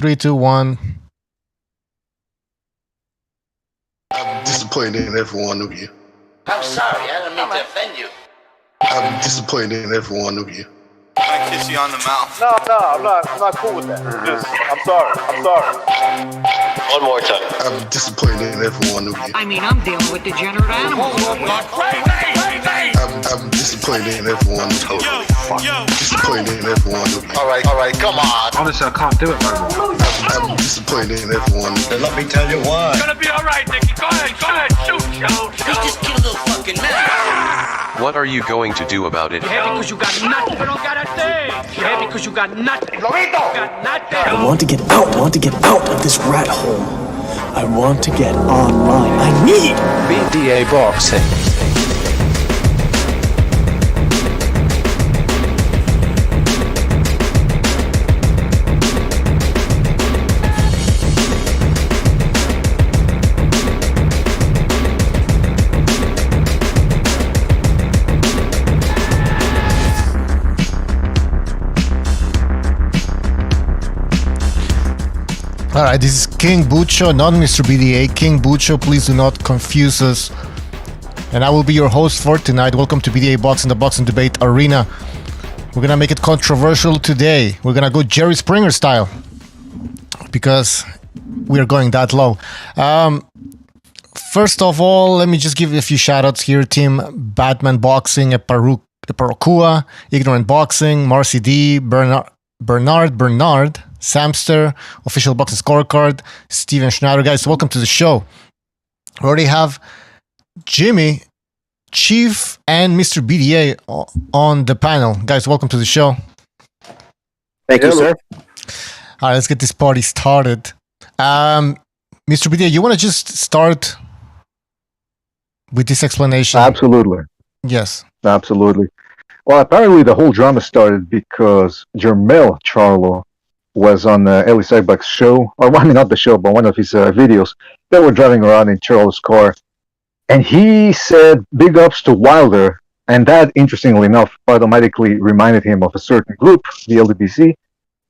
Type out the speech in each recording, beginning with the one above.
3, 2, 1. I'm disappointed in every one of you. I'm sorry, I don't mean to offend you. I'm disappointed in every one of you. I kiss you on the mouth. No, I'm not cool with that. I'm sorry. One more time. I'm disappointed in every one of you. I mean, I'm dealing with degenerate animals. I'm disappointed in every one of you. Disappointed in every one of you. All right, come on. Honestly, I can't do it no more. I'm disappointed in every one of you. Let me tell you why. It's gonna be all right, Nicky. Go ahead, shoot. He just killed a fucking man. What are you going to do about it? You're happy because you got nothing. You don't got a thing. You're happy because you got nothing. Lomito! Got nothing. I want to get out. I want to get out of this rat hole. I want to get online. I need BDA boxing. Alright, this is King Bucho, not Mr. BDA. King Bucho, please do not confuse us. And I will be your host for tonight. Welcome to BDA Boxing, the Boxing Debate Arena. We're gonna make it controversial today. We're gonna go Jerry Springer style, because we are going that low. First of all, let me just give you a few shout-outs here. Team Batman Boxing, Parokua, Ignorant Boxing, Marcy D, Bernard, Samster, Official Boxing Scorecard, Steven Schneider. Guys, welcome to the show. We already have Jimmy, Chief, and Mr. BDA on the panel. Guys, welcome to the show. Thank you, sir. All right, let's get this party started. Mr. BDA, you want to just start with this explanation? Absolutely. Yes. Absolutely. Well, apparently the whole drama started because Jermell Charlo was on Ellie Seibach's show, or I mean not the show, but one of his videos. They were driving around in Charlo's car, and he said big ups to Wilder, and that, interestingly enough, automatically reminded him of a certain group, the LDBC,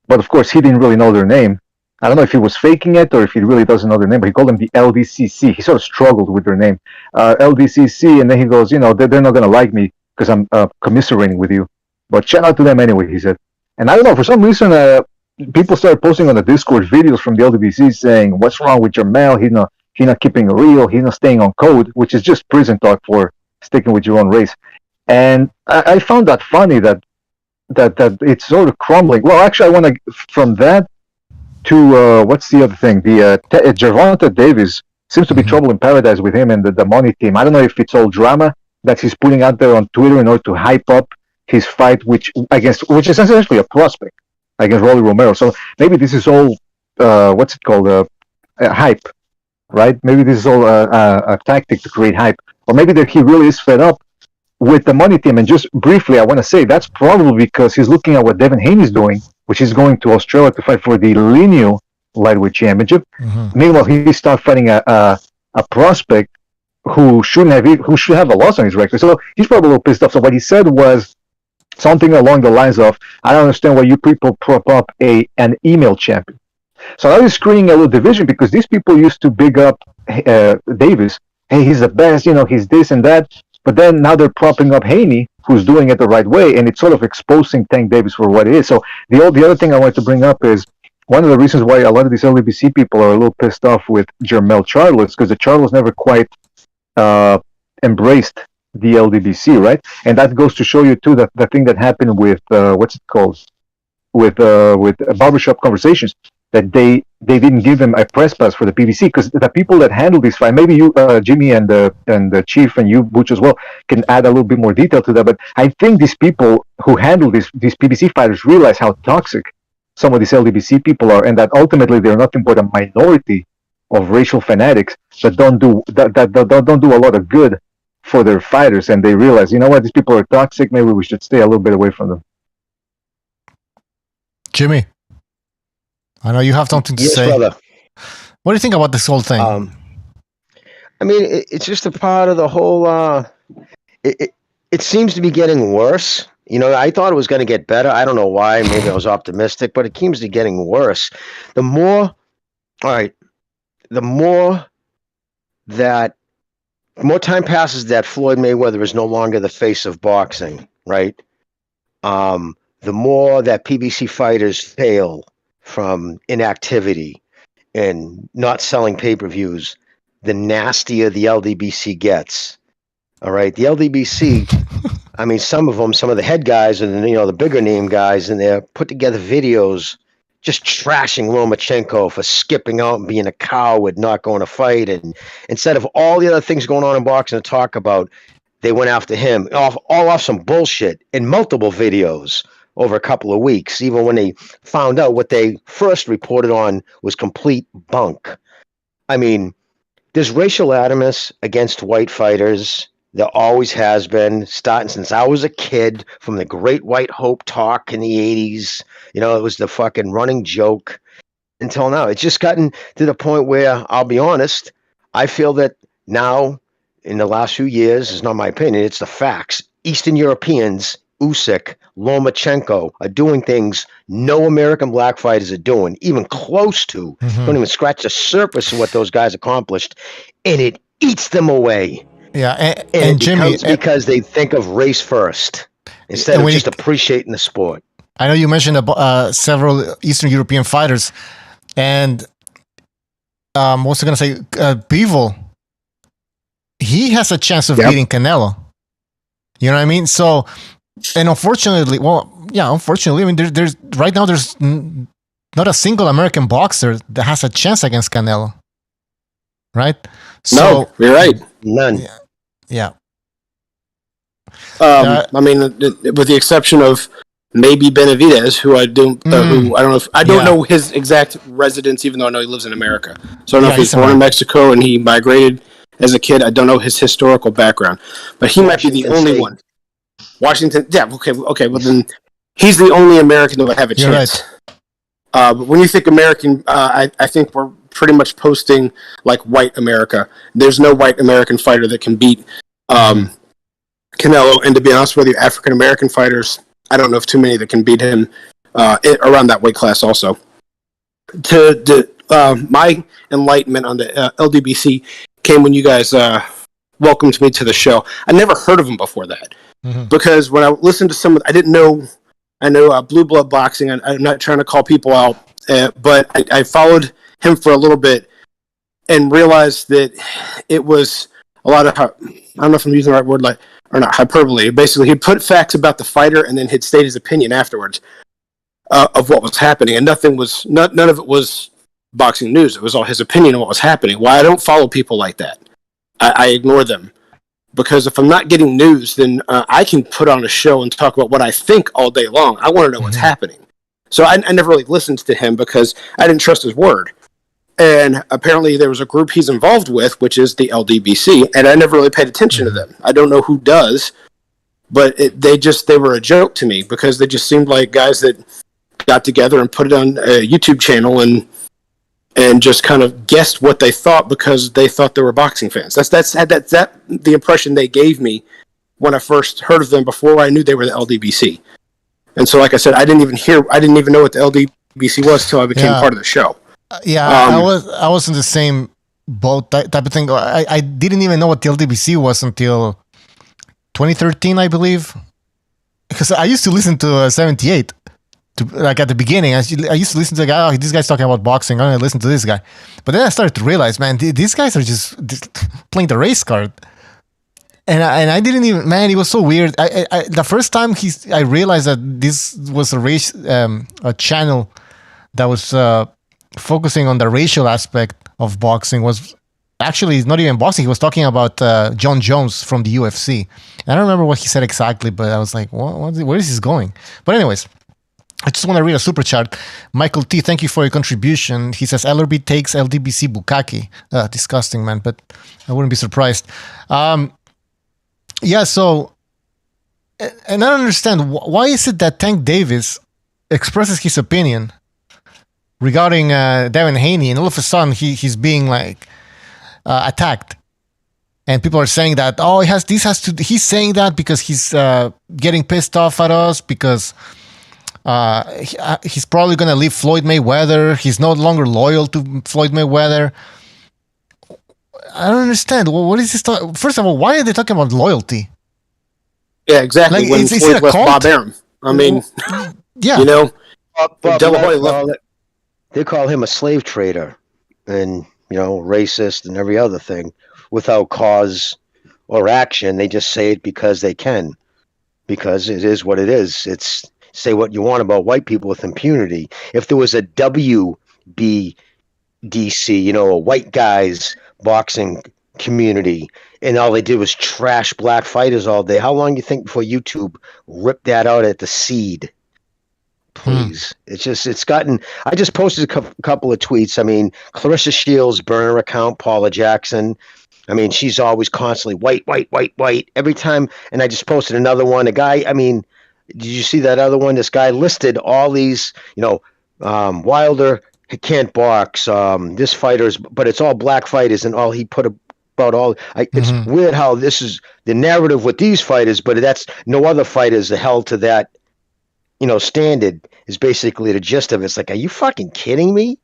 but of course he didn't really know their name. I don't know if he was faking it or if he really doesn't know their name, but he called them the LDCC. He sort of struggled with their name. LDCC, and then he goes, they're not going to like me because I'm commiserating with you, but shout out to them anyway, he said. And I don't know, for some reason, people started posting on the Discord videos from the LDBC saying, what's wrong with Jermell? He's not keeping it real. He's not staying on code, which is just prison talk for sticking with your own race. And I found that funny that it's sort of crumbling. Well, actually, I want to, from that to, what's the other thing? The Gervonta Davis seems to be trouble in paradise with him and the money team. I don't know if it's all drama that he's putting out there on Twitter in order to hype up his fight, which is essentially a prospect against Rolly Romero. So maybe this is all, hype, right? Maybe this is all a tactic to create hype. Or maybe that he really is fed up with the money team. And just briefly, I want to say that's probably because he's looking at what Devin Haney is doing, which is going to Australia to fight for the Lineal Lightweight Championship. Mm-hmm. Meanwhile, he started fighting a prospect who should have a loss on his record. So he's probably a little pissed off. So what he said was something along the lines of, I don't understand why you people prop up an email champion. So now he's creating a little division because these people used to big up Davis. Hey, he's the best, he's this and that. But then now they're propping up Haney, who's doing it the right way, and it's sort of exposing Tank Davis for what it is. So the other thing I wanted to bring up is one of the reasons why a lot of these LDBC people are a little pissed off with Jermell Charlo is because the Charlos never quite embraced the LDBC, right? And that goes to show you too that the thing that happened with with Barbershop Conversations, that they didn't give him a press pass for the PBC because the people that handle this fight, maybe you, Jimmy, and the Chief, and you, Butch, as well, can add a little bit more detail to that. But I think these people who handle these PBC fighters realize how toxic some of these LDBC people are, and that ultimately they're nothing but a minority of racial fanatics that don't do a lot of good for their fighters, and they realize, what, these people are toxic, maybe we should stay a little bit away from them. Jimmy, I know you have something to say. Brother. What do you think about this whole thing? I mean, it's just a part of the whole, it seems to be getting worse, I thought it was going to get better. I don't know why. Maybe I was optimistic, but it seems to be getting worse. The more time passes that Floyd Mayweather is no longer the face of boxing, right? The more that PBC fighters fail from inactivity and not selling pay-per-views, the nastier the LDBC gets. All right, the LDBC, I mean, some of the head guys and the bigger name guys, and they're put together videos just trashing Lomachenko for skipping out and being a coward, not going to fight, and instead of all the other things going on in boxing to talk about, they went after him all off some bullshit in multiple videos over a couple of weeks, even when they found out what they first reported on was complete bunk. I mean, there's racial animus against white fighters. There always has been, starting since I was a kid, from the Great White Hope talk in the 80s. It was the fucking running joke until now. It's just gotten to the point where, I'll be honest, I feel that now, in the last few years, it's not my opinion, it's the facts. Eastern Europeans, Usyk, Lomachenko, are doing things no American black fighters are doing, even close to. Don't even scratch the surface of what those guys accomplished, and it eats them away. Yeah, and Jimmy, because they think of race first instead of just appreciating the sport. I know you mentioned several Eastern European fighters, and what was I going to say? Bivol, he has a chance of beating Canelo. You know what I mean? So, and unfortunately, I mean, there's right now there's not a single American boxer that has a chance against Canelo. Right? So, no, you're right. None. Yeah. I mean, with the exception of maybe Benavidez, who I don't know his exact residence, even though I know he lives in America. So I don't know if he's born in Mexico and he migrated as a kid. I don't know his historical background, but he might be the only one. Washington, yeah, okay. Well, then he's the only American that would have a chance. Right. But when you think American, I think we're pretty much posting like white America. There's no white American fighter that can beat Canelo, and to be honest with you, African American fighters, I don't know if too many that can beat him around that weight class also. My enlightenment on the LDBC came when you guys welcomed me to the show. I never heard of him before that, because when I listened to I didn't know. I know Blue Blood Boxing. I'm not trying to call people out, but I followed him for a little bit and realized that it was a lot of, I don't know if I'm using the right word, or not, hyperbole. Basically, he'd put facts about the fighter and then he'd state his opinion afterwards of what was happening, and none of it was boxing news. It was all his opinion of what was happening. Why I don't follow people like that. I ignore them. Because if I'm not getting news, then I can put on a show and talk about what I think all day long. I want to know what's happening. So I never really listened to him because I didn't trust his word. And apparently there was a group he's involved with, which is the LDBC, and I never really paid attention to them. I don't know who does, but they were a joke to me because they just seemed like guys that got together and put it on a YouTube channel and just kind of guessed what they thought because they thought they were boxing fans. That's the impression they gave me when I first heard of them before I knew they were the LDBC. And so, like I said, I didn't even know what the LDBC was until I became part of the show. I was in the same boat type of thing. I didn't even know what the LDBC was until 2013, I believe, because I used to listen to 78. Like at the beginning, I used to listen to the guy. Oh, this guy's talking about boxing. I'm gonna listen to this guy. But then I started to realize, man, these guys are just playing the race card. And I didn't even, man, it was so weird. The first time I realized that this was a channel that was focusing on the racial aspect of boxing was actually not even boxing. He was talking about John Jones from the UFC. And I don't remember what he said exactly, but I was like, where is this going? But anyways, I just want to read a super chat. Michael T, thank you for your contribution. He says LRB takes LDBC Bukaki. Disgusting, man, but I wouldn't be surprised. Yeah, so, and I don't understand, why is it that Tank Davis expresses his opinion regarding Devin Haney, and all of a sudden he's being like attacked. And people are saying that, he's saying that because he's getting pissed off at us because he's probably going to leave Floyd Mayweather. He's no longer loyal to Floyd Mayweather. I don't understand. What is this? First of all, why are they talking about loyalty? Yeah, exactly. Like, when is Floyd it a left cult? Bob Arum. I mean, yeah. you know, De La Hoya they call him a slave trader and, racist and every other thing without cause or action. They just say it because they can, because it is what it is. It's say what you want about white people with impunity. If there was a WBDC, a white guys boxing community, and all they did was trash black fighters all day, how long do you think before YouTube ripped that out at the seed? Please. It's gotten, I just posted a couple of tweets. I mean, Clarissa Shields' burner account, Paula Jackson. I mean, she's always constantly white every time. And I just posted another one. A guy, I mean, did you see that other one? This guy listed all these, Wilder can't box, this fighters, but it's all black fighters, and all he put about all. It's weird how this is the narrative with these fighters, but that's no other fighters are held to that, standard is basically the gist of it. It's like, are you fucking kidding me?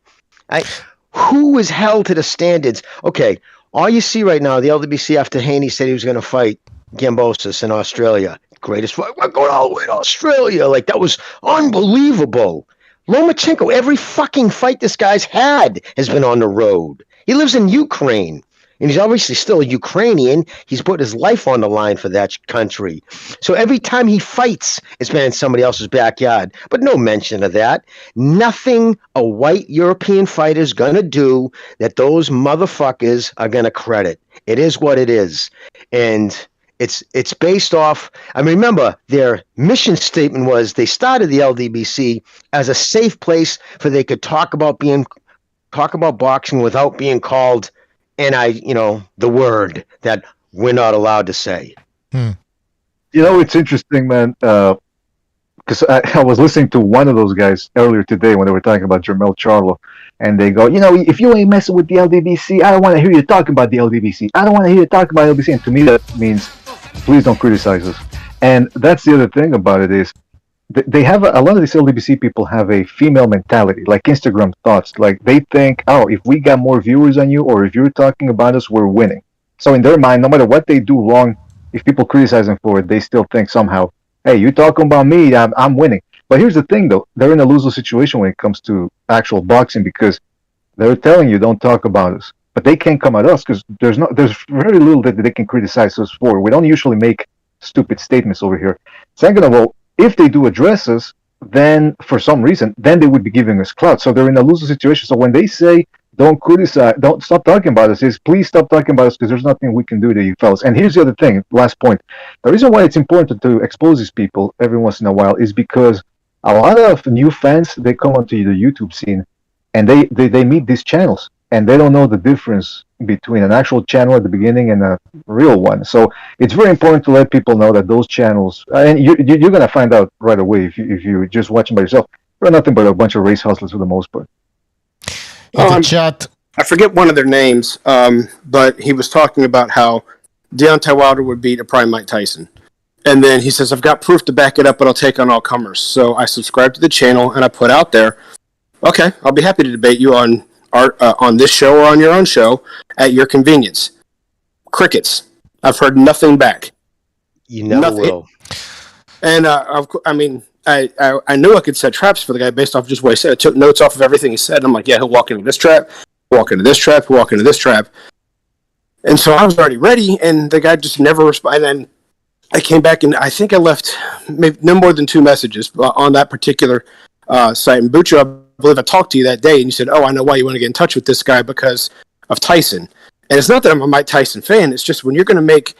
Who is held to the standards? Okay, all you see right now, the LDBC after Haney said he was going to fight Gambosis in Australia. Greatest fight. We're going all the way to Australia. Like, that was unbelievable. Lomachenko, every fucking fight this guy's had has been on the road. He lives in Ukraine, and he's obviously still a Ukrainian. He's put his life on the line for that country. So every time he fights, it's been in somebody else's backyard. But no mention of that. Nothing a white European fighter's going to do that those motherfuckers are going to credit. It is what it is. And it's based off, I mean, remember, their mission statement was they started the LDBC as a safe place for they could talk about boxing without being called the word that we're not allowed to say. It's interesting, man, because I was listening to one of those guys earlier today when they were talking about Jermell Charlo, and they go, if you ain't messing with the LDBC, I don't want to hear you talking about the LDBC. I don't want to hear you talking about LDBC. And to me, that means, please don't criticize us. And that's the other thing about it is, they have a lot of these LDBC people have a female mentality, like Instagram thoughts. Like, they think, if we got more viewers on you, or if you're talking about us, we're winning. So in their mind, no matter what they do wrong, if people criticize them for it, they still think somehow, hey, you're talking about me, I'm winning. But here's the thing, though. They're in a lose-lose situation when it comes to actual boxing, because they're telling you don't talk about us. But they can't come at us because there's very little that they can criticize us for. We don't usually make stupid statements over here. Second of all, if they do address us, then for some reason, then they would be giving us clout. So they're in a losing situation. So when they say don't criticize, don't stop talking about us, is please stop talking about us because there's nothing we can do to you fellas. And here's the other thing, last point. The reason why it's important to expose these people every once in a while is because a lot of new fans, they come onto the YouTube scene and they meet these channels and they don't know the difference between an actual channel at the beginning and a real one. So it's very important to let people know that those channels, and you're going to find out right away if you're just watching by yourself, they're nothing but a bunch of race hustlers for the most part. Chat. I forget one of their names, but he was talking about how Deontay Wilder would beat a prime Mike Tyson. And then he says, I've got proof to back it up, but I'll take on all comers. So I subscribed to the channel, and I put out there, okay, I'll be happy to debate you on this show or on your own show at your convenience. Crickets. I've heard nothing back. You never will. And I mean, I knew I could set traps for the guy based off just what he said. I took notes off of everything he said. I'm like, yeah, he'll walk into this trap, walk into this trap, walk into this trap. And so I was already ready, and the guy just never responded. And I came back, and I think I left maybe no more than 2 messages on that particular site. And Bucho, I believe I talked to you that day, and you said, I know why you want to get in touch with this guy because of Tyson. And it's not that I'm a Mike Tyson fan. It's just when you're going to make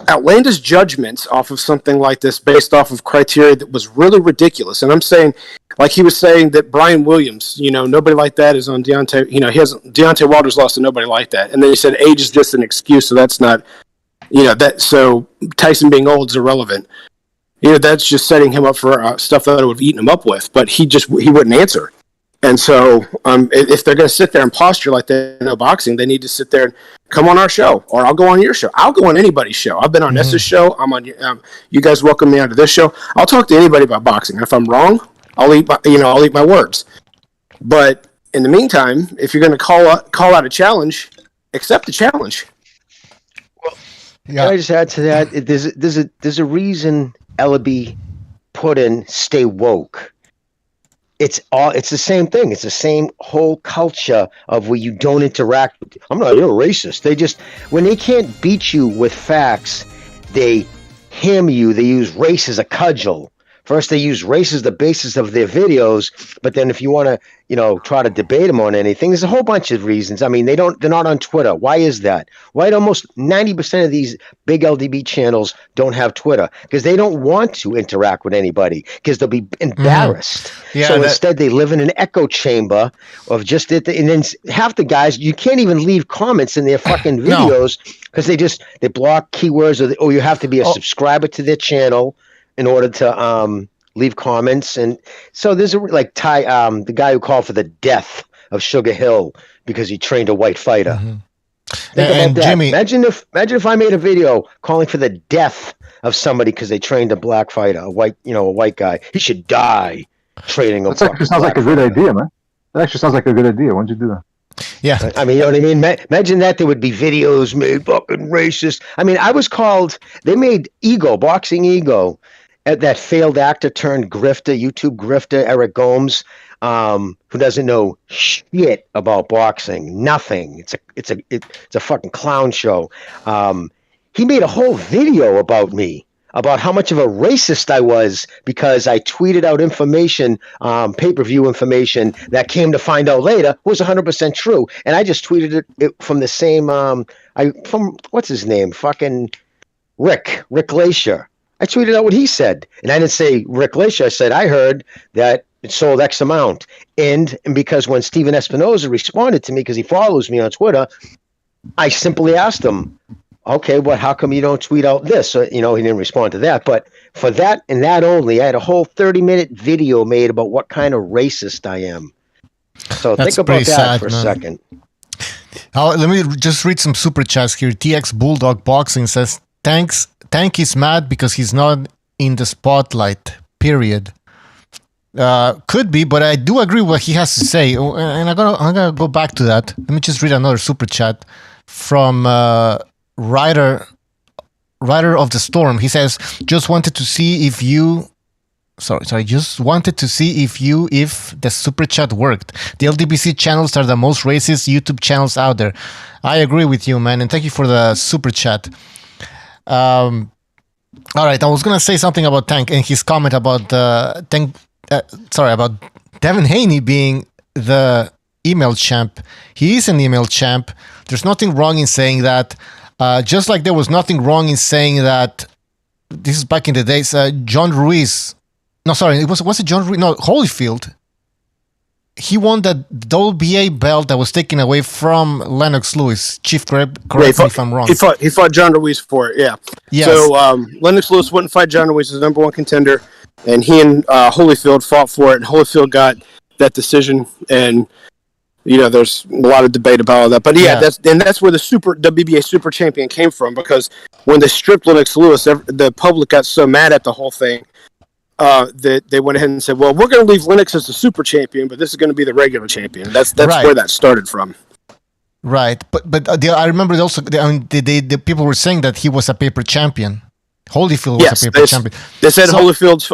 outlandish judgments off of something like this based off of criteria that was really ridiculous. And I'm saying, like he was saying that Brian Williams, nobody like that is on Deontay, Deontay Wilder's lost to nobody like that. And then he said age is just an excuse, so that's not, so Tyson being old is irrelevant. That's just setting him up for stuff that I would have eaten him up with. But he wouldn't answer. And so, if they're going to sit there and posture like they know boxing, they need to sit there and come on our show, or I'll go on your show. I'll go on anybody's show. I've been on Nessa's show. I'm on. You guys welcome me onto this show. I'll talk to anybody about boxing. If I'm wrong, I'll eat my words. But in the meantime, if you're going to call out a challenge, accept the challenge. Well, can I just add to that? There's a reason Ellaby put in "Stay Woke." It's the same thing. It's the same whole culture of where you don't interact with. You're a racist. They just, when they can't beat you with facts, they hammer you. They use race as a cudgel. First, they use race as the basis of their videos, but then if you want to, try to debate them on anything, there's a whole bunch of reasons. I mean, they're not on Twitter. Why is that? Why do almost 90% of these big LDB channels don't have Twitter? Because they don't want to interact with anybody because they'll be embarrassed. Yeah, so instead, they live in an echo chamber of just it. And then half the guys, you can't even leave comments in their fucking videos because they block keywords or you have to be a subscriber to their channel in order to leave comments. And so there's the guy who called for the death of Sugar Hill because he trained a white fighter. Think about that. Jimmy, imagine if I made a video calling for the death of somebody because they trained a black fighter, a white guy. He should die training a black fighter. That actually sounds like a good idea, man. That actually sounds like a good idea. Why don't you do that? Yeah. I mean, you know what I mean? Imagine that there would be videos made fucking racist. I mean, they made Boxing Ego, that failed actor turned grifter, YouTube grifter, Eric Gomes, who doesn't know shit about boxing, nothing. It's a fucking clown show. He made a whole video about me, about how much of a racist I was because I tweeted out information, pay-per-view information that came to find out later was 100% true. And I just tweeted it from the same, from what's his name? Fucking Rick Glacier. I tweeted out what he said, and I didn't say Rick Glacier. I said I heard that it sold X amount, and because when Steven Espinoza responded to me because he follows me on Twitter, I simply asked him, "Okay, well, how come you don't tweet out this?" So, he didn't respond to that, but for that and that only, I had a whole 30-minute video made about what kind of racist I am. So think about that for a second. Let me just read some super chats here. TX Bulldog Boxing says, Tank is mad because he's not in the spotlight, period. Could be, but I do agree with what he has to say. And I'm gonna go back to that. Let me just read another super chat from Rider of the Storm. He says, just wanted to see if the super chat worked. The LDBC channels are the most racist YouTube channels out there. I agree with you, man, and thank you for the super chat. All right, I was gonna say something about Tank and his comment about about Devin Haney being the email champ. He is an email champ. There's nothing wrong in saying that. Just like there was nothing wrong in saying that. This is back in the days. John Ruiz. No, sorry, was it John Ruiz? No, Holyfield. He won the WBA belt that was taken away from Lennox Lewis. Chief, correct me if I'm wrong. He fought John Ruiz for it, yeah. Yes. So Lennox Lewis wouldn't fight John Ruiz as the number one contender, and he and Holyfield fought for it, and Holyfield got that decision, and there's a lot of debate about all that. But that's where the WBA super champion came from, because when they stripped Lennox Lewis, the public got so mad at the whole thing. They went ahead and said, well, we're going to leave Lennox as the super champion, but this is going to be the regular champion. That's right. Where that started from. Right. But I remember also, the people were saying that he was a paper champion. Holyfield was a paper champion. They said Holyfield's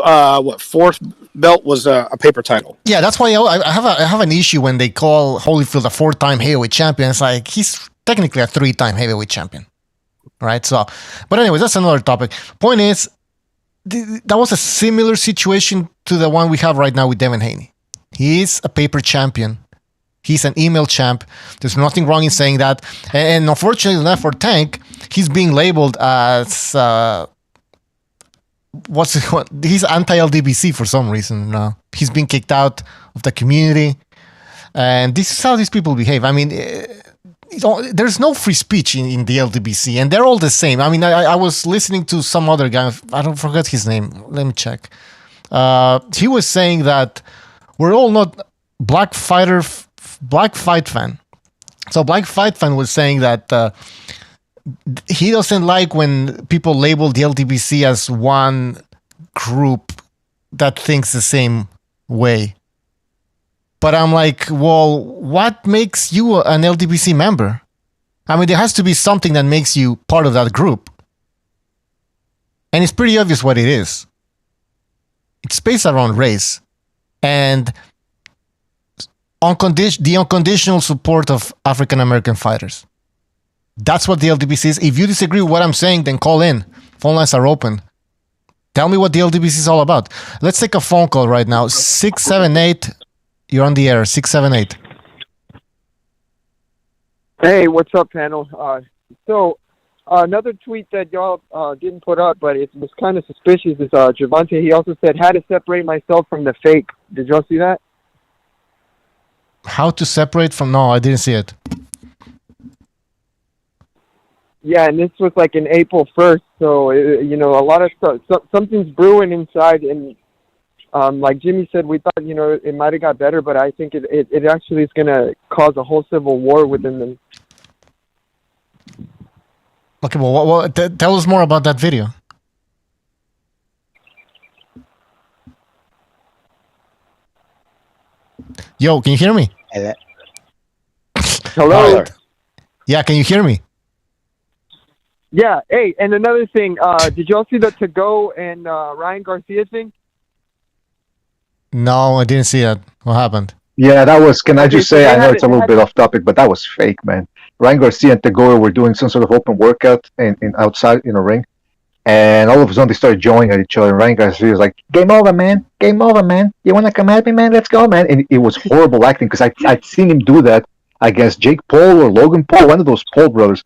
fourth belt was a paper title. Yeah, that's why I have an issue when they call Holyfield a 4-time heavyweight champion. It's like he's technically a 3-time heavyweight champion. Right? So, but anyway, that's another topic. Point is, that was a similar situation to the one we have right now with Devin Haney. He is a paper champion. He's an email champ. There's nothing wrong in saying that. And unfortunately enough for Tank, he's being labeled as he's anti-LDBC for some reason now. He's being kicked out of the community. And this is how these people behave. I mean, there's no free speech in the LDBC, and they're all the same. I mean, I was listening to some other guy. I don't forget his name. Let me check. He was saying that we're all not Black Fight Fan. So Black Fight Fan was saying that he doesn't like when people label the LDBC as one group that thinks the same way. But I'm like, well, what makes you an LDBC member? I mean, there has to be something that makes you part of that group. And it's pretty obvious what it is. It's based around race and the unconditional support of African American fighters. That's what the LDBC is. If you disagree with what I'm saying, then call in. Phone lines are open. Tell me what the LDBC is all about. Let's take a phone call right now. 678. You're on the air. 678. Hey, what's up, panel? So another tweet that y'all didn't put up, but it was kind of suspicious, is Javante. He also said, how to separate myself from the fake. Did y'all see that? How to separate from... No, I didn't see it. Yeah, and this was like in April 1st, so, you know, a lot of stuff, something's brewing inside, and like Jimmy said, we thought, you know, it might have got better, but I think it actually is going to cause a whole civil war within them. Okay, well, tell us more about that video. Yo, can you hear me? Hello? Yeah, can you hear me? Yeah, hey, and another thing, did y'all see the To-Go and Ryan Garcia thing? No, I didn't see that. What happened? Yeah, that was, can I just say, I know it's a little bit off topic, but that was fake, man. Ryan Garcia and Tagore were doing some sort of open workout in outside in a ring, and all of a sudden they started joining at each other, and Ryan Garcia was like, game over, man. Game over, man. You want to come at me, man? Let's go, man. And it was horrible acting, because I'd seen him do that against Jake Paul or Logan Paul, one of those Paul brothers,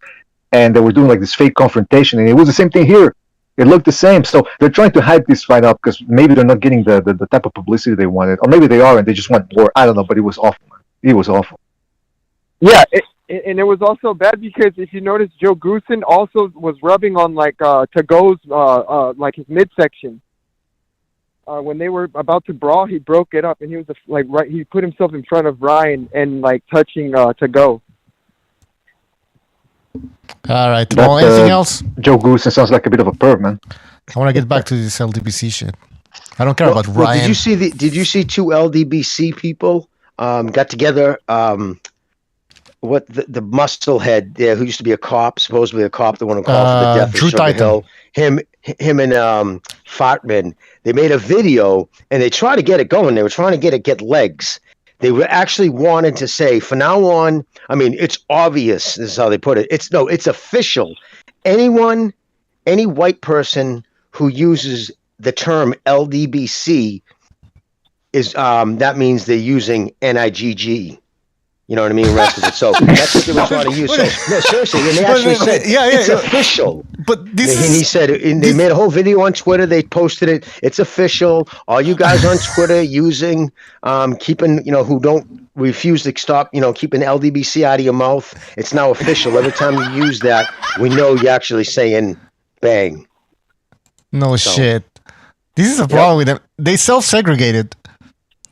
and they were doing like this fake confrontation, and it was the same thing here. It looked the same. So they're trying to hype this fight up because maybe they're not getting the type of publicity they wanted. Or maybe they are and they just want more. I don't know, but it was awful, man. It was awful. Yeah, and it was also bad because if you notice, Joe Goosen also was rubbing on like To-Go's like his midsection. When they were about to brawl, he broke it up and he was he put himself in front of Ryan and like touching To-Go. All right. Well, anything else? Joe Goosen sounds like a bit of a perv, man. I want to get back to this LDBC shit. I don't care about Ryan. Did you see two LDBC people got together? What the muscle head there who used to be a cop, supposedly a cop, the one who called for the death of Sugar Hill. Him and Fartman. They made a video and they tried to get it going. They were trying to get legs. They were actually wanted to say, from now on, I mean, it's obvious. This is how they put it. It's official. Any white person who uses the term LDBC is that means they're using NIGG. You know what I mean? So that's what they were trying to use. So, no, seriously, and they actually said it's official. But he said, and they made a whole video on Twitter. They posted it. It's official. All you guys on Twitter using, keeping, who don't refuse to stop, keeping LDBC out of your mouth. It's now official. Every time you use that, we know you're actually saying bang. No shit. This is a problem with them. They self-segregated.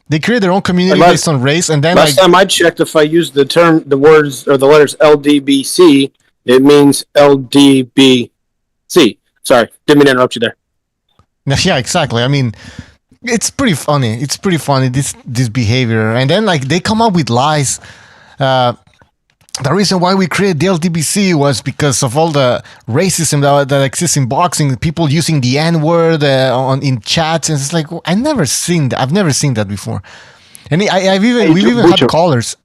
They create their own community based on race, and then last time I checked, if I use the words or the letters LDBC, it means LDBC. Sorry, didn't mean to interrupt you there. Yeah, exactly. I mean, it's pretty funny. It's pretty funny this behavior, and then they come up with lies. The reason why we created the LDBC was because of all the racism that exists in boxing. People using the N-word in chats, and it's like I've never seen that before. And we've even had callers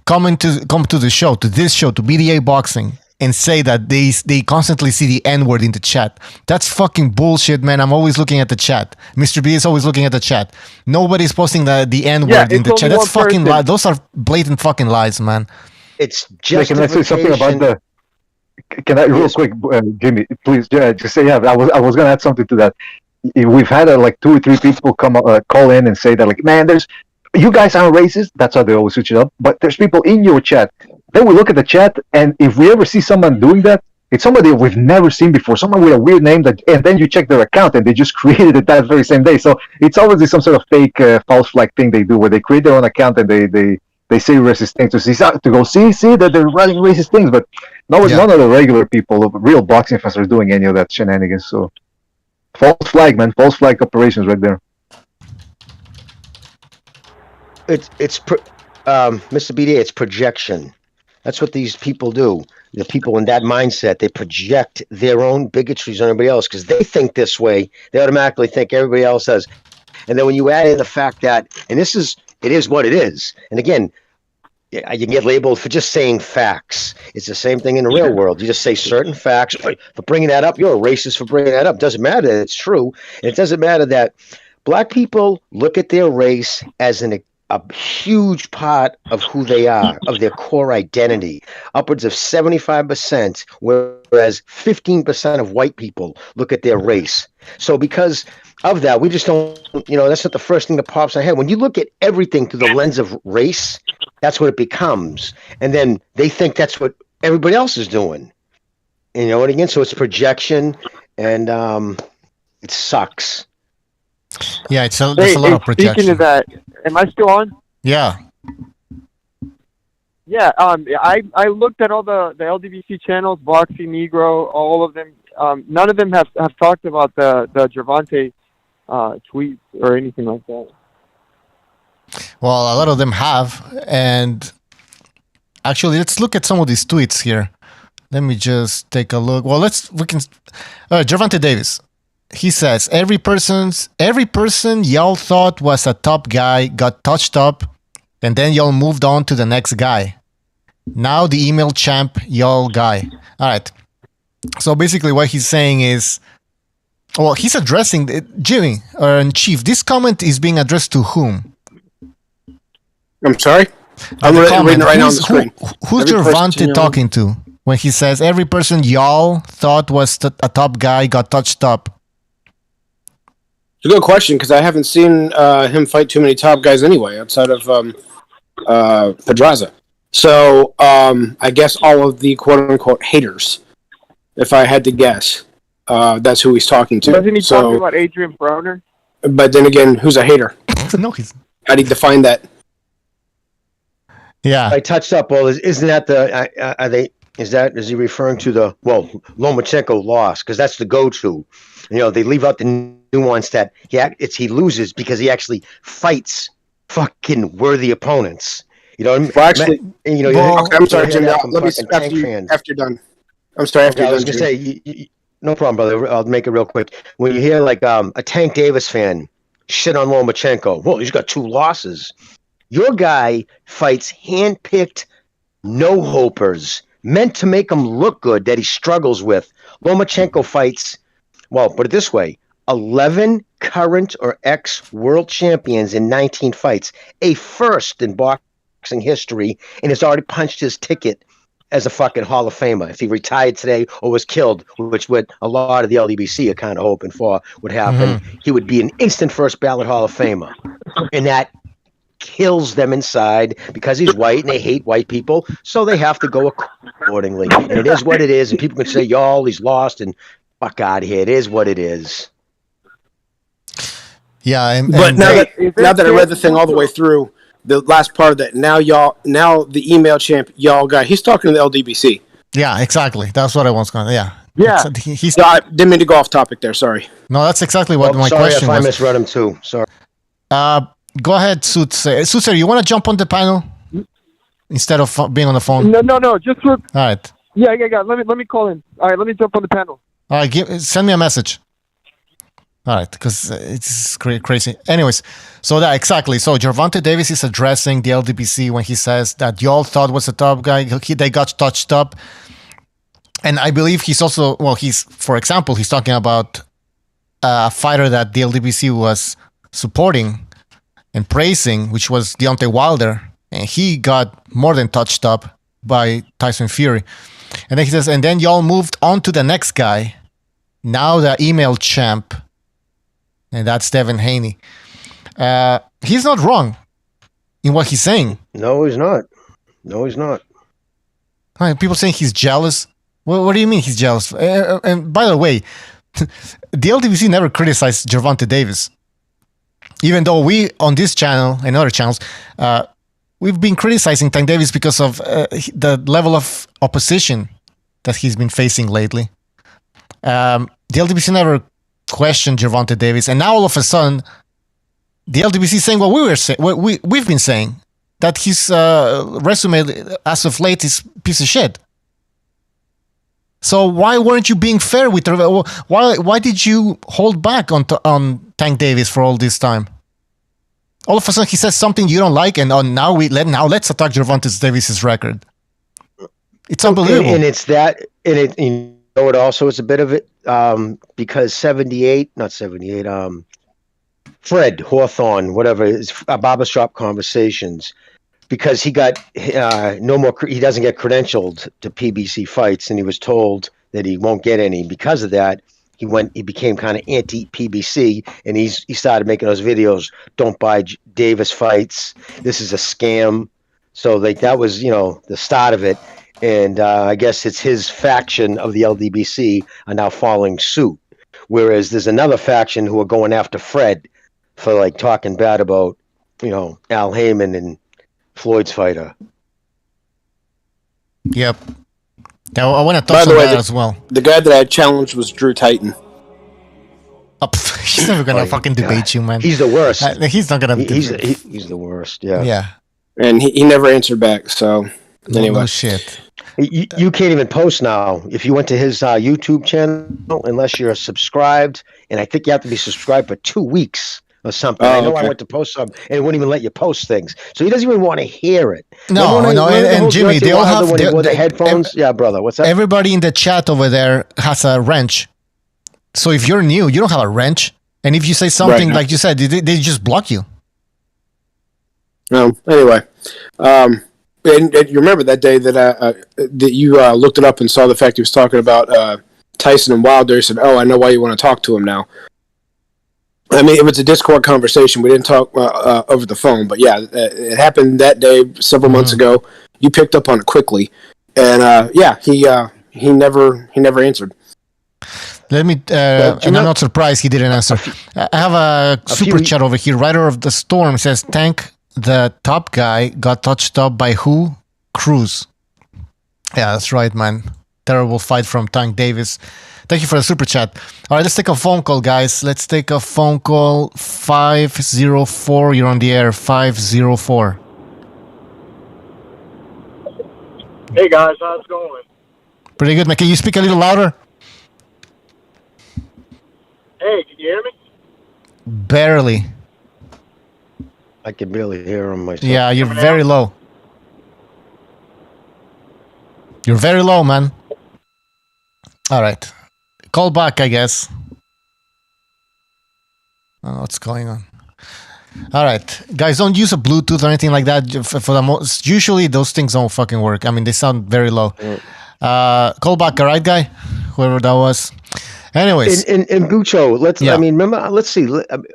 come to this show, to BDA Boxing, and say that they constantly see the N-word in the chat. That's fucking bullshit, man. I'm always looking at the chat. Mr. B is always looking at the chat. Nobody's posting the N-word in the chat. That's fucking lies. Those are blatant fucking lies, man. It's just. Can I say something about the? Can I real quick, Jimmy? Please, just say. Yeah, I was gonna add something to that. We've had 2 or 3 people call in and say that man, you guys aren't racist. That's how they always switch it up. But there's people in your chat. Then we look at the chat, and if we ever see someone doing that, It's somebody we've never seen before, someone with a weird name, and then you check their account and they just created it that very same day. So it's always some sort of fake false flag thing they do where they create their own account and they say racist things see that they're writing racist things, but none of the regular people, real boxing fans, are doing any of that shenanigans. So false flag, man, false flag operations right there. Mr. BDA, it's projection. That's what these people do. The people in that mindset, they project their own bigotries on everybody else because they think this way. They automatically think everybody else does. And then when you add in the fact that, and it is what it is. And again, you can get labeled for just saying facts. It's the same thing in the real world. You just say certain facts. For bringing that up, you're a racist for bringing that up. Doesn't matter that it's true. And it doesn't matter that black people look at their race as a huge part of who they are, of their core identity, upwards of 75%, whereas 15% of white people look at their race. So because of that, we just don't, that's not the first thing that pops in our head. When you look at everything through the lens of race, that's what it becomes. And then they think that's what everybody else is doing. You know what again? So it's projection, and it sucks. Yeah, it's a lot of projection. Speaking of that, am I still on? Yeah. Yeah, I looked at all the LDBC channels, Boxing Negro, all of them. None of them have talked about the Gervonta tweet or anything like that. Well, a lot of them have, and actually, let's look at some of these tweets here. Let me just take a look. Well, Gervonta Davis. He says, every person y'all thought was a top guy got touched up, and then y'all moved on to the next guy. Now the email champ, y'all guy. All right. So basically what he's saying is, well, he's addressing Jimmy or Chief. This comment is being addressed to whom? I'm sorry? I'm reading it right now on the screen. Who's Gervonta talking to when he says, every person y'all thought was a top guy got touched up? It's a good question because I haven't seen him fight too many top guys anyway, outside of Pedraza. So I guess all of the quote-unquote haters, if I had to guess, that's who he's talking to. Wasn't he talking about Adrian Broner? But then again, who's a hater? No, he's... How do you define that? Yeah. I touched up, well, isn't that is he referring to the, Lomachenko lost, because that's the go-to. They leave out the nuance that he loses because he actually fights fucking worthy opponents. You know what I mean? Well, actually, okay, I'm sorry, Jim. Let me after you're done. I'm sorry. After you're done. I was gonna say, no problem, brother. I'll make it real quick. When you hear like a Tank Davis fan shit on Lomachenko, well, he's got 2 losses. Your guy fights hand-picked no-hopers meant to make him look good that he struggles with. Lomachenko fights. Well, put it this way, 11 current or ex-world champions in 19 fights, a first in boxing history, and has already punched his ticket as a fucking Hall of Famer. If he retired today or was killed, which what a lot of the LDBC are kind of hoping for would happen, he would be an instant first ballot Hall of Famer. And that kills them inside because he's white and they hate white people, so they have to go accordingly. And it is what it is, and people can say, y'all, he's lost, and fuck out of here. It is what it is. Yeah, but now that I read the thing all the way through, the last part of that, now the email champ, y'all guy, he's talking to the LDBC. Yeah, exactly. That's what I was going to, yeah. I didn't mean to go off topic there, sorry. No, that's exactly what my question was. Sorry if I misread him too, sorry. Go ahead, Sutzer, you want to jump on the panel instead of being on the phone? No, just for... All right. Yeah, let me call in. All right, let me jump on the panel. All right, send me a message. All right, because it's crazy. Anyways, so that exactly. So Gervonta Davis is addressing the LDBC when he says that y'all thought was a top guy. They got touched up. And I believe he's also, for example, he's talking about a fighter that the LDBC was supporting and praising, which was Deontay Wilder. And he got more than touched up by Tyson Fury. And then he says, and then y'all moved on to the next guy. Now the email champ. And that's Devin Haney. He's not wrong in what he's saying. No, he's not. People saying he's jealous. What do you mean he's jealous? And by the way, the LDBC never criticized Gervonta Davis. Even though we, on this channel and other channels, we've been criticizing Tank Davis because of the level of opposition that he's been facing lately. The LDBC never questioned Gervonta Davis, and now all of a sudden, the LDBC is saying what we've been saying, that his resume as of late is a piece of shit. So why weren't you being fair with why did you hold back on Tank Davis for all this time? All of a sudden he says something you don't like, and now let's attack Gervonta Davis's record. It's unbelievable. And it's that, and you know what? Also, it's a bit of it because Fred Hawthorne, whatever, is Barbershop Conversations, because he got no more. He doesn't get credentialed to PBC fights, and he was told that he won't get any. Because of that, he became kind of anti-PBC, and he started making those videos. Don't buy Davis fights. This is a scam. So that was the start of it, and I guess it's his faction of the LDBC are now following suit, whereas there's another faction who are going after Fred for talking bad about Al Heyman and Floyd's fighter. Yep. Now I want to touch on that as well. The guy that I challenged was Drew Titan. He's never gonna fucking debate you, man. He's the worst. He's not gonna. He's the worst. Yeah. Yeah. And he never answered back. So anyway, no shit. You can't even post now. If you went to his YouTube channel, unless you're subscribed, and I think you have to be subscribed for 2 weeks or something. I know. Okay. I went to post some, and it wouldn't even let you post things. So he doesn't even want to hear it. No. And Jimmy, they all have the headphones. Yeah, brother. What's that? Everybody in the chat over there has a wrench. So if you're new, you don't have a wrench, and if you say something like you said, they just block you. Anyway, and you remember that day that you looked it up and saw the fact he was talking about Tyson and Wilder. You said, "Oh, I know why you want to talk to him now." I mean, it was a Discord conversation. We didn't talk over the phone, but yeah, it happened that day several months ago. You picked up on it quickly, and he never answered. Let me, and I'm not surprised he didn't answer. I have a super chat over here. Rider of the Storm says, Tank, the top guy, got touched up by who? Cruz. Yeah, that's right, man. Terrible fight from Tank Davis. Thank you for the super chat. All right, let's take a phone call, guys. Let's take a phone call. 504. You're on the air. 504. Hey, guys. How's it going? Pretty good, man. Can you speak a little louder? Hey, can you hear me? Barely. I can barely hear him myself. Yeah, you're very low. You're very low, man. All right. Call back, I guess. I don't know what's going on. All right. Guys, don't use a Bluetooth or anything like that. For the most, usually those things don't fucking work. I mean, they sound very low. Call back, all right, guy? Whoever that was. Anyways. In Bucho, I mean, remember, let's see.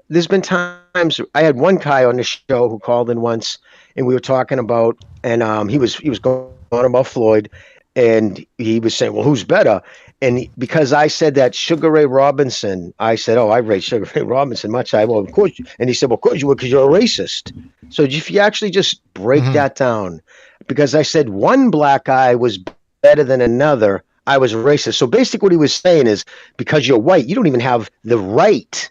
There's been times, I had one guy on the show who called in once, and we were talking about, and he was going on about Floyd, and he was saying, well, who's better? And because I said that Sugar Ray Robinson, I said, oh, I rate Sugar Ray Robinson much. Well, of course. And he said, well, of course you would, because you're a racist. So if you actually just break that down, because I said one black guy was better than another, I was a racist. So basically what he was saying is, because you're white, you don't even have the right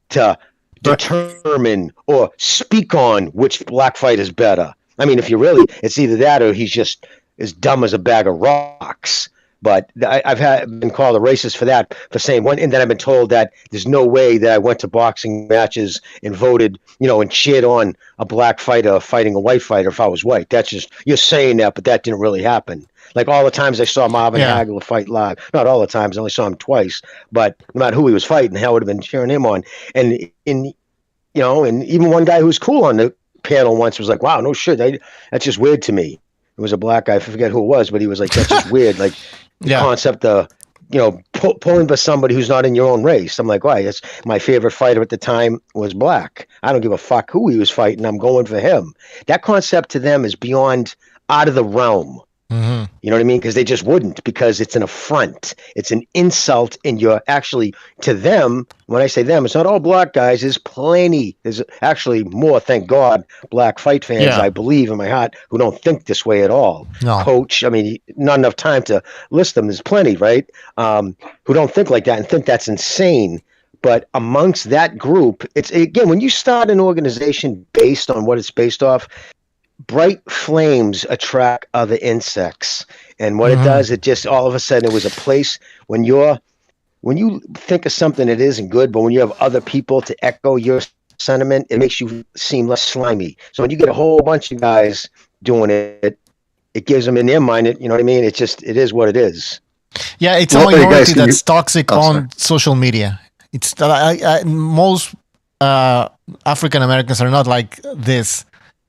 to determine or speak on which black fight is better. I mean, if you really, it's either that or he's just as dumb as a bag of rocks. But I've been called a racist for that, for saying one, and then I've been told that there's no way that I went to boxing matches and voted, and cheered on a black fighter fighting a white fighter if I was white. That's just, you're saying that, but that didn't really happen. Like all the times I saw Marvin Hagler fight live, not all the times, I only saw him twice, but no matter who he was fighting, I would have been cheering him on. And and even one guy who was cool on the panel once was like, wow, no shit, that's just weird to me. It was a black guy, I forget who it was, but he was like, that's just weird. Like, the concept of, pulling for somebody who's not in your own race. I'm like, why? It's my favorite fighter at the time was black. I don't give a fuck who he was fighting. I'm going for him. That concept to them is beyond, out of the realm. You know what I mean? Because they just wouldn't, because it's an affront. It's an insult, and you're actually, to them, when I say them, it's not all black guys. There's plenty. There's actually more, thank God, black fight fans, I believe in my heart, who don't think this way at all. No. Coach, I mean, not enough time to list them. There's plenty, right? Who don't think like that and think that's insane. But amongst that group, it's, again, when you start an organization based on what it's based off, bright flames attract other insects, and what it does, it just all of a sudden, it was a place when you think of something that isn't good, but when you have other people to echo your sentiment, it makes you seem less slimy. So when you get a whole bunch of guys doing it, it gives them in their mind, you know what I mean? It is what it is. Yeah, it's a minority that's toxic on social media. It's most African Americans are not like this.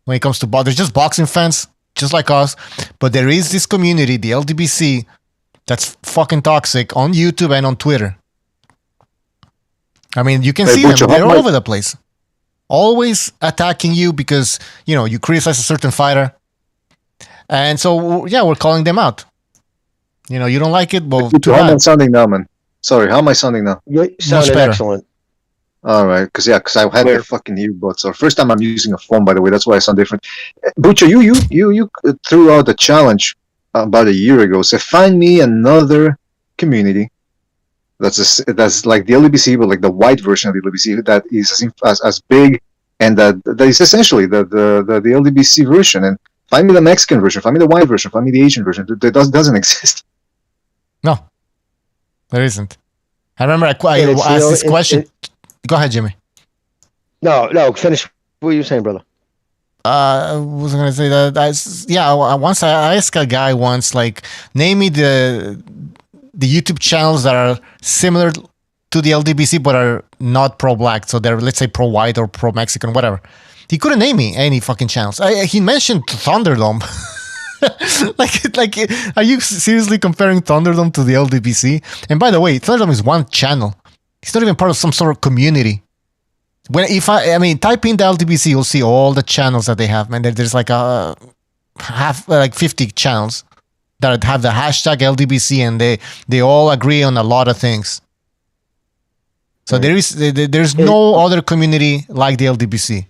When it comes to they're just boxing fans, just like us. But there is this community, the LDBC, that's fucking toxic on YouTube and on Twitter. I mean, you can see them. They're all over the place. Always attacking you because, you criticize a certain fighter. And so, we're calling them out. You don't like it, but how am I sounding now, man? Sorry, how am I sounding now? You're sounding excellent. All right, because I had the fucking earbuds. So first time I'm using a phone, by the way, that's why I sound different. Bucho, you threw out a challenge about a year ago. So find me another community that's like the LDBC, but like the white version of the LDBC that is as big, and that is essentially the LDBC version. And find me the Mexican version, find me the white version, find me the Asian version. That doesn't exist. No, there isn't. I remember I asked this question. Go ahead, Jimmy. No, finish what you were saying, brother. I was going to say that. Once I asked a guy like, name me the YouTube channels that are similar to the LDBC but are not pro-black. So they're, let's say, pro-white or pro-Mexican, whatever. He couldn't name me any fucking channels. He mentioned Thunderdome. like, are you seriously comparing Thunderdome to the LDBC? And by the way, Thunderdome is one channel. It's not even part of some sort of community. Type in the LDBC, you'll see all the channels that they have, man. There's like 50 channels that have the hashtag LDBC, and they all agree on a lot of things. So there's no other community like the LDBC.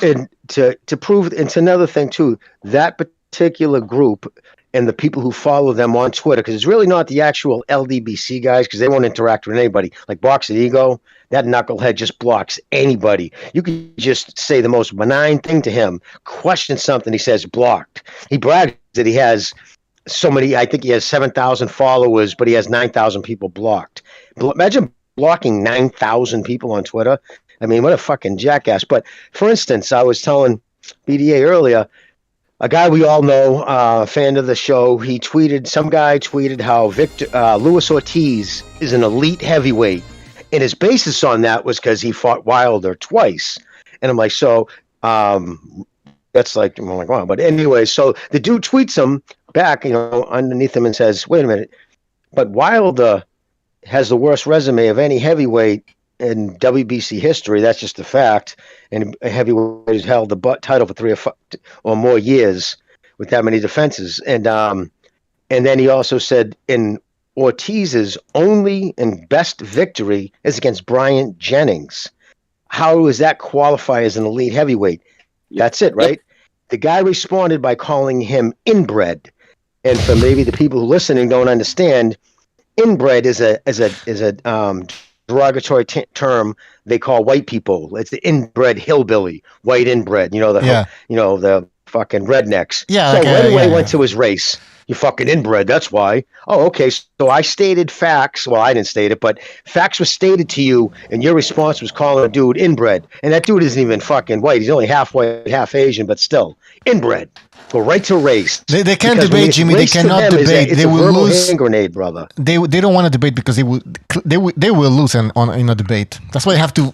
And to prove, it's another thing too, that particular group and the people who follow them on Twitter, because it's really not the actual LDBC guys, because they won't interact with anybody. Like Boxer Ego, that knucklehead just blocks anybody. You could just say the most benign thing to him, question something, he says blocked. He brags that he has so many, I think he has 7,000 followers, but he has 9,000 people blocked. Imagine blocking 9,000 people on Twitter. I mean, what a fucking jackass. But for instance, I was telling BDA earlier, a guy we all know, fan of the show, some guy tweeted how Luis Ortiz is an elite heavyweight. And his basis on that was because he fought Wilder twice. And I'm like, so that's like, I'm like, wow. But anyway, so the dude tweets him back, underneath him and says, wait a minute, but Wilder has the worst resume of any heavyweight in WBC history. That's just a fact. And a heavyweight has held the title for 3 or more years with that many defenses. And then he also said, in Ortiz's only and best victory is against Bryant Jennings. How does that qualify as an elite heavyweight? That's it, right? The guy responded by calling him inbred. And for maybe the people who listening don't understand, inbred is a derogatory term they call white people. It's the inbred hillbilly, white inbred. The fucking rednecks. Yeah. So right away went to his race. You fucking inbred. That's why. Oh, okay. So I stated facts. Well, I didn't state it, but facts were stated to you, and your response was calling a dude inbred. And that dude isn't even fucking white. He's only half white, half Asian, but still inbred. Go right to race. They can't debate, Jimmy. They cannot debate. They will lose. Hand grenade, brother. They don't want to debate because they will lose in a debate. That's why they have to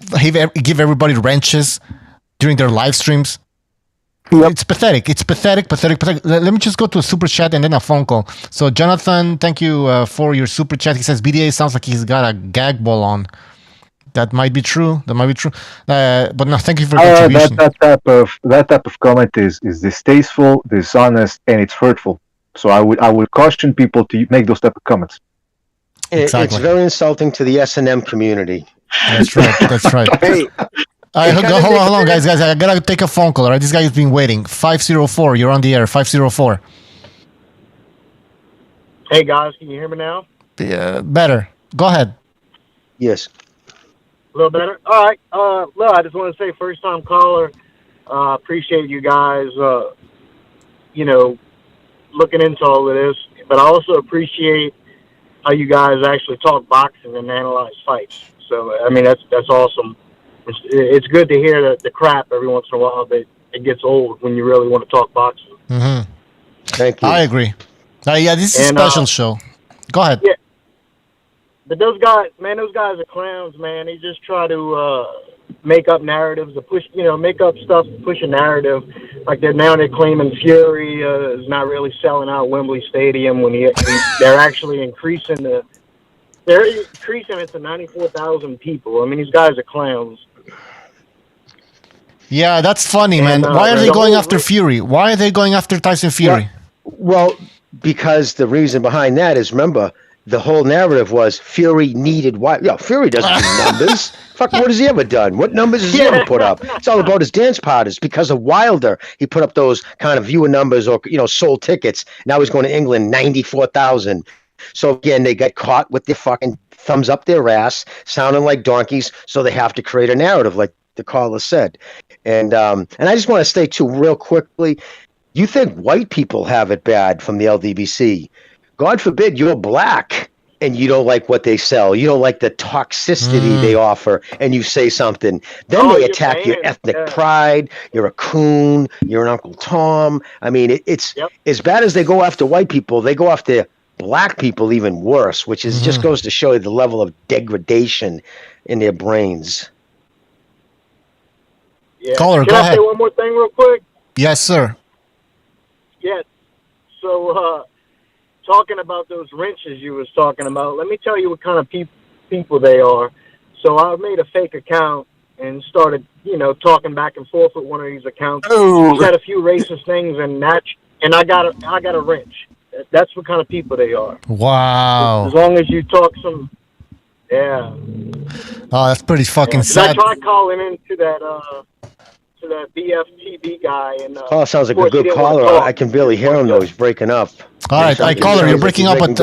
give everybody wrenches during their live streams. Yep. It's pathetic. Let me just go to a super chat and then a phone call. So Jonathan, thank you for your super chat. He says BDA sounds like he's got a gag ball on. That might be true. But no, thank you for your contribution. That type of comment is distasteful, dishonest, and it's hurtful. So I would caution people to make those type of comments. It's very insulting to the S&M community. That's right. Hey, hold on, guys. I gotta take a phone call. All right, this guy has been waiting. 504. You're on the air. 504. Hey guys, can you hear me now? Better. Go ahead. Yes. A little better? All right. Look, I just want to say, first time caller, appreciate you guys, looking into all of this. But I also appreciate how you guys actually talk boxing and analyze fights. So, I mean, that's awesome. It's good to hear the crap every once in a while, but it gets old when you really want to talk boxing. Mm-hmm. Thank you. I agree. This is a special show. Go ahead. Yeah. But those guys are clowns, man. They just try to make up narratives, to push, make up stuff, to push a narrative. Like they're claiming Fury is not really selling out Wembley Stadium when they're actually increasing it to 94,000 people. I mean, these guys are clowns. Yeah, that's funny, man. Why are they going after Fury? Why are they going after Tyson Fury? Well, because the reason behind that is, remember, the whole narrative was Fury needed Fury doesn't do numbers. Fuck, what has he ever done? What numbers has he ever put up? It's all about his dance partners. Because of Wilder, he put up those kind of viewer numbers or sold tickets. Now he's going to England, 94,000. So again, they got caught with their fucking thumbs up their ass, sounding like donkeys. So they have to create a narrative, like the caller said. And I just want to say too, real quickly, you think white people have it bad from the LDBC? God forbid you're black and you don't like what they sell. You don't like the toxicity they offer, and you say something. Then they attack your ethnic pride. You're a coon. You're an Uncle Tom. I mean, it's as bad as they go after white people, they go after black people even worse, which is just goes to show you the level of degradation in their brains. Yeah. Caller, Can go I ahead. say one more thing real quick? Yes, sir. Yeah. So, talking about those wrenches you was talking about, let me tell you what kind of people they are. So I made a fake account and started, talking back and forth with one of these accounts. Said a few racist things, and I got a wrench. That's what kind of people they are. Wow. As long as you talk some, yeah. Oh, that's pretty fucking sad. I tried calling into that to that BFTB guy, and Sounds like a good caller. I can barely hear him though. He's breaking up. All right, caller, you're breaking up, but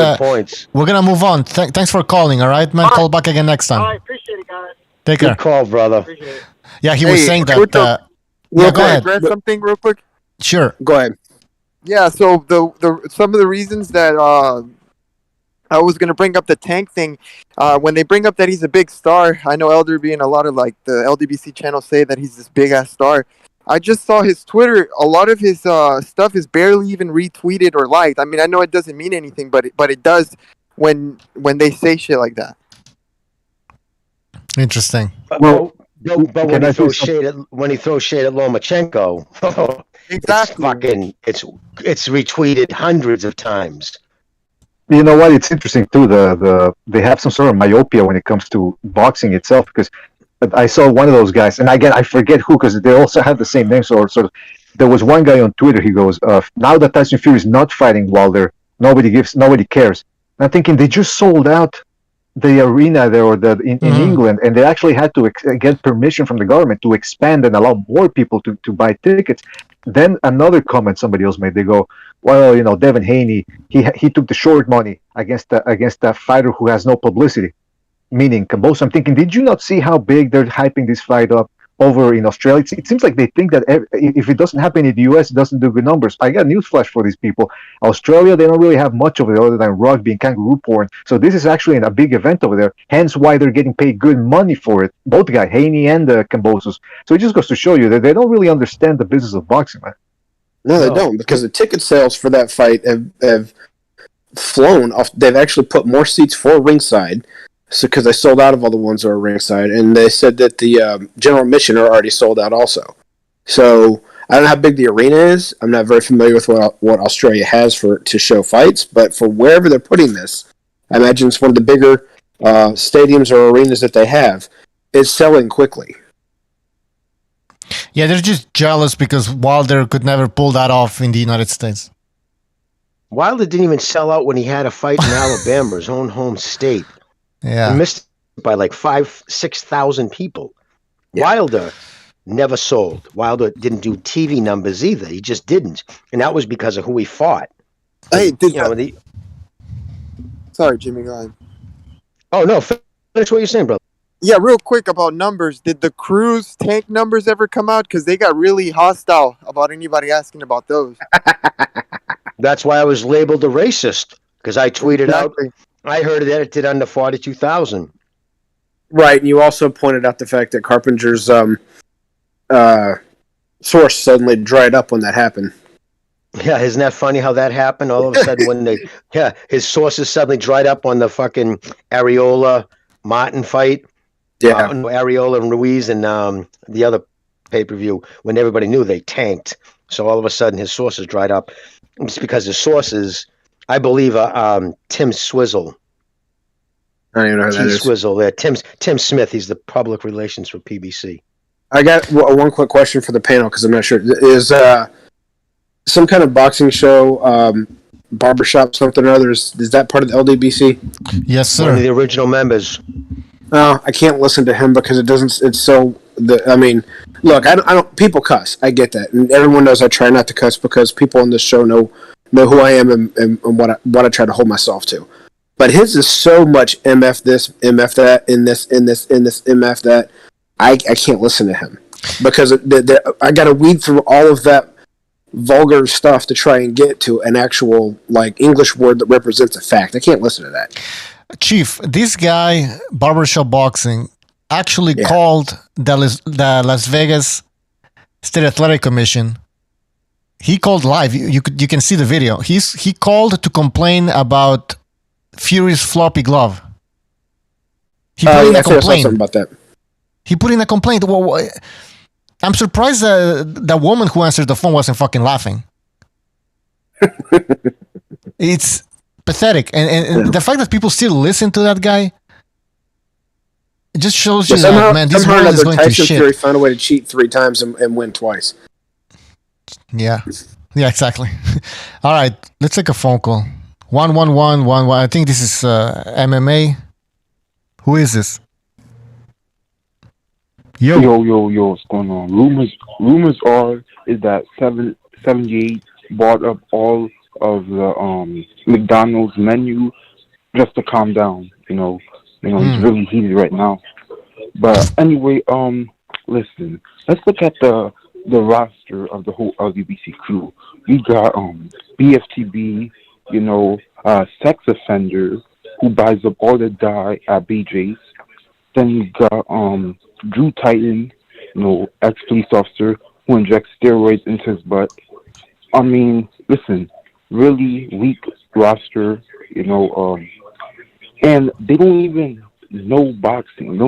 we're gonna move on. Thanks for calling. All right, man. Call back again next time. I appreciate it, guys. Take care. Good call, brother. Yeah, he was saying that. Go ahead. Address something real quick. Sure. Go ahead. Yeah. So the some of the reasons that I was gonna bring up the Tank thing. When they bring up that he's a big star, I know Elderby and a lot of like the LDBC channels say that he's this big ass star. I just saw his Twitter. A lot of his stuff is barely even retweeted or liked. I mean, I know it doesn't mean anything, but it does when they say shit like that. Interesting. Well, but when he throws shade at Lomachenko, exactly, it's retweeted hundreds of times. You know what? It's interesting too. They have some sort of myopia when it comes to boxing itself, because I saw one of those guys, and again I forget who, because they also have the same name. So sort of, there was one guy on Twitter. He goes, "Now that Tyson Fury is not fighting Wilder, nobody cares." And I'm thinking they just sold out the arena there in England, and they actually had to get permission from the government to expand and allow more people to buy tickets. Then another comment somebody else made, they go, well, Devin Haney, he took the short money against a fighter who has no publicity, meaning Kambosos. I'm thinking, did you not see how big they're hyping this fight up over in Australia? It seems like they think that if it doesn't happen in the US, it doesn't do good numbers. I got newsflash for these people. Australia, they don't really have much of it other than rugby and kangaroo porn. So this is actually a big event over there. Hence why they're getting paid good money for it. Both guys, Haney and Kambosos. So it just goes to show you that they don't really understand the business of boxing, man. No, they don't, because the ticket sales for that fight have flown off. They've actually put more seats for ringside. So, because they sold out of all the ones that are ringside, and they said that the general admission are already sold out also. So, I don't know how big the arena is. I'm not very familiar with what Australia has to show fights, but for wherever they're putting this, I imagine it's one of the bigger stadiums or arenas that they have. is selling quickly. Yeah, they're just jealous because Wilder could never pull that off in the United States. Wilder didn't even sell out when he had a fight in Alabama, his own home state. Yeah. He missed by like 6,000 people. Yeah. Wilder never sold. Wilder didn't do TV numbers either. He just didn't. And that was because of who he fought. Hey, sorry, Jimmy, go ahead. Oh, no. Finish what you're saying, brother. Yeah, real quick about numbers. Did the Cruz tank numbers ever come out? Because they got really hostile about anybody asking about those. That's why I was labeled a racist. Because I tweeted out, I heard that it did under 42,000. Right, and you also pointed out the fact that Carpenter's source suddenly dried up when that happened. Yeah, isn't that funny how that happened? All of a sudden, when his sources suddenly dried up on the fucking Areola Martin fight. Yeah, Areola and Ruiz and the other pay-per-view, when everybody knew they tanked. So all of a sudden, his sources dried up. It's because his sources, I believe, Tim Swizzle. I don't even know who that is. Swizzle there. Tim Smith. He's the public relations for PBC. I got one quick question for the panel because I'm not sure. Is some kind of boxing show, barbershop, something or other? Is that part of the LDBC? Yes, sir. One of the original members. I can't listen to him because it doesn't. It's so. I mean, look, I don't. People cuss. I get that, and everyone knows I try not to cuss because people on this show know who I am and what I try to hold myself to. But his is so much MF this, MF that, in this, MF that. I can't listen to him because I got to weed through all of that vulgar stuff to try and get to an actual like English word that represents a fact. I can't listen to that. Chief, this guy, Barbershop Boxing, actually called the Las Vegas State Athletic Commission. He called live. You can see the video. He called to complain about Fury's floppy glove. He put in a complaint. I saw something about that. He put in a complaint. Well, I'm surprised the woman who answered the phone wasn't fucking laughing. It's pathetic. And the fact that people still listen to that guy, it just shows you that, man, this world is going to shit. Fury found a way to cheat 3 times and win twice. Yeah, exactly. All right, let's take a phone call. 11111. I think this is MMA. Who is this? Yo, what's going on? Rumors are that 78 bought up all of the McDonald's menu just to calm down. He's really heated right now. But anyway, listen, let's look at the roster of the whole LDBC crew. We got BFTB, sex offender who buys up all the dye at BJ's. Then you got Drew Titan, ex-police officer who injects steroids into his butt. I mean, listen, really weak roster, and they don't even know boxing.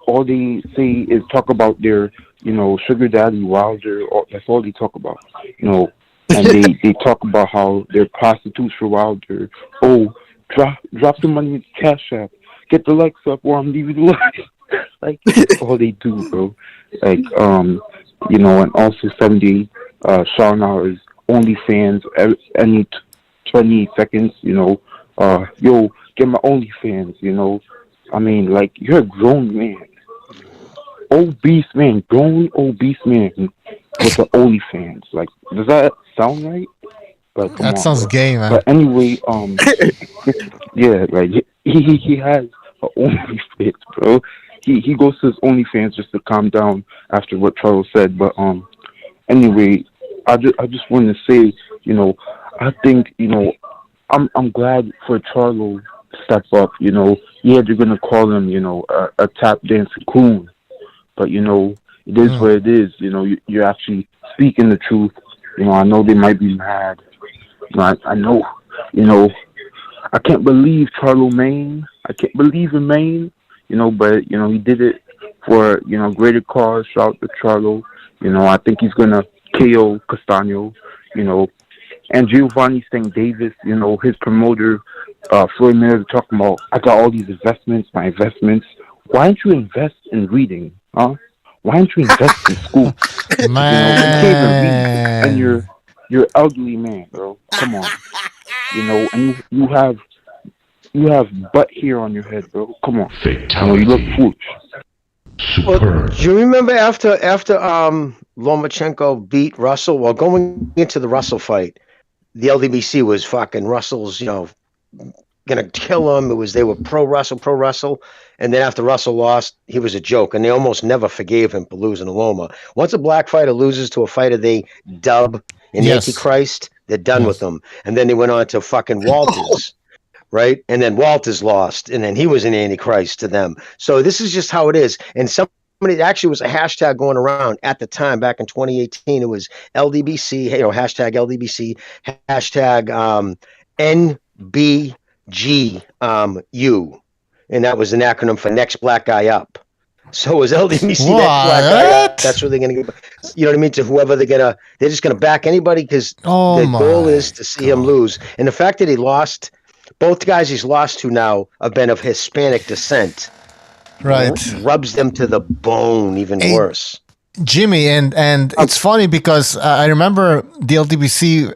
All they say is talk about their, sugar daddy Wilder. That's all they talk about, And they talk about how they're prostitutes for Wilder. Oh, drop the money in Cash App. Get the likes up or I'm leaving the likes. Like, that's all they do, bro. Like, and also 78, Sean Hour's OnlyFans, any 20 seconds, yo, get my OnlyFans, I mean, like, you're a grown man. Grown obese man with the OnlyFans. Like, does that sound right? Like, that sounds gay, man. But anyway, yeah, like, he has an OnlyFans, bro. He goes to his OnlyFans just to calm down after what Charlo said. But anyway, I just wanted to say, I think, I'm glad for Charlo to step up. Yeah, they're gonna call him, a tap dancing coon, but it is what it is. You're actually speaking the truth. I know they might be mad. I know. I can't believe Charlo Maine. I can't believe in Maine. But he did it for greater cause. Shout out to Charlo. I think he's gonna KO Castano. And Giovanni St. Davis, his promoter, Floyd Mayweather talking about, I got all these investments, my investments. Why don't you invest in reading, huh? Why don't you invest in school? Man. You can't even read, and you're elderly man, bro. Come on, and you have butt hair on your head, bro. Come on, you look foolish. Well, do you remember after Lomachenko beat Russell? Well, going into the Russell fight, the LDBC was fucking Russell's, gonna kill him. They were pro Russell, and then after Russell lost, he was a joke, and they almost never forgave him for losing to Loma. Once a black fighter loses to a fighter they dub an Antichrist, they're done with them. And then they went on to fucking Walters. Right? And then Walters lost, and then he was an Antichrist to them. So this is just how it is. And somebody actually was a hashtag going around at the time back in 2018. It was LDBC, hashtag LDBC, hashtag NBGU. And that was an acronym for Next Black Guy Up. So it was LDBC Next Black Guy Up. That's what they're going to give. You know what I mean? To whoever they're just going to back anybody because the goal is to see him lose. And the fact that he lost. Both guys he's lost to now have been of Hispanic descent. Right. Rubs them to the bone even worse. Jimmy, and it's funny because I remember the LDBC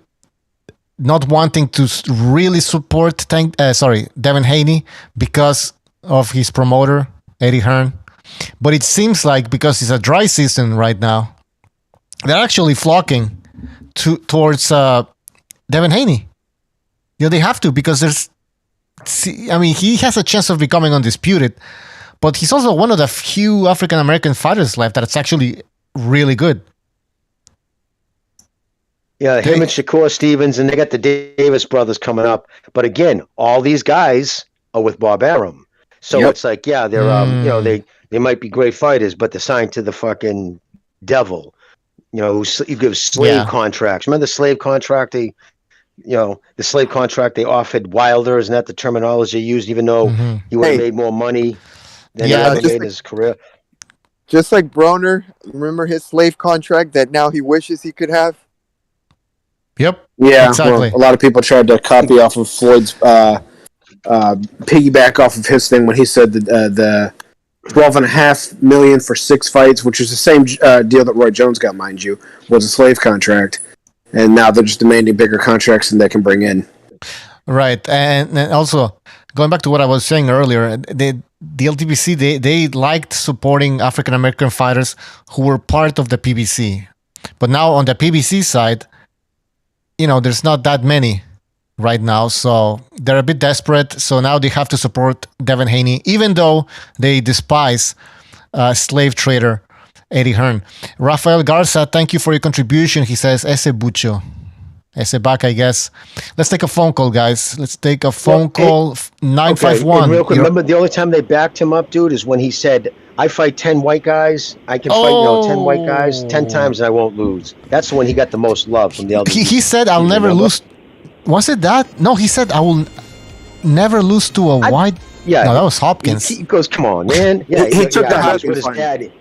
not wanting to really support Devin Haney because of his promoter, Eddie Hearn. But it seems like because it's a dry season right now, they're actually flocking towards Devin Haney. They have to because he has a chance of becoming undisputed, but he's also one of the few African American fighters left that's actually really good. Yeah, him and Shakur Stevens, and they got the Davis brothers coming up. But again, all these guys are with Bob Arum, so it's like, they're they might be great fighters, but they're signed to the fucking devil. Who gives slave contracts. Remember the slave contract? The slave contract they offered Wilder, isn't that the terminology used, even though he would have made more money than he ever made in his career? Just like Broner, remember his slave contract that now he wishes he could have? Yep. Yeah, exactly. Well, a lot of people tried to copy off of Floyd's piggyback off of his thing when he said the $12.5 million for 6 fights, which is the same deal that Roy Jones got, mind you, was a slave contract. And now they're just demanding bigger contracts than they can bring in. Right. And also, going back to what I was saying earlier, the LDBC, they liked supporting African-American fighters who were part of the PBC. But now on the PBC side, there's not that many right now. So they're a bit desperate. So now they have to support Devin Haney, even though they despise slave trader Eddie Hearn. Rafael Garza, thank you for your contribution. He says, Ese Bucho. Ese back, I guess. Let's take a phone call, guys. Let's take a phone call. 951. Okay, real quick, remember the only time they backed him up, dude, is when he said, I fight 10 white guys. I can fight 10 white guys 10 times and I won't lose. That's when he got the most love from the LDBC. He said, I'll never lose. Was it that? No, he said, I will never lose to a white. Yeah. No, that was Hopkins. He goes, come on, man. Yeah, he took the house with his dad.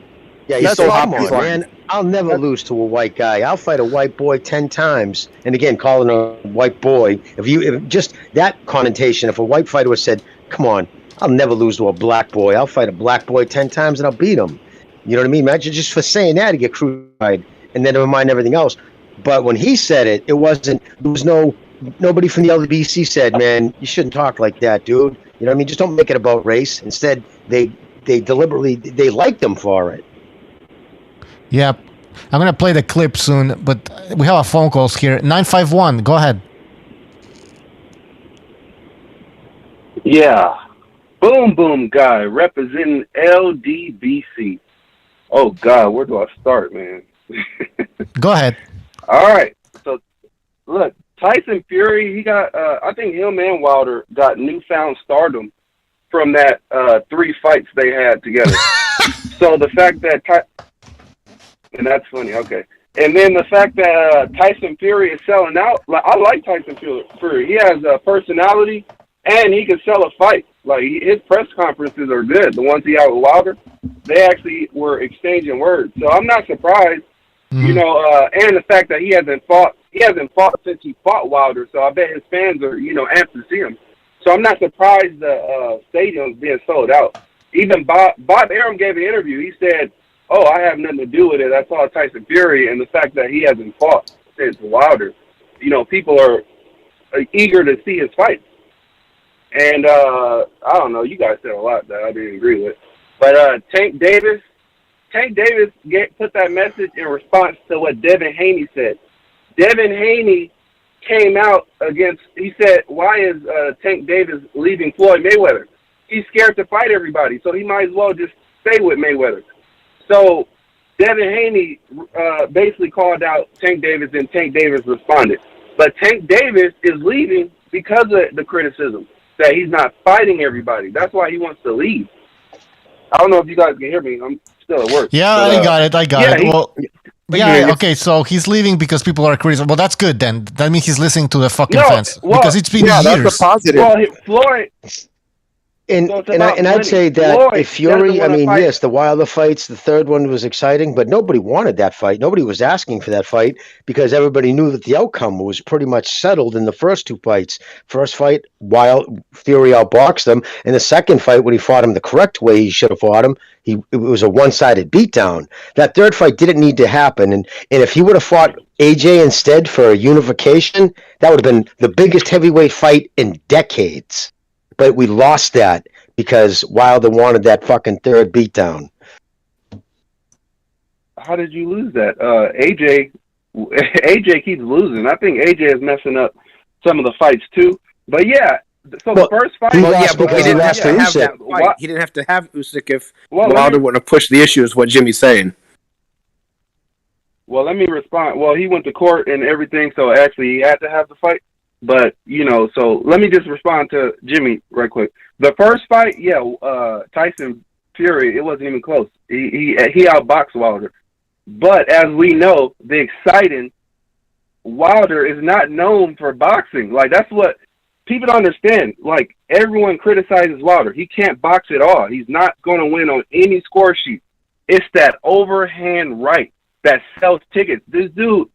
Yeah, he's so come on, man. I'll never lose to a white guy. I'll fight a white boy 10 times. And again, calling a white boy, if just that connotation, if a white fighter was said, come on, I'll never lose to a black boy. I'll fight a black boy 10 times and I'll beat him. You know what I mean? Imagine just for saying that, to get crucified and then never mind everything else. But when he said it, there was nobody from the LDBC said, man, you shouldn't talk like that, dude. You know what I mean? Just don't make it about race. Instead, they deliberately, they liked them for it. Yep. I'm going to play the clip soon, but we have our phone calls here. 951, go ahead. Yeah. Boom Boom Guy representing LDBC. Oh, God, where do I start, man? Go ahead. All right. So, look, Tyson Fury, he got, I think him and Wilder got newfound stardom from that 3 fights they had together. So the fact that, and that's funny, okay. And then the fact that Tyson Fury is selling out, like, I like Tyson Fury. He has a personality, and he can sell a fight. Like, his press conferences are good. The ones he had with Wilder, they actually were exchanging words. So I'm not surprised, you know, and the fact that he hasn't fought since he fought Wilder. So I bet his fans are, amped to see him. So I'm not surprised the stadium's being sold out. Even Bob Arum gave an interview. He said, "Oh, I have nothing to do with it. I saw Tyson Fury, and the fact that he hasn't fought since Wilder. You know, people are eager to see his fight." And I don't know. You guys said a lot that I didn't agree with, but Tank Davis put that message in response to what Devin Haney said. Devin Haney came out against. He said, "Why is Tank Davis leaving Floyd Mayweather? He's scared to fight everybody, so he might as well just stay with Mayweather." So Devin Haney basically called out Tank Davis, and Tank Davis responded. But Tank Davis is leaving because of the criticism that he's not fighting everybody. That's why he wants to leave. I don't know if you guys can hear me. I'm still at work. Yeah, but, I got it. Well, okay, so he's leaving because people are criticizing. Well, that's good then. That means he's listening to the fucking fans. Because it's been years. That's a positive. Well, Floyd... And I'd say that if Fury, yes, the Wilder fights, the third one was exciting, but nobody wanted that fight. Nobody was asking for that fight because everybody knew that the outcome was pretty much settled in the first two fights. First fight, Fury outboxed him, and the second fight, when he fought him the correct way he should have fought him, it was a one-sided beatdown. That third fight didn't need to happen, and if he would have fought AJ instead for a unification, that would have been the biggest heavyweight fight in decades. But we lost that because Wilder wanted that fucking third beatdown. How did you lose that? AJ keeps losing. I think AJ is messing up some of the fights too. But yeah, so the first fight... but he didn't have to have that fight. He didn't have to have Usyk if Wilder wouldn't have pushed the issue, is what Jimmy's saying. Well, let me respond. Well, he went to court and everything, so actually he had to have the fight. But, so let me just respond to Jimmy right quick. The first fight, Tyson Fury, it wasn't even close. He outboxed Wilder. But as we know, the exciting Wilder is not known for boxing. Like, that's what people don't understand. Like, everyone criticizes Wilder. He can't box at all. He's not going to win on any score sheet. It's that overhand right that sells tickets. This dude...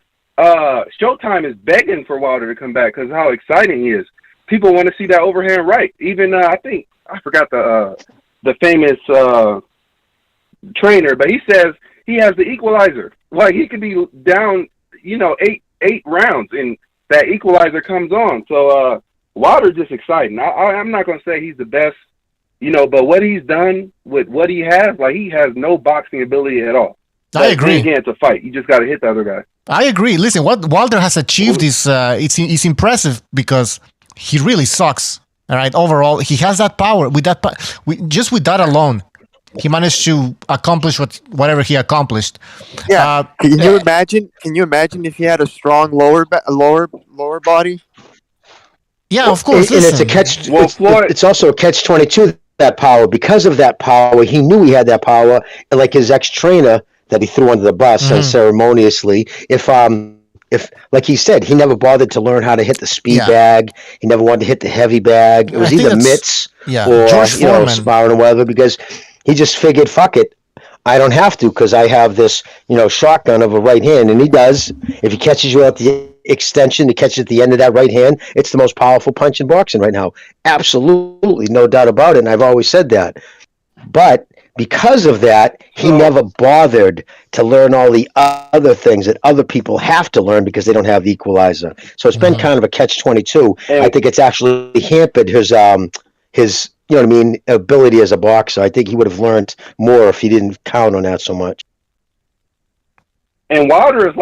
Showtime is begging for Wilder to come back because how exciting he is. People want to see that overhand right. Even I think I forgot the famous trainer, but he says he has the equalizer. Like he could be down, eight rounds, and that equalizer comes on. So Wilder's just exciting. I'm not gonna say he's the best, but what he's done with what he has, like he has no boxing ability at all. I agree. Again, it's a fight. You just got to hit the other guy. I agree. Listen, what Wilder has achieved is it's impressive because he really sucks. All right. Overall, he has that power. With that alone, he managed to accomplish whatever he accomplished. Yeah. Can you imagine? Can you imagine if he had a strong lower body? Yeah, of course. And it's a catch. It's also a catch-22. That power, because of that power, he knew he had that power, and like his ex-trainer that he threw under the bus unceremoniously. If like he said, he never bothered to learn how to hit the speed bag. He never wanted to hit the heavy bag. It was either mitts or sparring or whatever, because he just figured, fuck it, I don't have to because I have this, shotgun of a right hand, and he does. If he catches you at the extension, he catches at the end of that right hand, it's the most powerful punch in boxing right now. Absolutely, no doubt about it, and I've always said that. But because of that, he never bothered to learn all the other things that other people have to learn because they don't have the equalizer. So it's been kind of a catch-22. I think it's actually hampered his ability as a boxer. I think he would have learned more if he didn't count on that so much. And Wilder is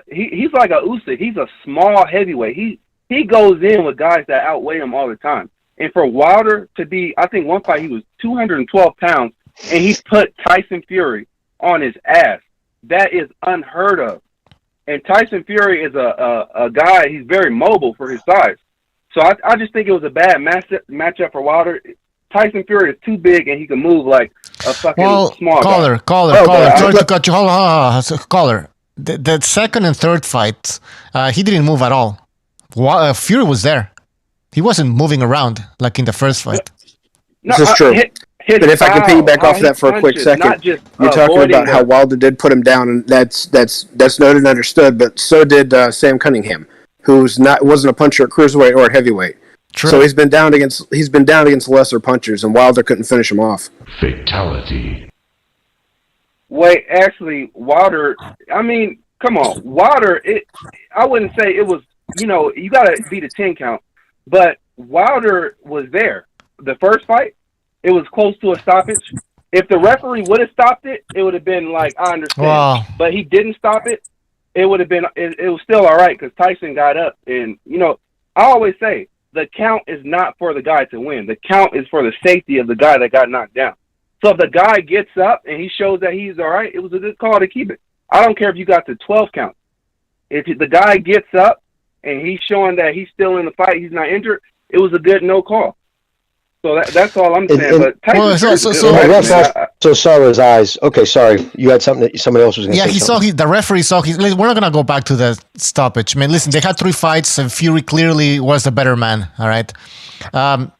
he's like a Usyk. He's a small heavyweight. He goes in with guys that outweigh him all the time. And for Wilder to be, I think one fight he was 212 pounds, and he put Tyson Fury on his ass. That is unheard of. And Tyson Fury is a guy, he's very mobile for his size. So I just think it was a bad matchup for Wilder. Tyson Fury is too big, and he can move like a fucking small guy. Caller. Sorry to cut you. Hold on. Caller. The second and third fight, he didn't move at all. Fury was there. He wasn't moving around like in the first fight. This is true. But if I can piggyback off that for a quick second, you're talking about how Wilder did put him down, and that's noted and understood. But so did Sam Cunningham, who's wasn't a puncher at cruiserweight or at heavyweight. True. So he's been down against lesser punchers, and Wilder couldn't finish him off. Fatality. Wait, actually, Wilder. I mean, come on, Wilder. I wouldn't say it was. You know, you got to beat a 10 count, but Wilder was there. The first fight, it was close to a stoppage. If the referee would have stopped it, it would have been like, I understand. Wow. But he didn't stop it. It would have been. It was still all right because Tyson got up, and you know, I always say the count is not for the guy to win. The count is for the safety of the guy that got knocked down. So if the guy gets up and he shows that he's all right, it was a good call to keep it. I don't care if you got to 12 count. If the guy gets up and he's showing that he's still in the fight, he's not injured, it was a good no call. So that's all I'm saying. But so saw his eyes. Okay, sorry. You had something that somebody else was going to say. Yeah, the referee saw. We're not going to go back to the stoppage. I mean, listen, they had 3 fights, and Fury clearly was the better man. All right. How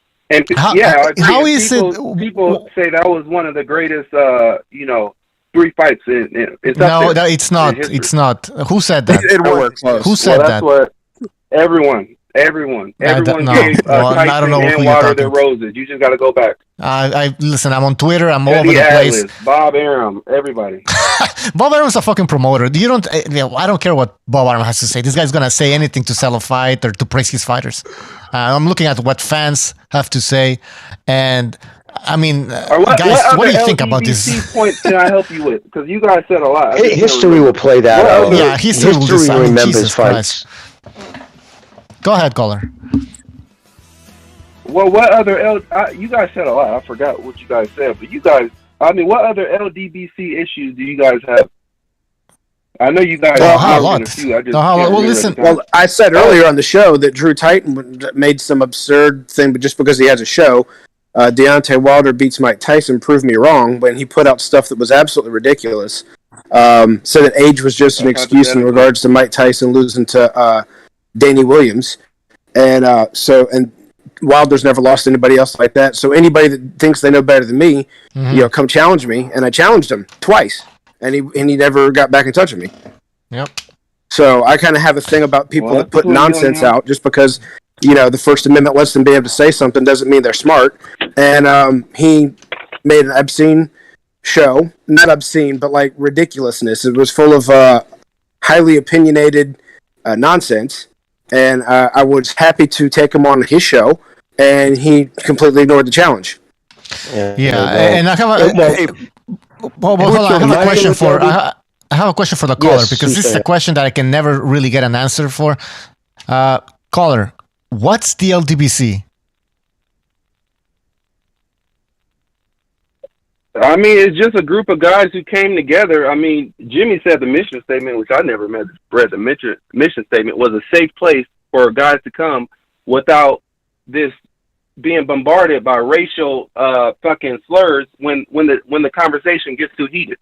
is it? People say that was one of the greatest, 3 fights in no, it's not. It's not. Who said that? Who said that? That's what everyone gave Tyson and Wilder their roses. You just got to go back. Listen, I'm on Twitter. I'm all over the place. Bob Arum, everybody. Bob Arum's a fucking promoter. I don't care what Bob Arum has to say. This guy's gonna say anything to sell a fight or to praise his fighters. I'm looking at what fans have to say, and I mean, guys, what do you think about this? Point can I help you with? Because you guys said a lot. History will play that out. Yeah, history will decide. Remembers fights. Go ahead, caller. Well, what other you guys said a lot. I forgot what you guys said, but you guys, I mean, what other LDBC issues do you guys have? I know you guys have a few. Well, I said earlier on the show that Drew Titan made some absurd thing, but just because he has a show, Deontay Wilder beats Mike Tyson proved me wrong when he put out stuff that was absolutely ridiculous. Said that age was just an excuse in regards to Mike Tyson losing to Danny Williams, and Wilder's never lost anybody else like that. So anybody that thinks they know better than me, come challenge me. And I challenged him twice, and he never got back in touch with me. Yep. So I kind of have a thing about people that put nonsense out just because the First Amendment lets them be able to say something doesn't mean they're smart. And he made an obscene show, not obscene, but like ridiculousness. It was full of highly opinionated nonsense. And I was happy to take him on his show, and he completely ignored the challenge. And I have a question for the caller, because this is a question that I can never really get an answer for. Caller, what's the LDBC? I mean, it's just a group of guys who came together. I mean, Jimmy said the mission statement, which I never read. The mission statement was a safe place for guys to come without this being bombarded by racial fucking slurs when the conversation gets too heated.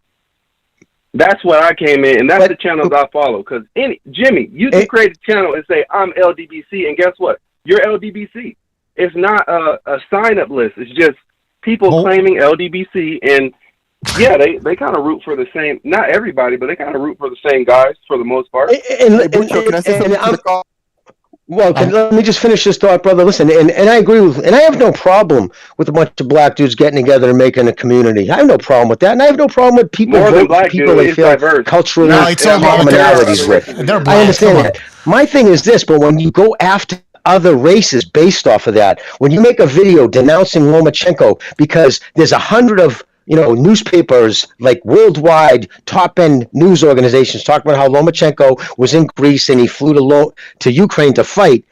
That's what I came in, and that's the channels I follow. Because Jimmy, you can create a channel and say I'm LDBC, and guess what? You're LDBC. It's not a sign-up list. It's just people claiming LDBC, and they kind of root for the same. Not everybody, but they kind of root for the same guys for the most part. Let me just finish this thought, brother. Listen, and I agree with, and I have no problem with a bunch of black dudes getting together and making a community. I have no problem with that, and I have no problem with people voting for people they feel culturally commonalities with. I understand that. My thing is this, but when you go after other races based off of that, when you make a video denouncing Lomachenko because there's 100 of newspapers, like worldwide top-end news organizations, talking about how Lomachenko was in Greece and he flew to Ukraine to fight.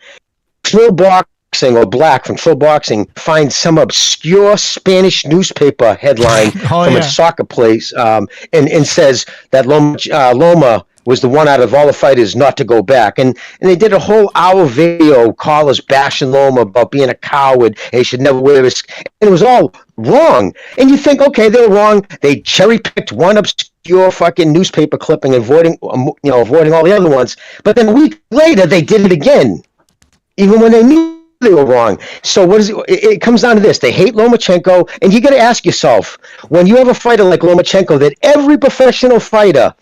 Trill Boxing, or Black from Trill Boxing, finds some obscure Spanish newspaper headline from a soccer place and says that Loma was the one out of all the fighters not to go back. And they did a whole hour video, callers bashing Loma about being a coward, and he should never wear this. And it was all wrong. And you think, okay, they were wrong. They cherry-picked one obscure fucking newspaper clipping, avoiding all the other ones. But then a week later, they did it again, even when they knew they were wrong. So what is it? It comes down to this. They hate Lomachenko, and you got to ask yourself, when you have a fighter like Lomachenko that every professional fighter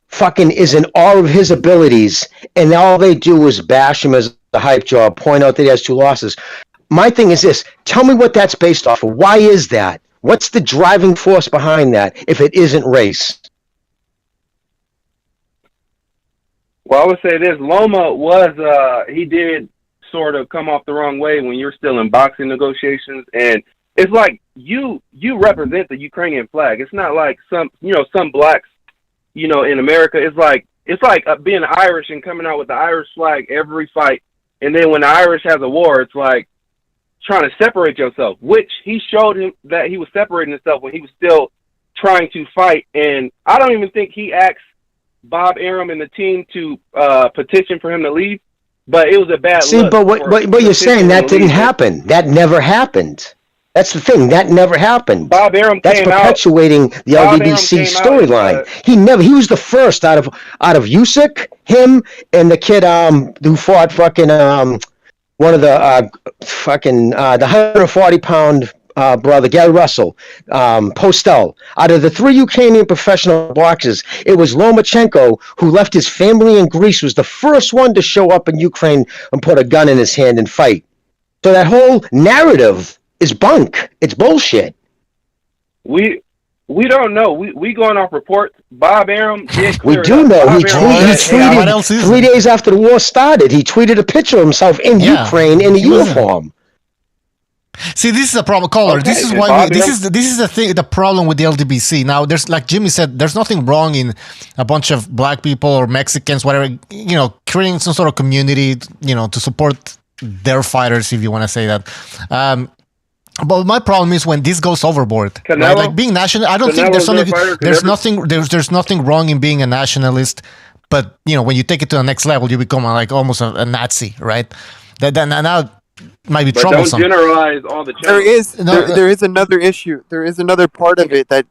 fucking is in awe of his abilities, and all they do is bash him as the hype job, point out that he has 2 losses. My thing is this. Tell me what that's based off of. Why is that? What's the driving force behind that if it isn't race? Well, I would say this. Loma was, he did sort of come off the wrong way when you're still in boxing negotiations. And it's like you represent the Ukrainian flag. It's not like some blacks, in America. It's like being Irish and coming out with the Irish flag every fight. And then when the Irish has a war, it's like trying to separate yourself, which he showed him that he was separating himself when he was still trying to fight. And I don't even think he asked Bob Arum and the team to petition for him to leave, but it was a bad look. But you're saying that didn't happen. That never happened. That's the thing. That never happened. Bob Arum That's came perpetuating the LDBC storyline. He was the first out of Usyk, him, and the kid who fought fucking one of the the 140-pound brother, Gary Russell, Postel. Out of the 3 Ukrainian professional boxers, it was Lomachenko, who left his family in Greece, was the first one to show up in Ukraine and put a gun in his hand and fight. So that whole narrative is bunk. It's bullshit. We don't know. We going off reports. Bob Arum did we do know. He tweeted 3 days after the war started. He tweeted a picture of himself in Ukraine in a uniform. See, this is a problem, caller. Okay. This is why this is the thing. The problem with the LDBC now. There's, like Jimmy said, there's nothing wrong in a bunch of black people or Mexicans, whatever. Creating some sort of community, to support their fighters, if you want to say that. But my problem is when this goes overboard. Right? Like being national, I don't think there's nothing wrong in being a nationalist. But when you take it to the next level, you become almost a Nazi, right? That now might be troublesome. Don't generalize all the channels. There is another issue. There is another part of it that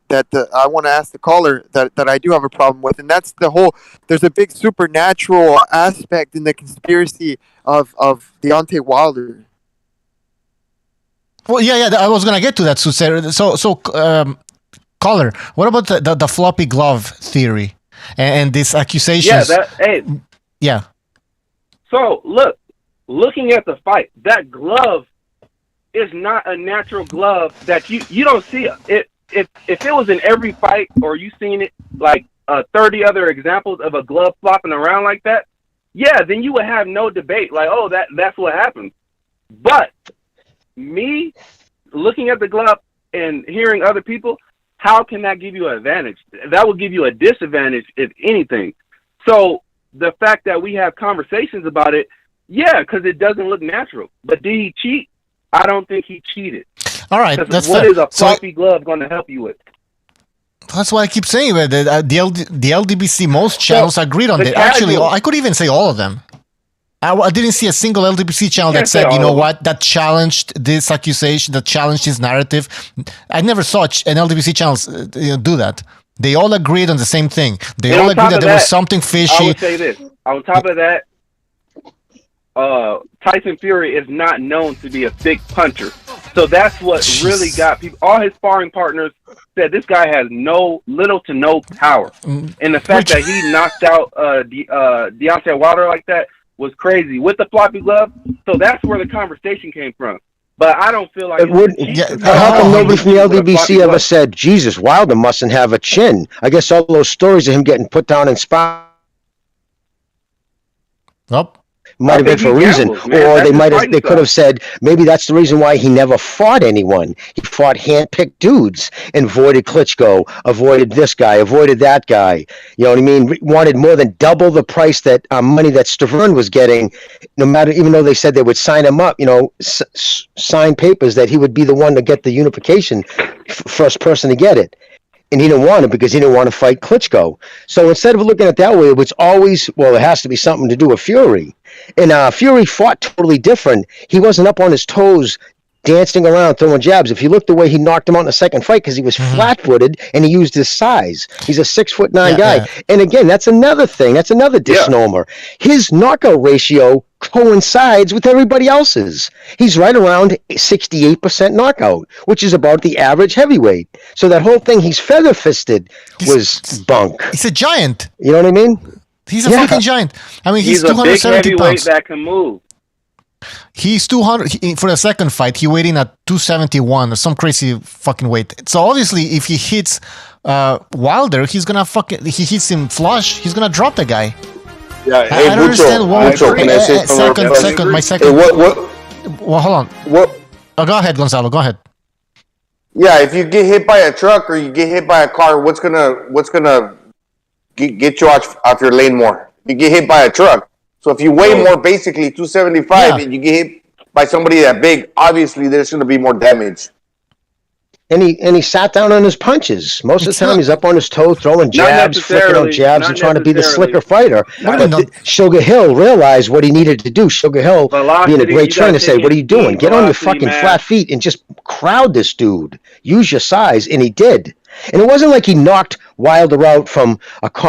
I want to ask the caller that I do have a problem with, and that's the whole. There's a big supernatural aspect in the conspiracy of Deontay Wilder. Well, yeah, I was gonna get to that, So, caller, what about the floppy glove theory and these accusations? Yeah. So looking at the fight, that glove is not a natural glove that you don't see it. If it was in every fight, or you seen it like 30 other examples of a glove flopping around like that, then you would have no debate. Like, oh, that's what happened. But me looking at the glove and hearing other people, how can that give you an advantage? That will give you a disadvantage, if anything. So the fact that we have conversations about it, because it doesn't look natural. But did he cheat? I don't think he cheated. All right, that's what is a floppy glove going to help you with? That's why I keep saying that the LDBC, most channels agreed on it. Actually, I could even say all of them. I didn't see a single LDBC channel that said, that challenged this accusation, that challenged his narrative. I never saw an LDBC channel do that. They all agreed on the same thing. They all agreed that there was something fishy. I would say this. On top of that, Tyson Fury is not known to be a big puncher. So that's what really got people. All his sparring partners said this guy has little to no power. And the fact that he knocked out Deontay Wilder like that was crazy with the floppy glove. So that's where the conversation came from. But I don't feel like how come nobody from the LDBC ever said, Jesus, Wilder mustn't have a chin? I guess all those stories of him getting put down and spot. Might have been for a reason, or they could have said maybe that's the reason why he never fought anyone. He fought hand-picked dudes and avoided Klitschko, avoided this guy, avoided that guy. You know what I mean? Wanted more than double the price that money that Stavern was getting. No matter, even though they said they would sign him up, sign papers that he would be the one to get the unification, first person to get it. And he didn't want it because he didn't want to fight Klitschko. So instead of looking at it that way, it's always, it has to be something to do with Fury. And Fury fought totally different. He wasn't up on his toes, dancing around, throwing jabs. If you look the way he knocked him out in the second fight, because he was flat-footed and he used his size. He's a 6'9" guy. Yeah. And again, that's another thing. That's another disnomer. His knockout ratio coincides with everybody else's. He's right around 68% knockout, which is about the average heavyweight. So that whole thing, he's feather-fisted, was bunk. He's a giant. You know what I mean? He's a fucking giant. I mean, he's 270 a big pounds. that can move. He's 200 for the second fight. He weighed in at 271 or some crazy fucking weight. So obviously, if he hits Wilder, he's gonna he hits him flush. He's gonna drop the guy. Yeah, I don't understand what. Second. Well, hold on. What? Oh, go ahead, Gonzalo. Go ahead. Yeah, if you get hit by a truck or you get hit by a car, what's gonna get you off your lane more? You get hit by a truck. So if you weigh more, basically 275, and you get hit by somebody that big, obviously there's going to be more damage. And he sat down on his punches. Most of the time, he's up on his toe, throwing jabs, flicking out jabs, and trying to be the slicker fighter. But Sugar Hill realized what he needed to do. Sugar Hill, being a great trainer, say, "What are you doing? Get on your fucking flat feet and just crowd this dude. Use your size," and he did. And it wasn't like he knocked Wilder out from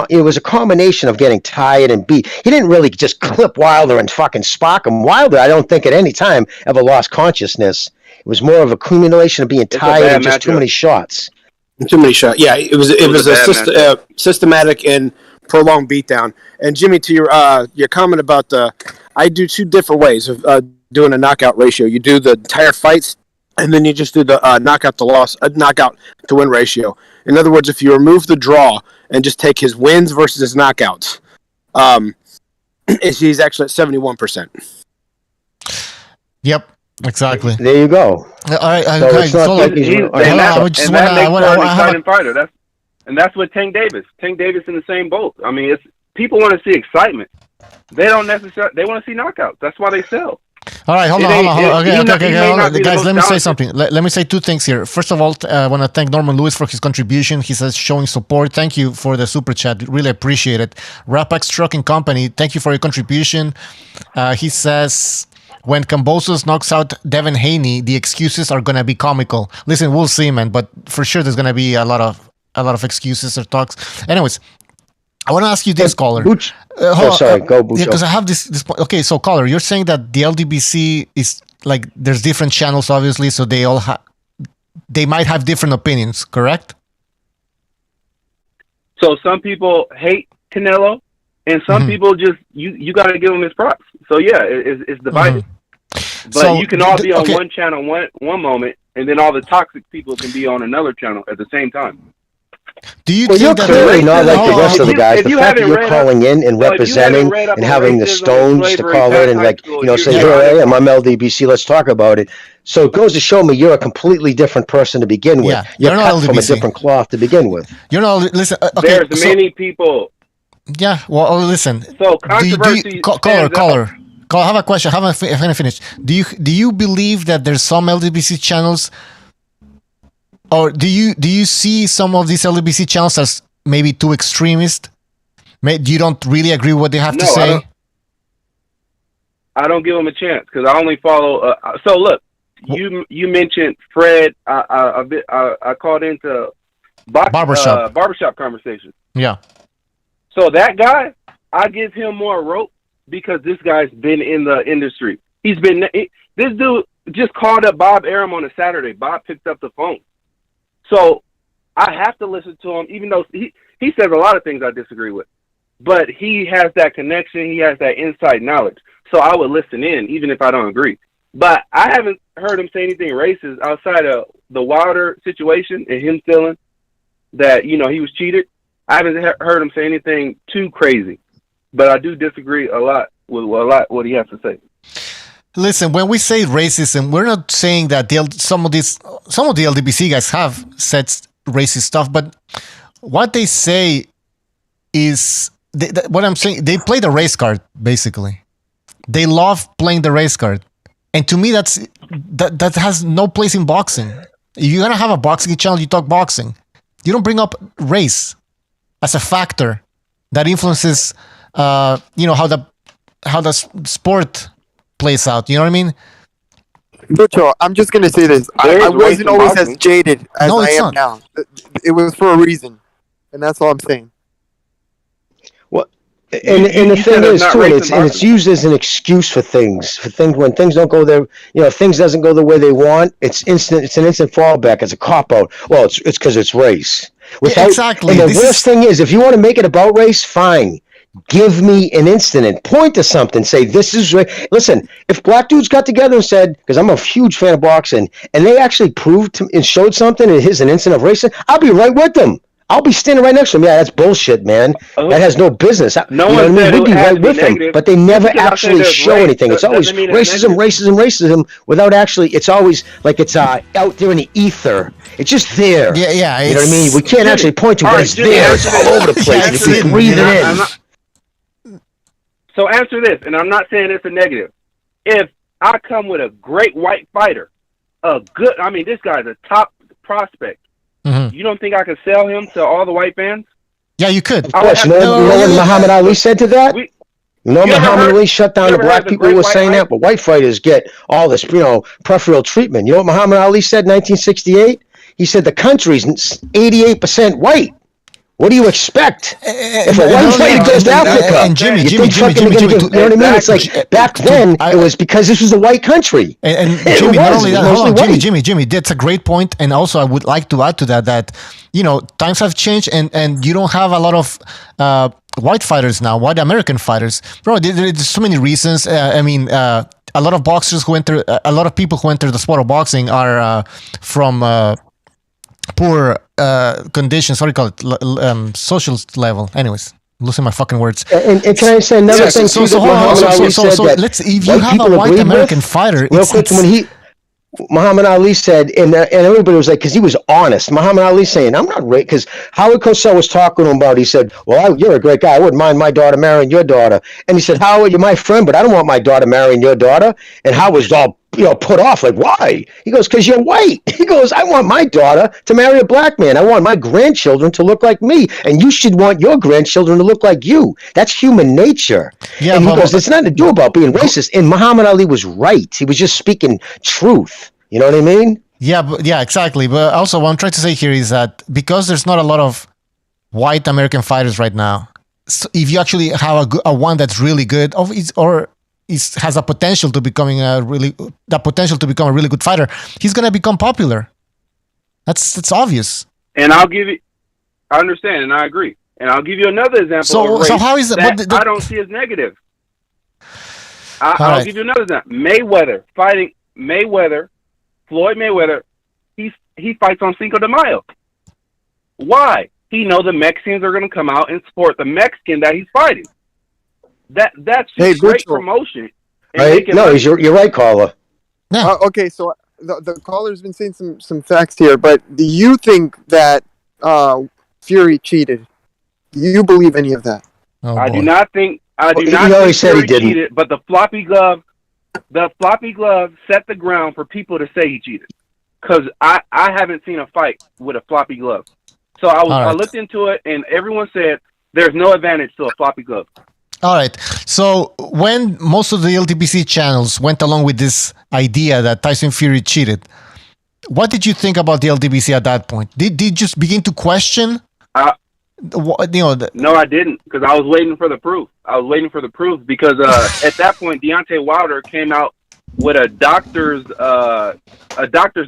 it was a combination of getting tired and beat. He didn't really just clip Wilder and fucking spark him. Wilder, I don't think at any time ever lost consciousness. It was more of a accumulation of being tired and just too many shots. Too many shots. Yeah, it was a systematic and prolonged beatdown. And Jimmy, to your comment about I do two different ways of doing a knockout ratio. You do the entire fights, and then you just do the knockout to win ratio. In other words, if you remove the draw and just take his wins versus his knockouts, he's actually at 71%. Yep, exactly. There you go. All right, and that's what Tank Davis. Tank Davis in the same boat. I mean, people want to see excitement. They don't necessarily. They want to see knockouts. That's why they sell. All right, hold on. Okay. Guys, let me say something. Let me say two things here. First of all, I want to thank Norman Lewis for his contribution. He says showing support. Thank you for the super chat. Really appreciate it. Rapax Trucking Company, thank you for your contribution. He says, when Kambosos knocks out Devin Haney, the excuses are going to be comical. Listen, we'll see, man, but for sure there's going to be a lot of excuses or talks. Anyways, I want to ask you this, caller. Go Bucho. Yeah, because I have this point. Okay, so caller, you're saying that the LDBC is like there's different channels, obviously, so they might have different opinions, correct? So some people hate Canelo, and some people just you got to give him his props. So yeah, it's divided. But so, you can all be on one channel one moment, and then all the toxic people can be on another channel at the same time. Do you think you're clearly not like the rest of the guys. The fact that you're calling in and representing and having the stones to call in and say, "Hey, I'm LDBC. Let's talk about it." So it goes to show me you're a completely different person to begin with. Yeah, you're cut from a different cloth to begin with. You're not. Listen. There's many people. Yeah. Well, listen. So controversy. Caller. I have a question. I haven't finished. Do you believe that there's some LDBC channels? Or do you see some of these LDBC channels as maybe too extremist? You don't really agree with what they have to say? I don't give them a chance because I only follow. So look, you mentioned Fred. I called into barbershop conversation. Yeah. So that guy, I give him more rope because this guy's been in the industry. This dude just called up Bob Arum on a Saturday. Bob picked up the phone. So I have to listen to him, even though he says a lot of things I disagree with. But he has that connection. He has that inside knowledge. So I would listen in, even if I don't agree. But I haven't heard him say anything racist outside of the Wilder situation and him feeling that, he was cheated. I haven't heard him say anything too crazy. But I do disagree a lot with what he has to say. Listen, when we say racism, we're not saying that some of the LDBC guys have said racist stuff, but what they say is what I'm saying. They play the race card, basically. They love playing the race card, and to me, that has no place in boxing. If you're gonna have a boxing channel, you talk boxing. You don't bring up race as a factor that influences, how the sport plays out. You know what I mean? Bucho, I'm just going to say this. I wasn't always as jaded as I am now. It was for a reason. And that's all I'm saying. Well, and the thing is, too, it's used as an excuse for things. When things don't go there, things doesn't go the way they want, it's an instant fallback. It's a cop-out. Well, it's because it's race. Exactly. And the worst thing is, if you want to make it about race, fine. Give me an incident. Point to something. Say, this is right. Listen, if black dudes got together and said, because I'm a huge fan of boxing, and they actually proved and showed something, and here's an incident of racism, I'll be right with them. I'll be standing right next to him. Yeah, that's bullshit, man. That has no business. No you know one what I said mean? We'd be it has right to be with them, negative. but they never Just because I say actually there's show race, anything. It's doesn't always mean it's racism, negative. racism, without actually, it's always like it's out there in the ether. It's just there. Yeah. You know what I mean? We can't actually point to it, but it's Jimmy, there. answer It's all this. over the place. Answer You can this. breathe it I'm in. not- So answer this, and I'm not saying it's a negative. If I come with a great white fighter, this guy's a top prospect. Mm-hmm. You don't think I could sell him to all the white fans? Yeah, you could. Of course. You know what Muhammad Ali said to that? Muhammad Ali shut down the black people who were saying that, but white fighters get all this, preferential treatment. You know what Muhammad Ali said in 1968? He said the country's 88% white. What do you expect? If a white fighter goes to Africa, and Jimmy, you know what I mean? It's like back then it was because this was a white country. And Jimmy, not only that, hold on, Jimmy, that's a great point. And also, I would like to add to that times have changed, and you don't have a lot of white fighters now, white American fighters, bro. There's so many reasons. A lot of boxers a lot of people who enter the sport of boxing are from poor conditions. What do you call it? Social level. Anyways, I'm losing my fucking words. And can I say another thing too? So let's. If you have a white American fighter, real quick, when Muhammad Ali said, and everybody was like, because he was honest. Muhammad Ali saying, I'm not racist, because Howard Cosell was talking to him about, he said, well, you're a great guy. I wouldn't mind my daughter marrying your daughter. And he said, Howard, you're my friend, but I don't want my daughter marrying your daughter. And Howard was all, put off, like, why? He goes, because you're white. He goes, I want my daughter to marry a black man. I want my grandchildren to look like me. And you should want your grandchildren to look like you. That's human nature. Yeah, and he goes, it's nothing to do about being racist. And Muhammad Ali was right. He was just speaking truth. You know what I mean? Yeah, exactly. But also what I'm trying to say here is that because there's not a lot of white American fighters right now, so if you actually have a one that's really good, has a potential to become a really good fighter, he's gonna become popular. That's obvious. And I understand, and I agree. And I'll give you another example. So how is it? I don't see as negative. I'll give you another example. Floyd Mayweather, he fights on Cinco de Mayo. Why? He knows the Mexicans are going to come out and support the Mexican that he's fighting. That's just great promotion. Right? No, you're right, caller. Okay, so the caller's been saying some facts here, but do you think that Fury cheated? Do you believe any of that? I do not think. He always said he didn't. Cheated, but the floppy glove set the ground for people to say he cheated. Because I haven't seen a fight with a floppy glove. So I looked into it, and everyone said there's no advantage to a floppy glove. All right. So when most of the LDBC channels went along with this idea that Tyson Fury cheated, what did you think about the LDBC at that point? Did you just begin to question? No, I didn't, because I was waiting for the proof. Because at that point, Deontay Wilder came out with a doctor's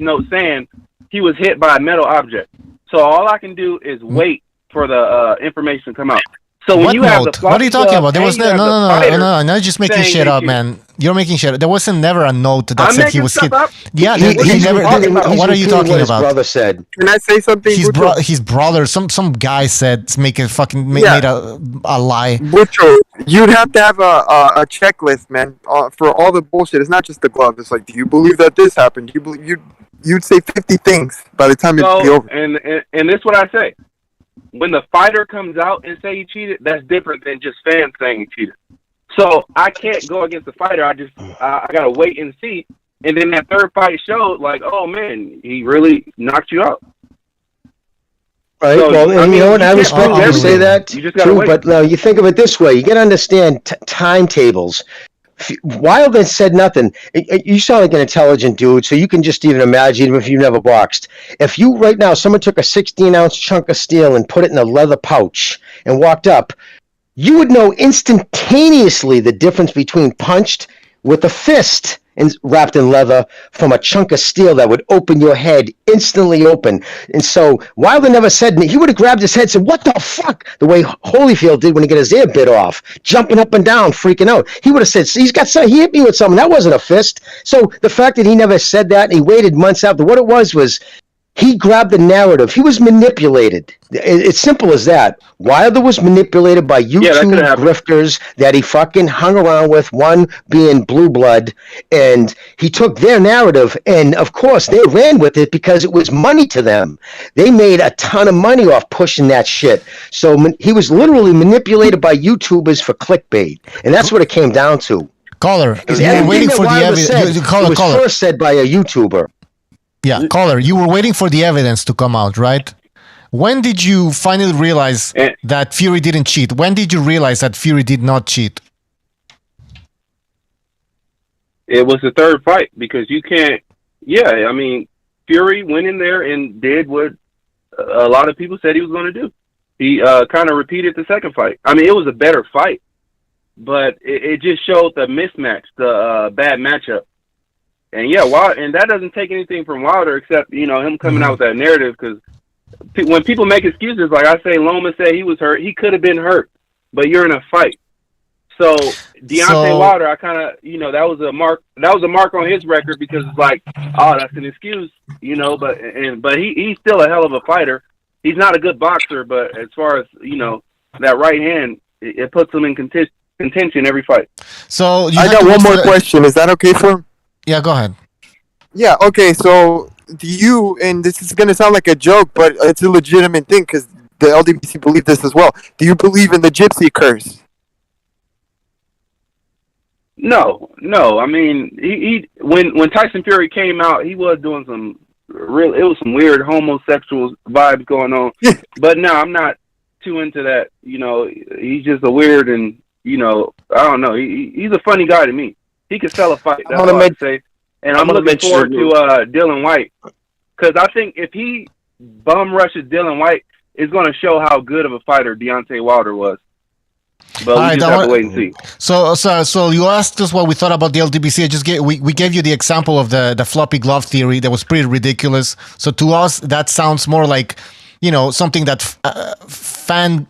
note saying he was hit by a metal object. So all I can do is wait for the information to come out. So when what are you talking about? There was no. Now just making shit up, man. You're making shit up. There wasn't never a note that said he was hit. Yeah, he never. What are you talking about? His brother said. Can I say something? His brother, some guy said made a lie. Bucho, you'd have to have a checklist, man, for all the bullshit. It's not just the glove. It's like, do you believe that this happened? You'd say 50 things by the time it'd be over. And this is what I say. When the fighter comes out and say he cheated, that's different than just fans saying he cheated. So I can't go against the fighter. I gotta wait and see. And then that third fight showed, like, oh man, he really knocked you out. Right. So, well, and you know what? I respect you say that. You just gotta wait. But you think of it this way: you got to understand timetables. Wilder said nothing. You sound like an intelligent dude, so you can just even imagine, even if you never boxed. If you right now, someone took a 16-ounce chunk of steel and put it in a leather pouch and walked up, you would know instantaneously the difference between punched with a fist wrapped in leather from a chunk of steel that would open your head, instantly open. And so Wilder never said, he would have grabbed his head and said, what the fuck? The way Holyfield did when he got his ear bit off, jumping up and down, freaking out. He would have said, he hit me with something. That wasn't a fist. So the fact that he never said that and he waited months after, what it was he grabbed the narrative. He was manipulated. It's simple as that. Wilder was manipulated by YouTube grifters that he fucking hung around with, one being Blue Blood, and he took their narrative, and of course they ran with it because it was money to them. They made a ton of money off pushing that shit. So he was literally manipulated by YouTubers for clickbait, and that's what it came down to. Caller, you're waiting for the evidence. It was first said by a YouTuber. Yeah, caller, you were waiting for the evidence to come out, right? When did you finally realize that Fury didn't cheat? When did you realize that Fury did not cheat? It was the third fight because you can't. Yeah, I mean, Fury went in there and did what a lot of people said he was going to do. He kind of repeated the second fight. I mean, it was a better fight, but it just showed the mismatch, the bad matchup. And yeah, and that doesn't take anything from Wilder except, him coming out with that narrative, because when people make excuses, like I say, Loma said he was hurt. He could have been hurt, but you're in a fight. So Deontay Wilder, I kind of, that was a mark on his record, because it's like, oh, that's an excuse, but he's still a hell of a fighter. He's not a good boxer, but as far as, that right hand, it puts him in contention every fight. So I got one more question. Is that okay for him? Yeah, go ahead. Yeah, okay, so do you, and this is going to sound like a joke, but it's a legitimate thing because the LDBC believe this as well. Do you believe in the gypsy curse? No. I mean, he when Tyson Fury came out, he was doing some it was some weird homosexual vibes going on. But no, I'm not too into that. He's just a weird, and I don't know. He's a funny guy to me. He could sell a fight. That's all I say. And I'm looking forward to Dylan White, because I think if he bum rushes Dylan White, it's going to show how good of a fighter Deontay Wilder was. But we just have to wait and see. So you asked us what we thought about the LDBC. We gave you the example of the floppy glove theory that was pretty ridiculous. So to us, that sounds more like something that fan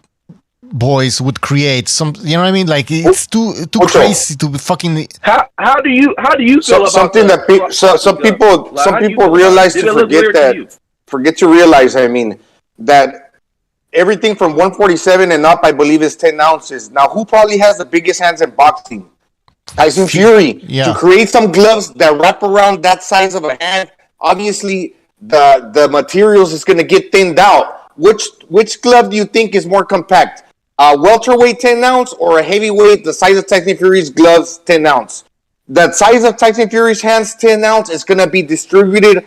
boys would create. You know what I mean? Like, it's too crazy to fucking. How do you feel about something that some people realize to forget to realize. I mean, that everything from 147 and up, I believe, is 10 ounces. Now, who probably has the biggest hands in boxing? Tyson Fury. Yeah. To create some gloves that wrap around that size of a hand, obviously the materials is going to get thinned out. Which glove do you think is more compact? A welterweight 10 ounce or a heavyweight the size of Tyson Fury's gloves 10 ounce? The size of Tyson Fury's hands 10 ounce is going to be distributed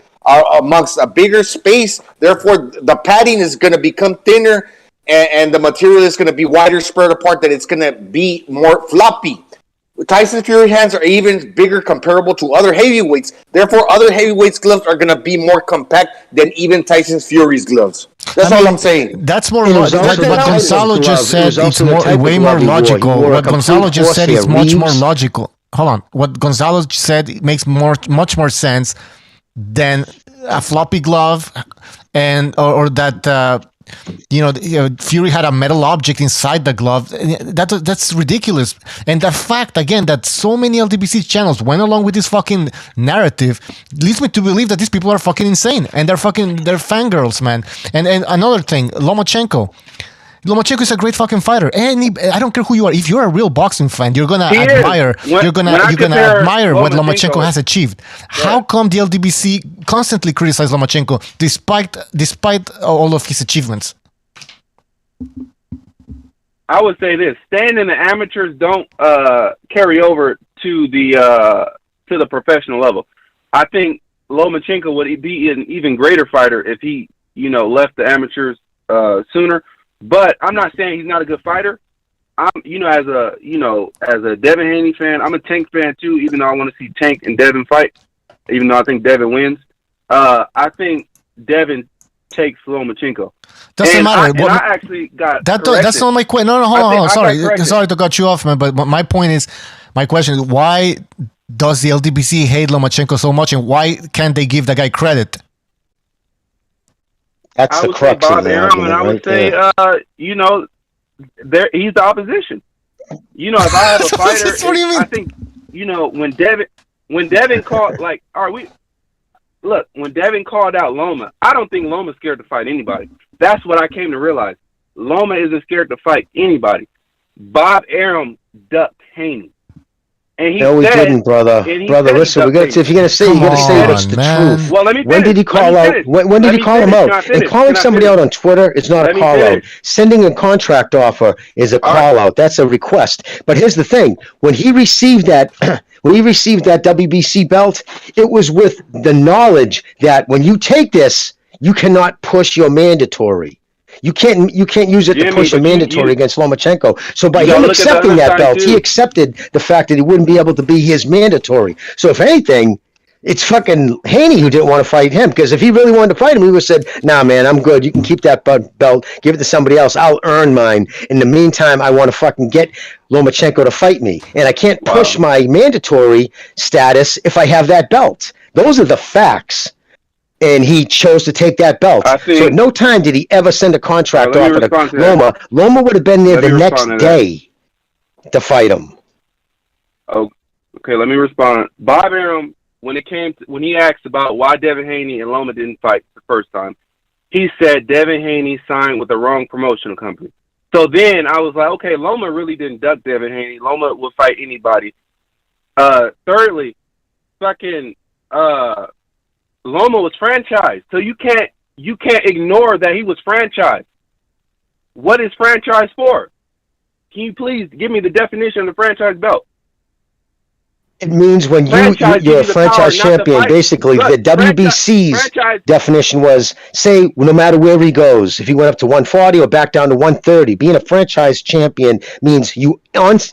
amongst a bigger space. Therefore, the padding is going to become thinner, and the material is going to be wider spread apart, that it's going to be more floppy. Tyson Fury hands are even bigger comparable to other heavyweights. Therefore, other heavyweights' gloves are going to be more compact than even Tyson Fury's gloves. That's all I'm saying. That's more logical. What Gonzalo just said, it's way more logical. What Gonzalo just said is much more logical. Hold on. What Gonzalo said makes much more sense than a floppy glove, or that Fury had a metal object inside the glove. That's ridiculous. And the fact, again, that so many LDBC channels went along with this fucking narrative leads me to believe that these people are fucking insane, and they're fangirls, man. And another thing, Lomachenko is a great fucking fighter. I don't care who you are. If you're a real boxing fan, you're gonna admire. You're gonna admire what Lomachenko has achieved. How come the LDBC constantly criticize Lomachenko despite all of his achievements? I would say this: staying in the amateurs don't carry over to the professional level. I think Lomachenko would be an even greater fighter if he left the amateurs sooner. But I'm not saying he's not a good fighter. I'm, as a Devin Haney fan, I'm a Tank fan too. Even though I want to see Tank and Devin fight, even though I think Devin wins, I think Devin takes Lomachenko. Doesn't matter. I actually got that's not my question. No, hold on. Sorry to cut you off, man. But my question is, why does the LDBC hate Lomachenko so much, and why can't they give the guy credit? That's I the would say crux of Bob the Arum, and argument, I would right say, you know, he's the opposition. You know, if I have a fighter, What do you mean? I think, you know, when Devin called, like, all right, when Devin called out Loma, I don't think Loma's scared to fight anybody. That's what I came to realize. Loma isn't scared to fight anybody. Bob Arum ducked Haney. And he No, we said, didn't, brother. and he Brother, said he listen, ducked if you're gonna say, you Come gotta say on, what's the man. truth. Well, let me When finish. did he call out? When did he call him out? And calling somebody out on Twitter is not a call out. Sending a contract offer is a call out. That's a request. But here's the thing: when he received that, WBC belt, it was with the knowledge that when you take this, you cannot push your mandatory. You can't use it to Jimmy, push a but mandatory against Lomachenko. So by You gotta him look at the accepting other that side, belt, too. he accepted the fact that he wouldn't be able to be his mandatory. So if anything, it's fucking Haney who didn't want to fight him, because if he really wanted to fight him, he would have said, "Nah, man, I'm good. You can keep that belt. Give it to somebody else. I'll earn mine. In the meantime, I want to fucking get Lomachenko to fight me, and I can't push my mandatory status if I have that belt." Those are the facts. And he chose to take that belt. So at no time did he ever send a contract offer to Loma. Loma would have been there the next day to fight him. Oh, okay, let me respond. Bob Arum, when he asked about why Devin Haney and Loma didn't fight the first time, he said Devin Haney signed with the wrong promotional company. So then I was like, okay, Loma really didn't duck Devin Haney. Loma will fight anybody. Thirdly, fucking Loma was franchised, so you can't ignore that he was franchised. What is franchise for? Can you please give me the definition of the franchise belt? It means when you're a franchise champion, basically the WBC's definition was, say, no matter where he goes, if he went up to 140 or back down to 130, being a franchise champion means you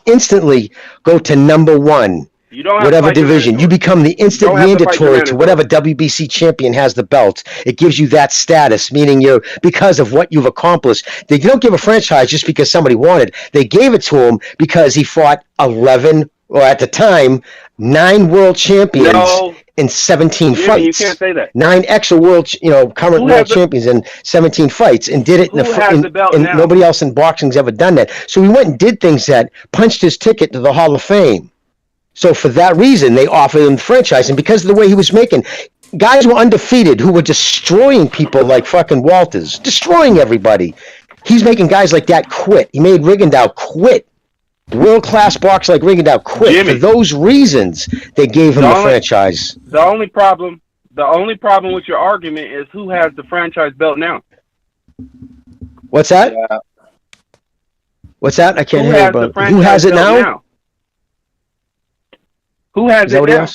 instantly go to number one. Whatever division, you become the instant mandatory to whatever WBC champion has the belt. It gives you that status, meaning you're, because of what you've accomplished. They don't give a franchise just because somebody wanted. They gave it to him because he fought 11, or at the time, 9 world champions in 17 fights. You can't say that. 9 extra world, current world champions in 17 fights, and did it and nobody else in boxing's ever done that. So he went and did things that punched his ticket to the Hall of Fame. So for that reason, they offered him the franchise. And because of the way he was making, guys were undefeated who were destroying people like fucking Walters, destroying everybody. He's making guys like that quit. He made Rigondeaux quit. World-class boxer like Rigondeaux quit. Jimmy, for those reasons, they gave him the franchise. The only problem with your argument is who has the franchise belt now. What's that? What's that? I can't hear you. Who has it now? Who has it now?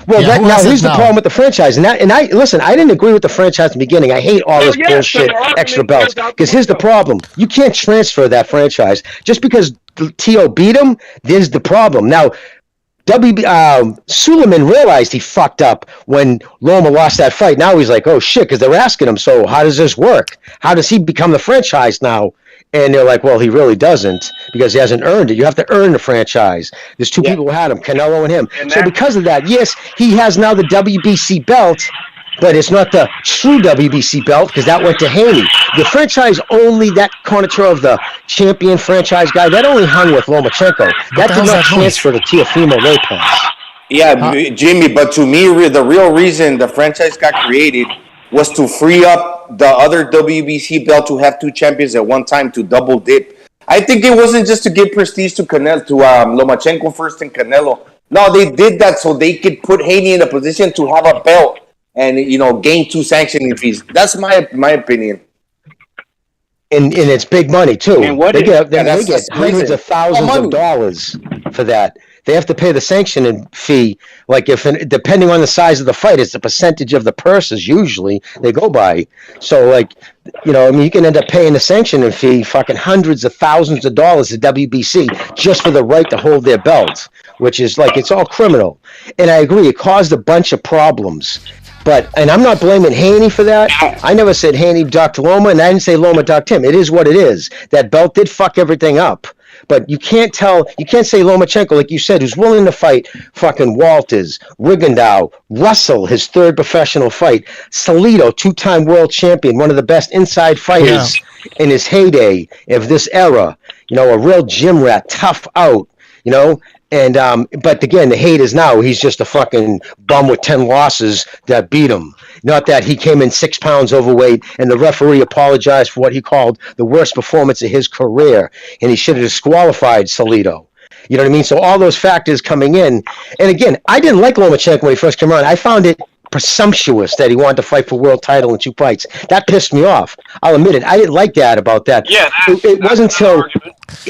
Well, here's the problem with the franchise, and I listen. I didn't agree with the franchise in the beginning. I hate all this bullshit, extra belts. Because here's the problem: you can't transfer that franchise just because T.O. beat him. There's the problem. Now, Suleiman realized he fucked up when Loma lost that fight. Now he's like, oh shit, because they're asking him, so how does this work? How does he become the franchise now? And they're like, well, he really doesn't, because he hasn't earned it. You have to earn the franchise. There's 2 people who had him, Canelo and him. So because of that, yes, he has now the WBC belt, but it's not the true WBC belt, because that went to Haney. The franchise only, that connoisseur of the champion franchise guy, that only hung with Lomachenko. That did not transfer to Teofimo Lopez. Yeah, Jimmy, but to me, the real reason the franchise got created was to free up the other WBC belt to have 2 champions at one time to double dip. I think it wasn't just to give prestige to Lomachenko first and Canelo. No, they did that so they could put Haney in a position to have a belt and gain 2 sanctioning fees. That's my opinion. And it's big money too. And what they get hundreds of thousands of dollars for that. They have to pay the sanctioning fee. Like depending on the size of the fight, it's a percentage of the purses usually they go by. So you can end up paying the sanctioning fee, fucking hundreds of thousands of dollars to WBC just for the right to hold their belt, which is it's all criminal. And I agree, it caused a bunch of problems. And I'm not blaming Haney for that. I never said Haney ducked Loma, and I didn't say Loma ducked him. It is what it is. That belt did fuck everything up. But you can't say Lomachenko, like you said, who's willing to fight fucking Walters, Rigondeaux, Russell, his third professional fight, Salido, 2-time world champion, one of the best inside fighters in his heyday of this era. You know, a real gym rat, tough out. You know, and but again, the hate is now he's just a fucking bum with 10 losses that beat him. Not that he came in 6 pounds overweight, and the referee apologized for what he called the worst performance of his career, and he should have disqualified Salido. You know what I mean? So all those factors coming in, and again, I didn't like Lomachenko when he first came around. I found it presumptuous that he wanted to fight for world title in 2 fights. That pissed me off. I'll admit it. I didn't like that about that. Yeah, it wasn't until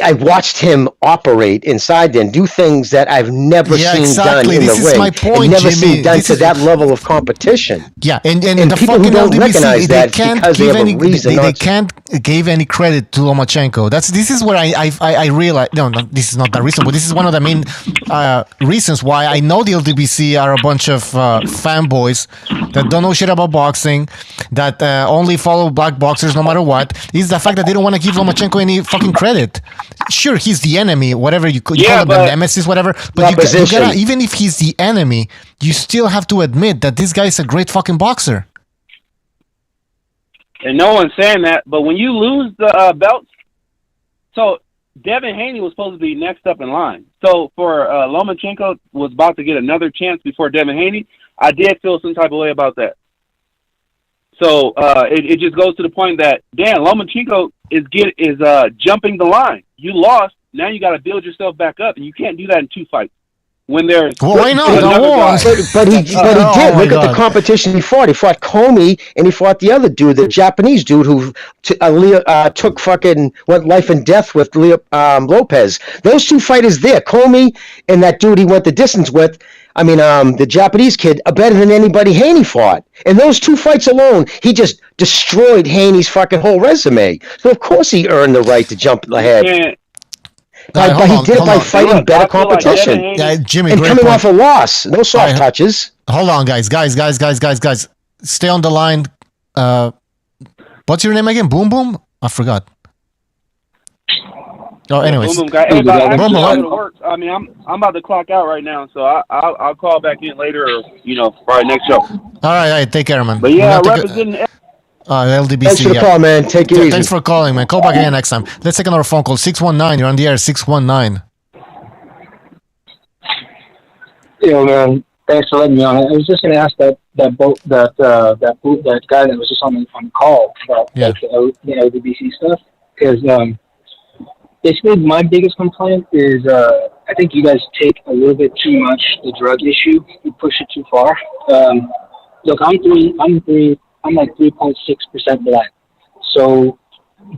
I watched him operate inside and do things that I've never seen done in this the is ring. my point, never Jimmy. seen done to that level of competition. Yeah, and the people who fucking don't LDBC, recognize they that can't because they give have any a reason they not to. can't give any credit to Lomachenko. This is where I realize no, this is not the reason, but this is one of the main reasons why I know the LDBC are a bunch of fanboys that don't know shit about boxing, that only follow black boxers no matter what. Is the fact that they don't want to give Lomachenko any fucking credit. Sure, he's the enemy, whatever you call him, the nemesis, whatever. But you gotta, even if he's the enemy, you still have to admit that this guy is a great fucking boxer. And no one's saying that, but when you lose the belts, so Devin Haney was supposed to be next up in line. So for Lomachenko was about to get another chance before Devin Haney, I did feel some type of way about that. So it just goes to the point that, damn, Lomachenko is jumping the line. You lost. Now you got to build yourself back up, and you can't do that in 2 fights. When there's why not? But he did. Look at the competition he fought. He fought Comey, and he fought the other dude, the Japanese dude who took fucking went life and death with Lopez. Those 2 fighters there, Comey and that dude he went the distance with. I mean, the Japanese kid are better than anybody Haney fought. And those 2 fights alone, he just destroyed Haney's fucking whole resume. So of course he earned the right to jump ahead. But he did it by fighting better competition. Jimmy, and great coming point. off a loss. No soft touches. Hold on, guys. Stay on the line. What's your name again? Boom Boom? I forgot. Oh, anyways. Boom Boom guy. Hey, I mean, I'm about to clock out right now, so I'll call back in later, or probably next show. All right. Take care, man. But yeah, representing. LDBC. Thanks for the call, man. Take it easy. Thanks for calling, man. Call back again next time. Let's take another phone call. 619. You're on the air. 619. Yo, man. Thanks for letting me on. I was just going to ask that guy that was just on the call about the LDBC stuff, because basically my biggest complaint is I think you guys take a little bit too much the drug issue. You push it too far. Look, I'm like 3.6% black. So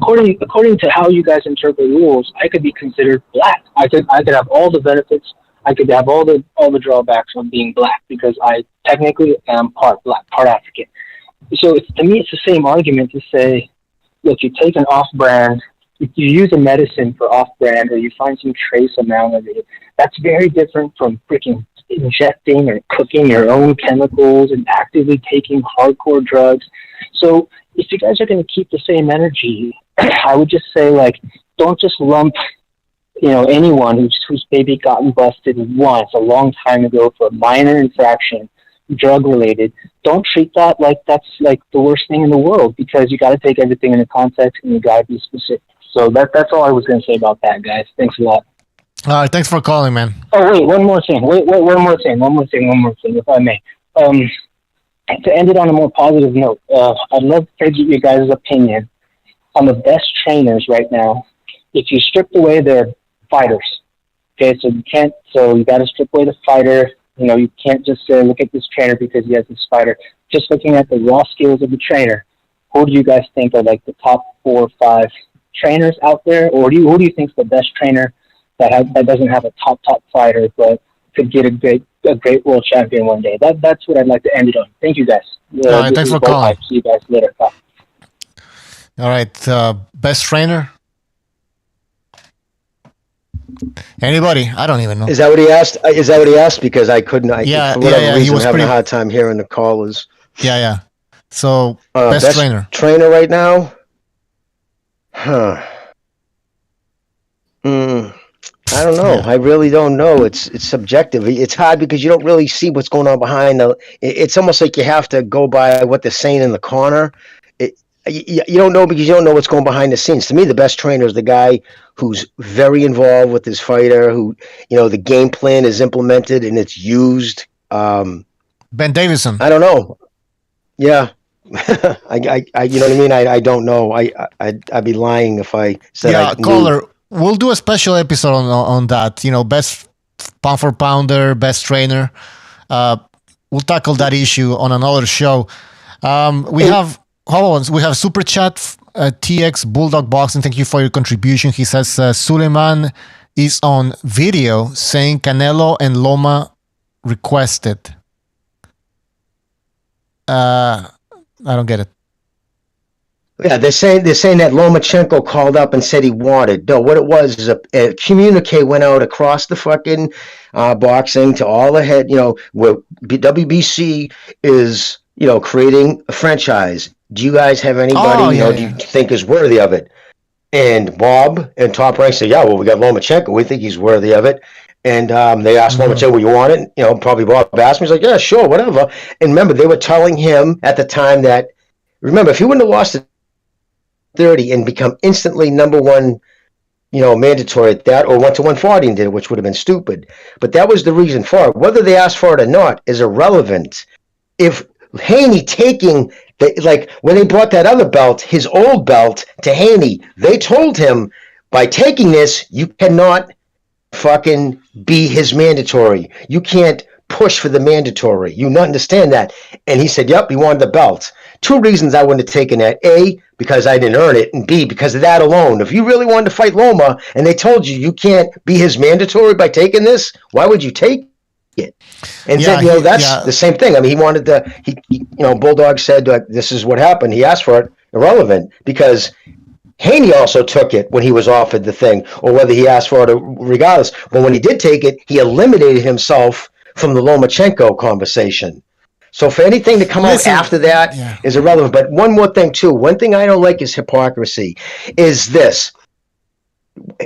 according to how you guys interpret rules, I could be considered black. I could have all the benefits. I could have all the drawbacks of being black because I technically am part black, part African. So to me, it's the same argument to say, look, you take an off-brand, you use a medicine for off-brand, or you find some trace amount of it. That's very different from freaking injecting or cooking your own chemicals and actively taking hardcore drugs. So if you guys are going to keep the same energy, I would just say, like, don't just lump, anyone who's maybe gotten busted once a long time ago for a minor infraction, drug related. Don't treat that like that's like the worst thing in the world, because you got to take everything into context and you got to be specific. So that's all I was going to say about that, guys. Thanks a lot. All right, thanks for calling, man. Oh, wait, one more thing, if I may. To end it on a more positive note, I'd love to get your guys' opinion on the best trainers right now. If you stripped away their fighters, okay, so you got to strip away the fighter. You can't just say, look at this trainer because he has this fighter. Just looking at the raw skills of the trainer, who do you guys think are like the top 4 or 5 trainers out there? Or who do you think is the best trainer that doesn't have a top fighter, but could get a great world champion one day? That's what I'd like to end it on. Thank you, guys. All right, thanks for calling. See you guys later. Bye. All right, best trainer? Anybody? I don't even know. Is that what he asked? Because I couldn't. For whatever reason, he was having a hard time hearing the callers. Yeah. So best trainer right now? Huh. I don't know. I really don't know. It's subjective. It's hard because you don't really see what's going on behind the. It's almost like you have to go by what they're saying in the corner. You don't know because you don't know what's going behind the scenes. To me, the best trainer is the guy who's very involved with his fighter. Who the game plan is implemented and it's used. Ben Davison. I don't know. Yeah. I you know what I mean? I don't know. I'd be lying if I said I knew. Caller. We'll do a special episode on that. Best pound for pounder, best trainer. We'll tackle that issue on another show. We have Super Chat, TX Bulldog Boxing. Thank you for your contribution. He says Suleiman is on video saying Canelo and Loma requested. I don't get it. Yeah, they're saying that Lomachenko called up and said he wanted. No, what it was is a communique went out across the fucking boxing to all the head. Where WBC is creating a franchise. Do you guys have anybody do you think is worthy of it? And Bob and Top Rank said, yeah, well, we got Lomachenko. We think he's worthy of it. And they asked Lomachenko, you want it? Probably Bob asked me. He's like, yeah, sure, whatever. And remember, they were telling him at the time that, remember, if he wouldn't have lost it 30 and become instantly number one, mandatory at that, or went to 140 and did it, which would have been stupid. But that was the reason for it. Whether they asked for it or not is irrelevant. If Haney taking when they brought that other belt, his old belt, to Haney, they told him, by taking this, you cannot fucking be his mandatory. You can't push for the mandatory. You not understand that. And he said, yep, he wanted the belt. Two reasons I wouldn't have taken that. A, because I didn't earn it. And B, because of that alone. If you really wanted to fight Loma and they told you can't be his mandatory by taking this, why would you take it? And then, that's the same thing. I mean, he wanted Bulldog said, this is what happened. He asked for it. Irrelevant, because Haney also took it when he was offered the thing, or whether he asked for it regardless. But when he did take it, he eliminated himself from the Lomachenko conversation. So for anything to come out after that is irrelevant. But one more thing, too. One thing I don't like is hypocrisy. Is this.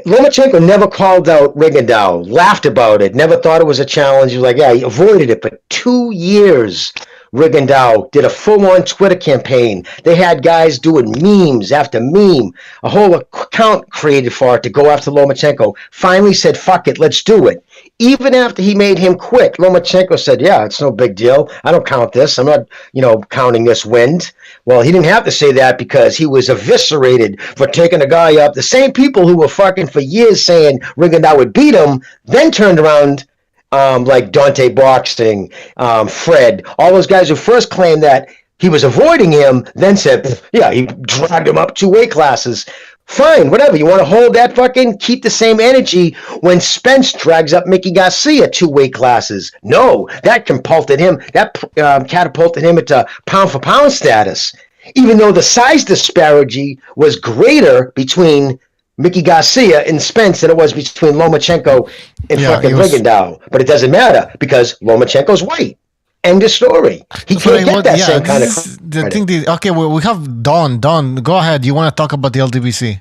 Lomachenko never called out Rigondeaux, laughed about it, never thought it was a challenge. He was like, he avoided it for 2 years. Rigondeaux did a full-on Twitter campaign. They had guys doing memes after meme, a whole account created for it to go after Lomachenko. Finally said, fuck it, let's do it. Even after he made him quit, Lomachenko said, yeah, it's no big deal. I don't count this. I'm not, counting this wind. Well, he didn't have to say that because he was eviscerated for taking a guy up. The same people who were fucking for years saying Rigondeaux would beat him, then turned around like Dante Boxing, Fred, all those guys who first claimed that he was avoiding him, then said, yeah, he dragged him up 2 weight classes. Fine, whatever. You want to hold that keep the same energy when Spence drags up Mickey Garcia 2 weight classes. No, that catapulted him into pound for pound status, even though the size disparity was greater between Mickey Garcia and Spence than it was between Lomachenko and fucking Rigondeaux. But it doesn't matter because Lomachenko's white. End of story. He can't get that same kind of credit. Okay, we have Don. Don, go ahead. You want to talk about the LDBC?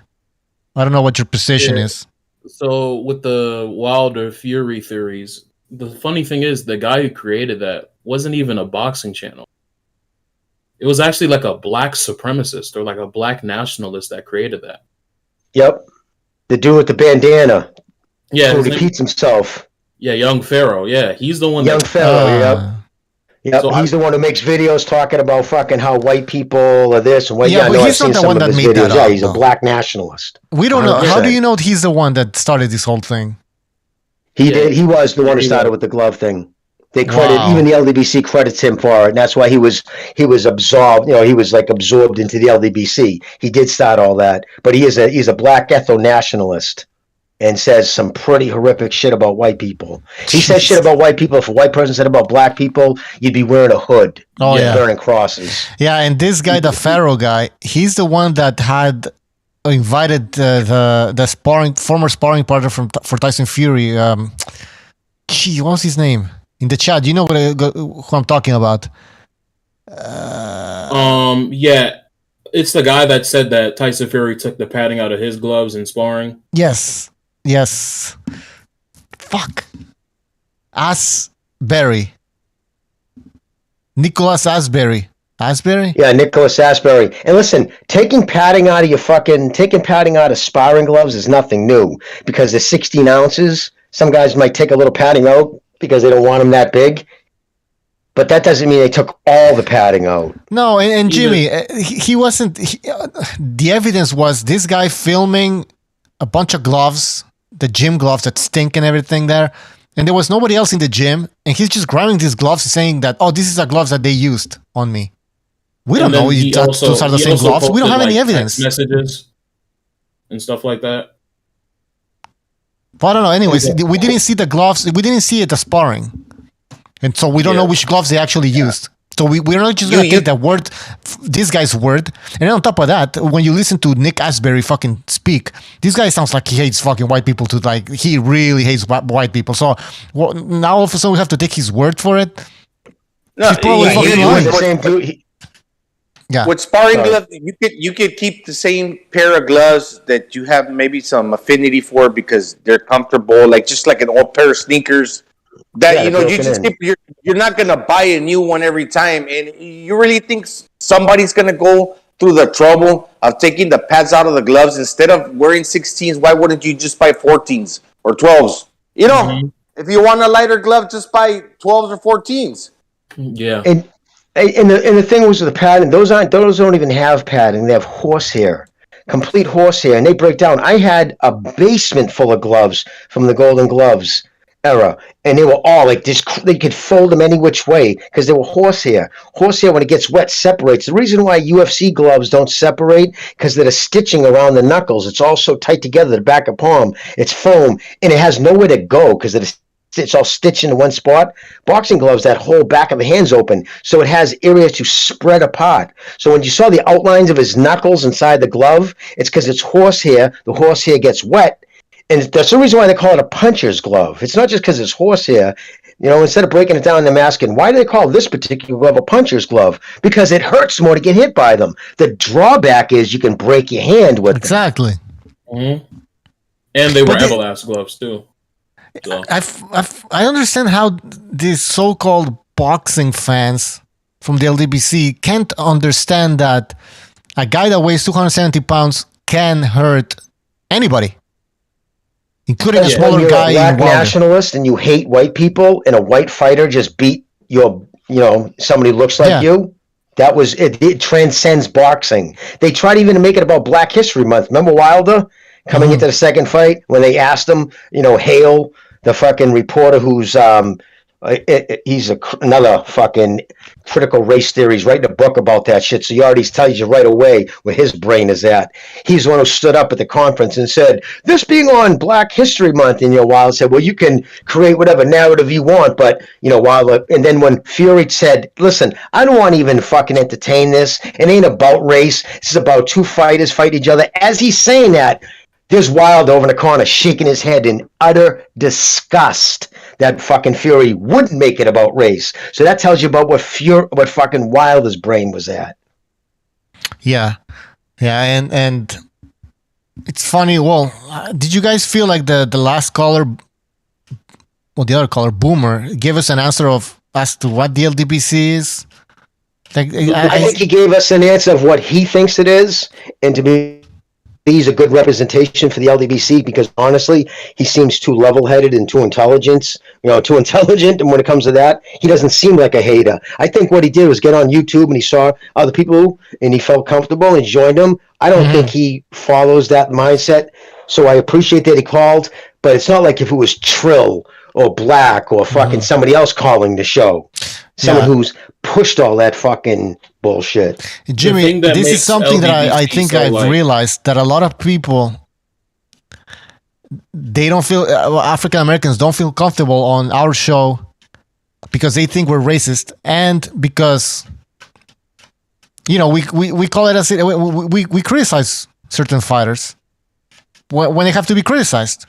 I don't know what your position is. So with the Wilder Fury theories, the funny thing is the guy who created that wasn't even a boxing channel. It was actually like a black supremacist or like a black nationalist that created that. Yep. The dude with the bandana. Yeah. Who repeats himself. Yeah, Young Pharaoh. Yeah, he's the one. Young Pharaoh, yep. Yep, so he's the one who makes videos talking about fucking how white people are this and what. Yeah, but he's not the one that made that up. Yeah, he's a black nationalist. We don't know. How do you know he's the one that started this whole thing? He did. He was the one who started with the glove thing. They credit even the LDBC credits him for it, and that's why he was absorbed. He was like absorbed into the LDBC. He did start all that, but he's a black ethno-nationalist and says some pretty horrific shit about white people. He says shit about white people. If a white person said about black people, you'd be wearing a hood, burning crosses. Yeah, and this guy, the Pharaoh guy, he's the one that had invited the former sparring partner for Tyson Fury. What's his name? In the chat, you know who I'm talking about. Yeah, it's the guy that said that Tyson Fury took the padding out of his gloves in sparring. Yes. Yes. Fuck. Asbury. Nicholas Asbury. Asbury? Yeah, Nicholas Asbury. And listen, taking padding out of sparring gloves is nothing new because they're 16 ounces. Some guys might take a little padding out because they don't want them that big. But that doesn't mean they took all the padding out. No, and Jimmy, he wasn't. The evidence was this guy filming a bunch of gloves, the gym gloves that stink and everything there. And there was nobody else in the gym. And he's just grabbing these gloves and saying that, oh, this is a gloves that they used on me. We don't know those are the same gloves. We don't have any evidence. Messages and stuff like that. But I don't know. Anyways, we didn't see the gloves. We didn't see the sparring. And so we don't know which gloves they actually used. So we're not just going to take the word, this guy's word. And then on top of that, when you listen to Nick Asbury fucking speak, this guy sounds like he hates fucking white people too. Like, he really hates white people. So now all of a sudden we have to take his word for it. No, he's probably fucking lying. Yeah. With sparring gloves, you could keep the same pair of gloves that you have maybe some affinity for because they're comfortable, like just like an old pair of sneakers. That you're not gonna buy a new one every time, and you really think somebody's gonna go through the trouble of taking the pads out of the gloves instead of wearing 16s? Why wouldn't you just buy 14s or 12s? You know, if you want a lighter glove, just buy 12s or 14s. Yeah. And the thing was with the padding, those don't even have padding. They have horsehair, complete horsehair, and they break down. I had a basement full of gloves from the Golden Gloves era, and they were all like this. They could fold them any which way because they were horsehair. Horsehair, when it gets wet, separates. The reason why UFC gloves don't separate because they're the stitching around the knuckles. It's all so tight together. The back of palm, it's foam, and it has nowhere to go because it's all stitched into one spot. Boxing gloves, that whole back of the hand's open, so it has areas to spread apart. So when you saw the outlines of his knuckles inside the glove, it's because it's horsehair. The horsehair gets wet, and that's the reason why they call it a puncher's glove. It's not just because it's horsehair. You know, instead of breaking it down and them asking, why do they call this particular glove a puncher's glove? Because it hurts more to get hit by them. The drawback is you can break your hand with them. Exactly. Mm-hmm. And they were Everlast gloves too. So. I understand how these so-called boxing fans from the LDBC can't understand that a guy that weighs 270 pounds can hurt anybody, including a smaller guy. You're a black nationalist and you hate white people, and a white fighter just beat somebody who looks like you. That was it. It transcends boxing. They tried even to make it about Black History Month. Remember Wilder coming into the second fight when they asked him, Hale, the fucking reporter who's he's another fucking critical race theory. He's writing a book about that shit. So he already tells you right away where his brain is at. He's the one who stood up at the conference and said, this being on Black History Month, and Wilder said, well, you can create whatever narrative you want, but Wilder. And then when Fury said, listen, I don't want to even fucking entertain this. It ain't about race. This is about two fighters fighting each other. As he's saying that, there's Wilder over in the corner shaking his head in utter disgust that fucking Fury wouldn't make it about race. So that tells you about what fucking Wilder's brain was at. Yeah, and it's funny. Well, did you guys feel like the last caller, or the other caller, Boomer, gave us an answer as to what the LDBC is? Like, I think he gave us an answer of what he thinks it is, and to be. He's a good representation for the LDBC because honestly, he seems too level-headed and too intelligent. And when it comes to that, he doesn't seem like a hater. I think what he did was get on YouTube and he saw other people and he felt comfortable and joined them. I don't think he follows that mindset. So I appreciate that he called, but it's not like if it was Trill or Black or fucking somebody else calling the show. Someone who's pushed all that fucking bullshit. Jimmy, this is something that I think I've realized, that a lot of people, they don't feel, African Americans don't feel comfortable on our show because they think we're racist, and because we call it as we criticize certain fighters when they have to be criticized,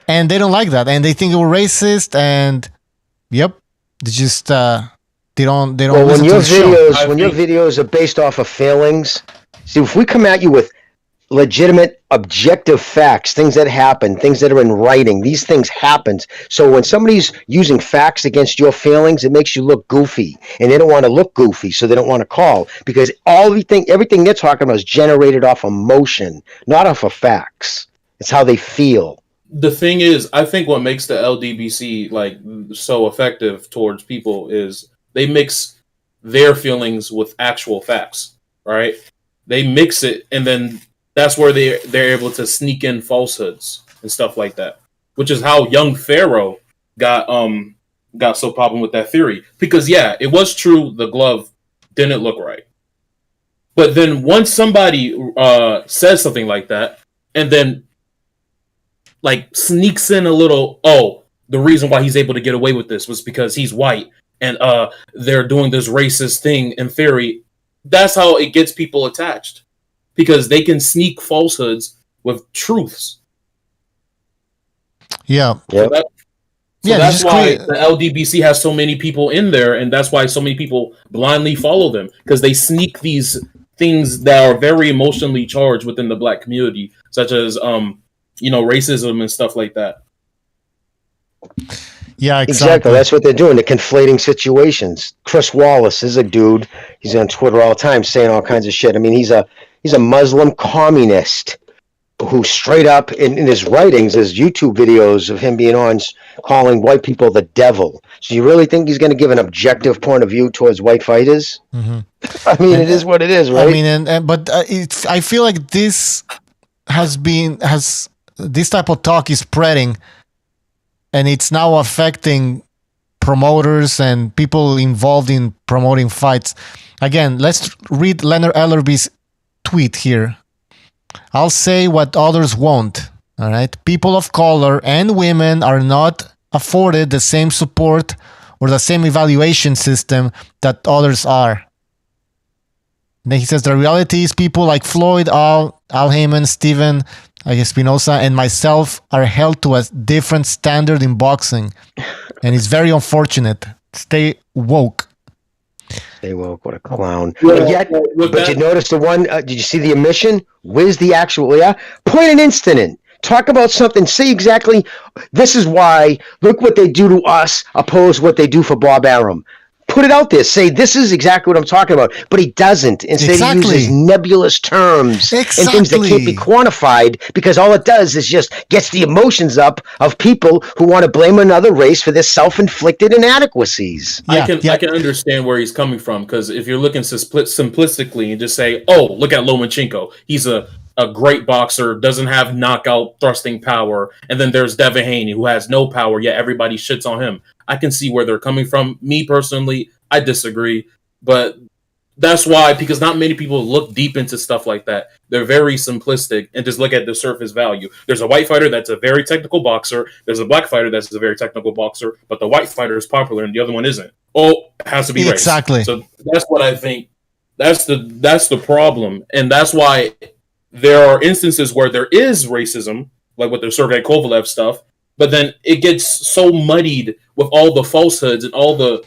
and they don't like that, and they think we're racist, and they just they don't. Well, when your videos are based off of failings, see, if we come at you with legitimate, objective facts, things that happen, things that are in writing. These things happen. So when somebody's using facts against your feelings, it makes you look goofy, and they don't want to look goofy, so they don't want to call, because everything they're talking about is generated off emotion, not off of facts. It's how they feel. The thing is, I think what makes the LDBC like so effective towards people is they mix their feelings with actual facts, right? They mix it, and then that's where they're able to sneak in falsehoods and stuff like that, which is how young Pharaoh got so problem with that theory. Because yeah, it was true the glove didn't look right, but then once somebody says something like that, and then like sneaks in a little, the reason why he's able to get away with this was because he's white, and they're doing this racist thing in theory. That's how it gets people attached. Because they can sneak falsehoods with truths. Yeah. That's why the LDBC has so many people in there, and that's why so many people blindly follow them, because they sneak these things that are very emotionally charged within the black community, such as racism and stuff like that. Yeah, exactly. That's what they're doing. They're conflating situations. Chris Wallace is a dude. He's on Twitter all the time saying all kinds of shit. I mean, he's a Muslim communist who straight up in his writings, his YouTube videos of him being on, calling white people the devil. So you really think he's going to give an objective point of view towards white fighters? Mm-hmm. I mean, it is what it is, right? I mean, but I feel like this this type of talk is spreading, and it's now affecting promoters and people involved in promoting fights. Again, let's read Leonard Ellerby's tweet here. I'll say what others won't. All right. People of color and women are not afforded the same support or the same evaluation system that others are. Then he says the reality is people like Floyd, Al Heyman, Steven Espinosa, and myself are held to a different standard in boxing. And it's very unfortunate. Stay woke. Stay woke, what a clown. Yeah, but you notice the one, did you see the omission? Where's the actual, point an incident. Talk about something. Say exactly, this is why, look what they do to us, oppose what they do for Bob Arum. Put it out there. Say, this is exactly what I'm talking about. But he doesn't. Instead, he uses nebulous terms and things that can't be quantified, because all it does is just gets the emotions up of people who want to blame another race for their self-inflicted inadequacies. I can understand where he's coming from, because if you're looking simplistically and just say, look at Lomachenko. He's a great boxer, doesn't have knockout thrusting power. And then there's Devin Haney, who has no power, yet everybody shits on him. I can see where they're coming from. Me personally, I disagree, but that's why, because not many people look deep into stuff like that. They're very simplistic and just look at the surface value. There's a white fighter that's a very technical boxer. There's a black fighter that's a very technical boxer, but the white fighter is popular and the other one isn't. It has to be race. Exactly. So that's what I think. That's the problem, and that's why there are instances where there is racism, like with the Sergei Kovalev stuff. But then it gets so muddied with all the falsehoods and all the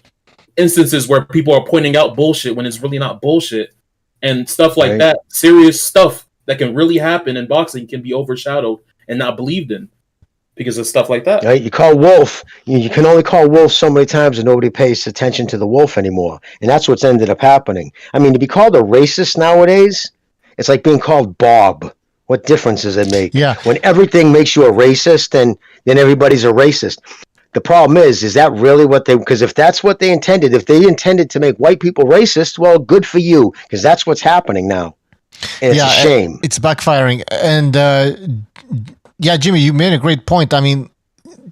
instances where people are pointing out bullshit when it's really not bullshit and stuff like that. Serious stuff that can really happen in boxing can be overshadowed and not believed in because of stuff like that. Right? You call wolf. You can only call wolf so many times and nobody pays attention to the wolf anymore. And that's what's ended up happening. I mean, to be called a racist nowadays, it's like being called Bob. What difference does it make? Yeah. When everything makes you a racist, then everybody's a racist. The problem is that really what they, because if that's what they intended, if they intended to make white people racist, well, good for you, because that's what's happening now. And it's a shame. It's backfiring. And Jimmy, you made a great point. I mean,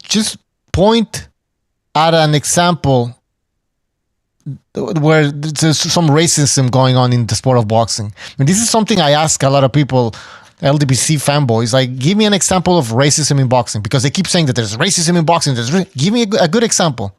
just point at an example where there's some racism going on in the sport of boxing. I mean, this is something I ask a lot of people, LDBC fanboys, like, give me an example of racism in boxing, because they keep saying that there's racism in boxing. Give me a good example.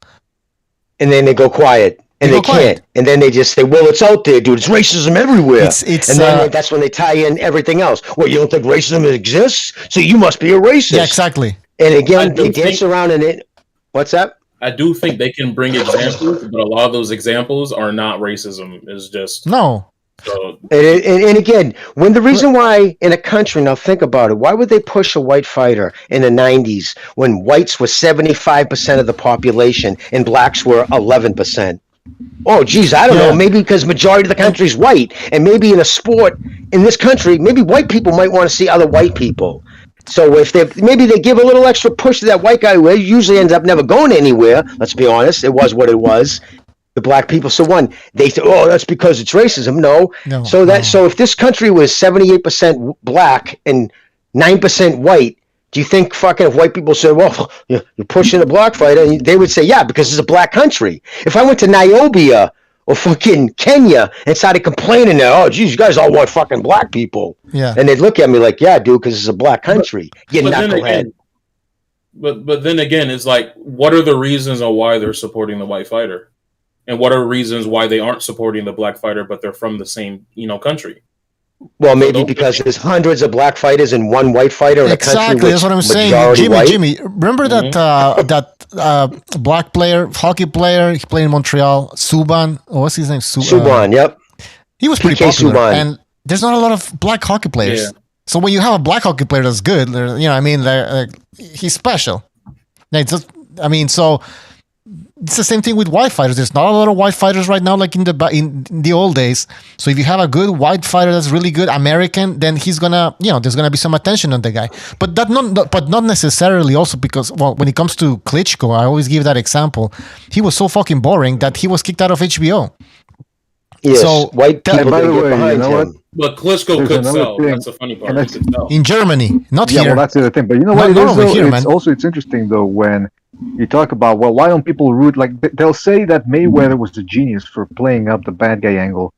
And then they go quiet, and they can't. And then they just say, well, it's out there, dude. It's racism everywhere. And then that's when they tie in everything else. Well, you don't think racism exists? So you must be a racist. Yeah, exactly. And again, they dance around in it. What's that? I do think they can bring examples, but a lot of those examples are not racism. It's just... No. So, And again, when the reason why in a country, now think about it, why would they push a white fighter in the 90s when whites were 75% of the population and blacks were 11%? Oh, geez, I don't know. Maybe because majority of the country is white, and maybe in a sport in this country, maybe white people might want to see other white people. So if maybe they give a little extra push to that white guy who usually ends up never going anywhere. Let's be honest, it was what it was. The black people. So they say, oh, that's because it's racism. No. So if this country was 78% black and 9% white, do you think fucking if white people said, well, you're pushing a black fighter, and they would say, yeah, because it's a black country. If I went to Nairobi or fucking Kenya and started complaining that, oh, geez, you guys all want fucking black people. Yeah. And they'd look at me like, yeah, dude, because it's a black country. You knucklehead. But then again, it's like, what are the reasons on why they're supporting the white fighter? And what are reasons why they aren't supporting the black fighter, but they're from the same, country? Well, maybe because there's hundreds of black fighters and one white fighter in a country. Exactly, that's what I'm saying. Jimmy, remember that black player, hockey player? He played in Montreal. Subban. Oh, what's his name? Subban. Yep. He was pretty popular, Subban. and there's not a lot of black hockey players. Yeah. So when you have a black hockey player that's good, he's special. So. It's the same thing with white fighters. There's not a lot of white fighters right now, like in the old days. So if you have a good white fighter that's really good, American, then he's gonna, there's gonna be some attention on the guy. But not necessarily also because, well, when it comes to Klitschko, I always give that example. He was so fucking boring that he was kicked out of HBO. Yes, so white people by the way, behind you know him. what? But Klitschko could sell. That's the funny part. In Germany, not here. Yeah, well, that's the other thing. But you know what? It's interesting though when you talk about, well, why don't people root? Like they'll say that Mayweather was the genius for playing up the bad guy angle,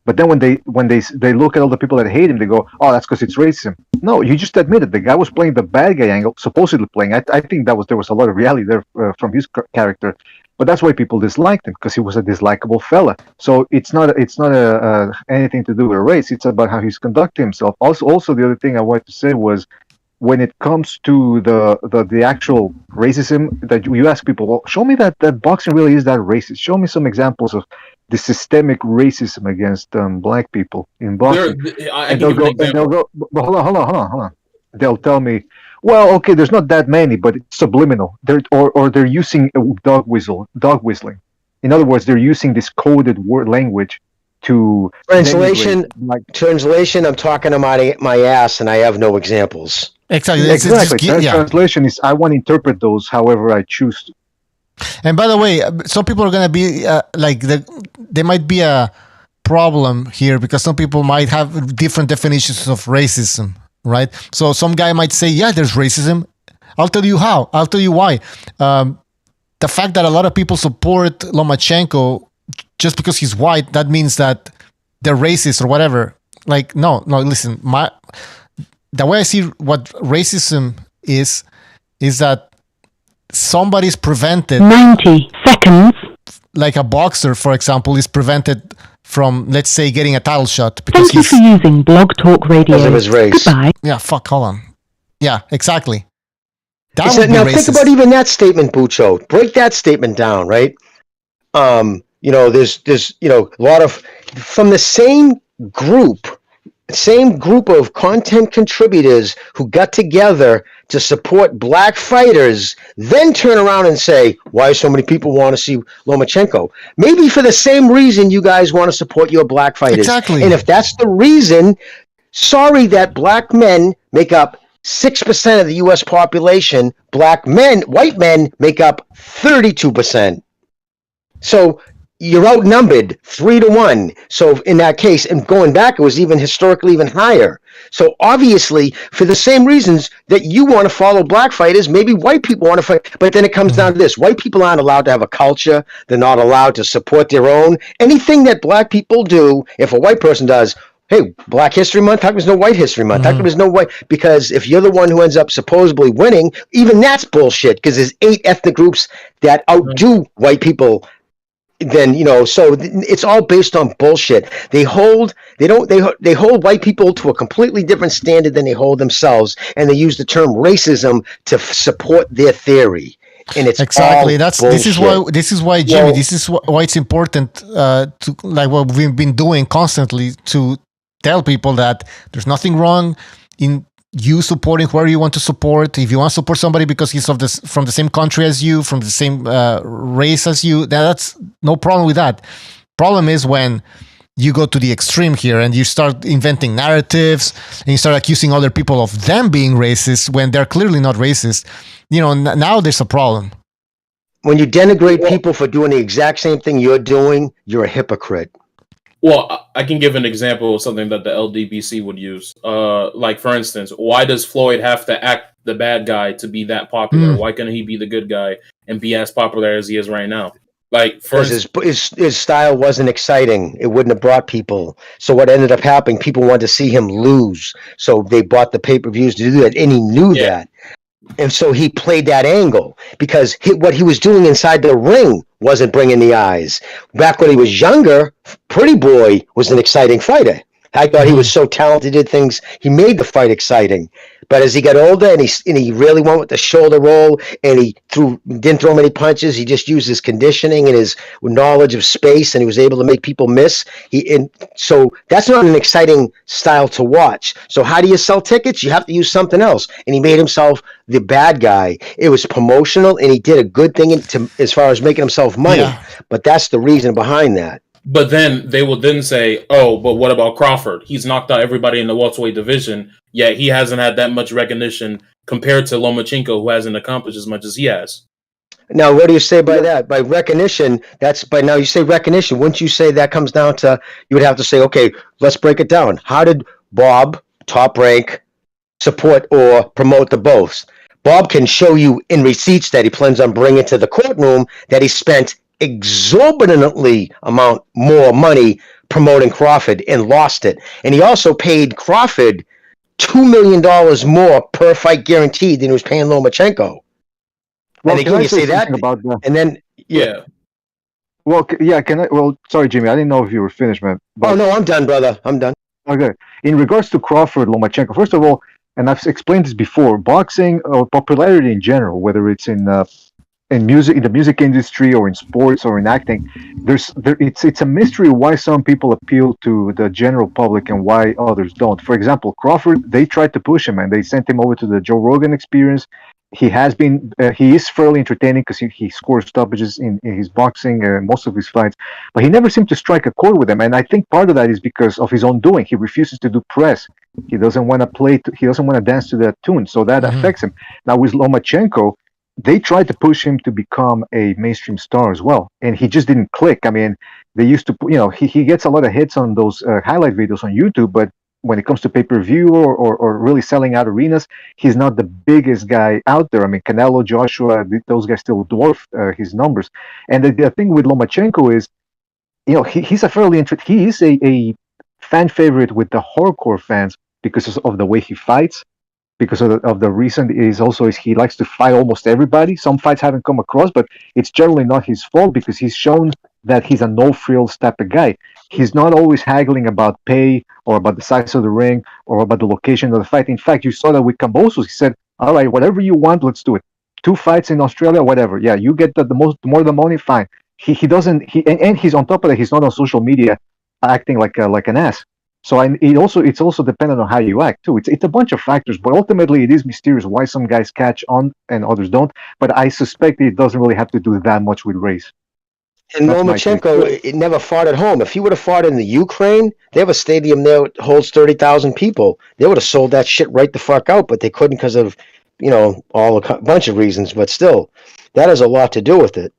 but then when they look at all the people that hate him, they go, oh, that's because it's racism. No, you just admitted the guy was playing the bad guy angle, supposedly playing. I think there was a lot of reality there from his character, but that's why people disliked him, because he was a dislikable fella. So it's not anything to do with race. It's about how he's conducting himself. Also, the other thing I wanted to say was, when it comes to the actual racism, that you ask people, well, show me that boxing really is that racist. Show me some examples of the systemic racism against black people in boxing. They'll go, but hold on. They'll tell me, well, okay, there's not that many, but it's subliminal. They're using dog whistling. In other words, they're using this coded word language to translation. I'm talking about my ass, and I have no examples. Exactly. Translation is, I want to interpret those however I choose to. And by the way, some people are going to be there might be a problem here because some people might have different definitions of racism, right? So some guy might say, yeah, there's racism. I'll tell you how. I'll tell you why. The fact that a lot of people support Lomachenko just because he's white, that means that they're racist or whatever. Like, no, listen, the way I see what racism is that somebody's prevented 90 seconds. Like a boxer, for example, is prevented from, let's say, getting a title shot because Thank you for using Blog Talk Radio. Because of his race. Goodbye. Yeah, hold on. Yeah, exactly. Now think about even that statement, Bucho. Break that statement down, right? There's a lot of, from the same group of content contributors who got together to support black fighters, then turn around and say, why so many people want to see Lomachenko? Maybe for the same reason you guys want to support your black fighters. Exactly. And if that's the reason, sorry that black men make up 6% of the U.S. population, white men make up 32%. So you're outnumbered 3-1. So in that case, and going back, it was even historically even higher. So obviously, for the same reasons that you want to follow black fighters, maybe white people want to fight. But then it comes down to this: white people aren't allowed to have a culture. They're not allowed to support their own. Anything that black people do, if a white person does, hey, Black History Month, how come there's no White History Month? How come there's no white? Because if you're the one who ends up supposedly winning, even that's bullshit, because there's 8 ethnic groups that outdo white people. Then, so it's all based on bullshit. They hold white people to a completely different standard than they hold themselves, and they use the term racism to support their theory. and it's exactly. all This is why Jimmy. This is why it's important to like what we've been doing constantly to tell people that there's nothing wrong in you supporting whoever you want to support. If you want to support somebody because he's from the same country as you, from the same race as you, that's no problem with that. Problem is when you go to the extreme here and you start inventing narratives and you start accusing other people of them being racist when they're clearly not racist. Now there's a problem. When you denigrate people for doing the exact same thing you're doing, you're a hypocrite. Well, I can give an example of something that the LDBC would use. Like, for instance, why does Floyd have to act the bad guy to be that popular? Why can't he be the good guy and be as popular as he is right now? Like, because his style wasn't exciting. It wouldn't have brought people. So what ended up happening, people wanted to see him lose. So they bought the pay-per-views to do that, and he knew that. And so he played that angle because what he was doing inside the ring wasn't bringing the eyes. Back when he was younger, Pretty Boy was an exciting fighter. I thought he was so talented, did things. He made the fight exciting. But as he got older and he really went with the shoulder roll and he didn't throw many punches. He just used his conditioning and his knowledge of space, and he was able to make people miss. So that's not an exciting style to watch. So how do you sell tickets? You have to use something else. And he made himself the bad guy. It was promotional, and he did a good thing as far as making himself money. Yeah. But that's the reason behind that. But then they will then say, oh, but what about Crawford? He's knocked out everybody in the welterweight division, yet he hasn't had that much recognition compared to Lomachenko, who hasn't accomplished as much as he has. Now, what do you say by that? By recognition, now you say recognition. Once you say that comes down to, you would have to say, okay, let's break it down. How did Bob, Top Rank, support or promote the both? Bob can show you in receipts that he plans on bringing to the courtroom that he spent exorbitantly amount more money promoting Crawford and lost it. And he also paid Crawford $2 million more per fight guaranteed than he was paying Lomachenko. Well, and again, you say that about that, and then Well, yeah, can I? Well, sorry, Jimmy, I didn't know if you were finished, man. Oh no, I'm done, brother. I'm done. Okay. In regards to Crawford, Lomachenko, first of all, and I've explained this before, boxing or popularity in general, whether it's in music, in the music industry, or in sports, or in acting, it's a mystery why some people appeal to the general public and why others don't. For example, Crawford, they tried to push him and they sent him over to the Joe Rogan Experience. He is fairly entertaining because he scores stoppages in his boxing, most of his fights, but he never seemed to strike a chord with them. And I think part of that is because of his own doing. He refuses to do press. He doesn't want to he doesn't want to dance to that tune. So that affects him. Now with Lomachenko, they tried to push him to become a mainstream star as well, and he just didn't click. I mean, they used to, he gets a lot of hits on those highlight videos on YouTube, but when it comes to pay-per-view or really selling out arenas, he's not the biggest guy out there. I mean, Canelo, Joshua, those guys still dwarf his numbers. And the thing with Lomachenko is, he's he is a fan favorite with the hardcore fans because of the way he fights. Because of the reason is he likes to fight almost everybody. Some fights haven't come across, but it's generally not his fault because he's shown that he's a no-frills type of guy. He's not always haggling about pay or about the size of the ring or about the location of the fight. In fact, you saw that with Kambosos. He said, all right, whatever you want, let's do it. 2 fights in Australia, whatever. Yeah, you get the more the money, fine. And he's on top of that, he's not on social media acting like an ass. So it's also dependent on how you act too. It's a bunch of factors, but ultimately it is mysterious why some guys catch on and others don't. But I suspect it doesn't really have to do that much with race. And Lomachenko, it never fought at home. If he would have fought in the Ukraine, they have a stadium there that holds 30,000 people. They would have sold that shit right the fuck out, but they couldn't because of, a bunch of reasons. But still, that has a lot to do with it.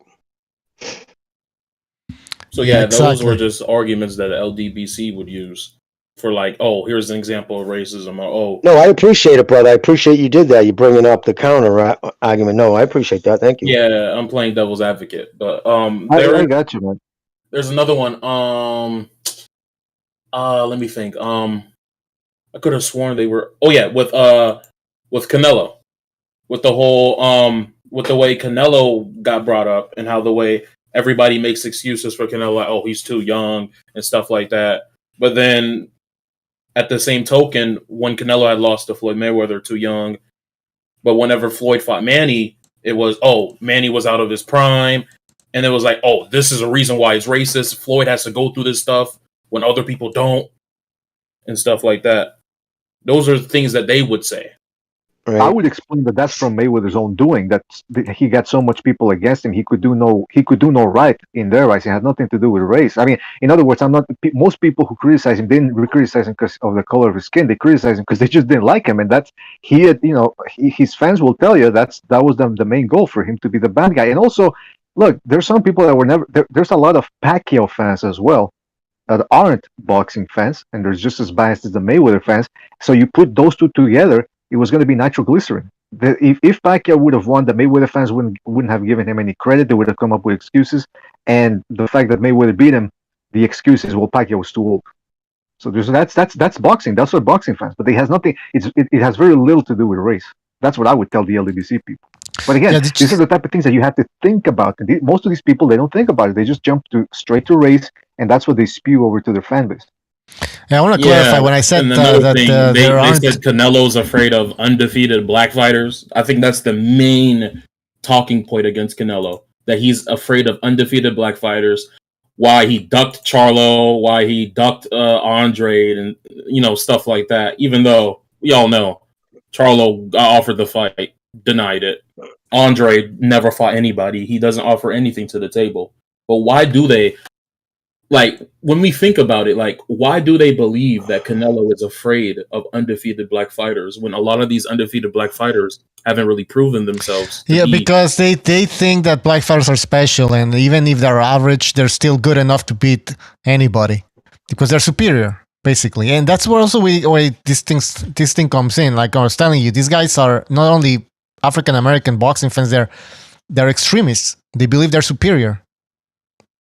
So yeah, those were just arguments that LDBC would use for like, oh, here's an example of racism. Or, no, I appreciate it, brother. I appreciate you did that. You're bringing up the counter argument. No, I appreciate that. Thank you. Yeah, I'm playing devil's advocate, but I got you, man. There's another one. Let me think. I could have sworn they were. Oh yeah, with Canelo, with the whole with the way Canelo got brought up and how the way everybody makes excuses for Canelo, like, oh, he's too young and stuff like that. But then, at the same token, when Canelo had lost to Floyd Mayweather, too young, but whenever Floyd fought Manny, It was, oh, Manny was out of his prime. And it was like, oh, this is a reason why it's racist. Floyd has to go through this stuff when other people don't, and stuff like that. Those are the things that they would say. Right. I would explain that that's from Mayweather's own doing. That he got so much people against him, he could do no right in their eyes. It had nothing to do with race. I mean, in other words, most people who criticize him didn't criticize him because of the color of his skin. They criticized him because they just didn't like him, and that's his fans will tell you that was the main goal for him to be the bad guy. And also, look, there's some people that were never there's a lot of Pacquiao fans as well that aren't boxing fans, and they're just as biased as the Mayweather fans. So you put those two together, it was going to be nitroglycerin. If Pacquiao would have won, the Mayweather fans wouldn't have given him any credit. They would have come up with excuses. And the fact that Mayweather beat him, the excuse is, well, Pacquiao was too old. So that's boxing. That's what boxing fans. But it has nothing. It has very little to do with race. That's what I would tell the LDBC people. But again, these are the type of things that you have to think about. And most of these people, they don't think about it. They just jump straight to race, and that's what they spew over to their fan base. Yeah, I want to clarify when I said they said Canelo's afraid of undefeated black fighters. I think that's the main talking point against Canelo, that he's afraid of undefeated black fighters. Why he ducked Charlo, why he ducked Andre, and stuff like that. Even though we all know Charlo offered the fight, denied it. Andre never fought anybody. He doesn't offer anything to the table. But why do they? Like, when we think about it, like, why do they believe that Canelo is afraid of undefeated black fighters when a lot of these undefeated black fighters haven't really proven themselves? Because they think that black fighters are special, and even if they're average, they're still good enough to beat anybody because they're superior, basically. And that's where also this thing comes in. Like I was telling you, these guys are not only African American boxing fans; they're extremists. They believe they're superior.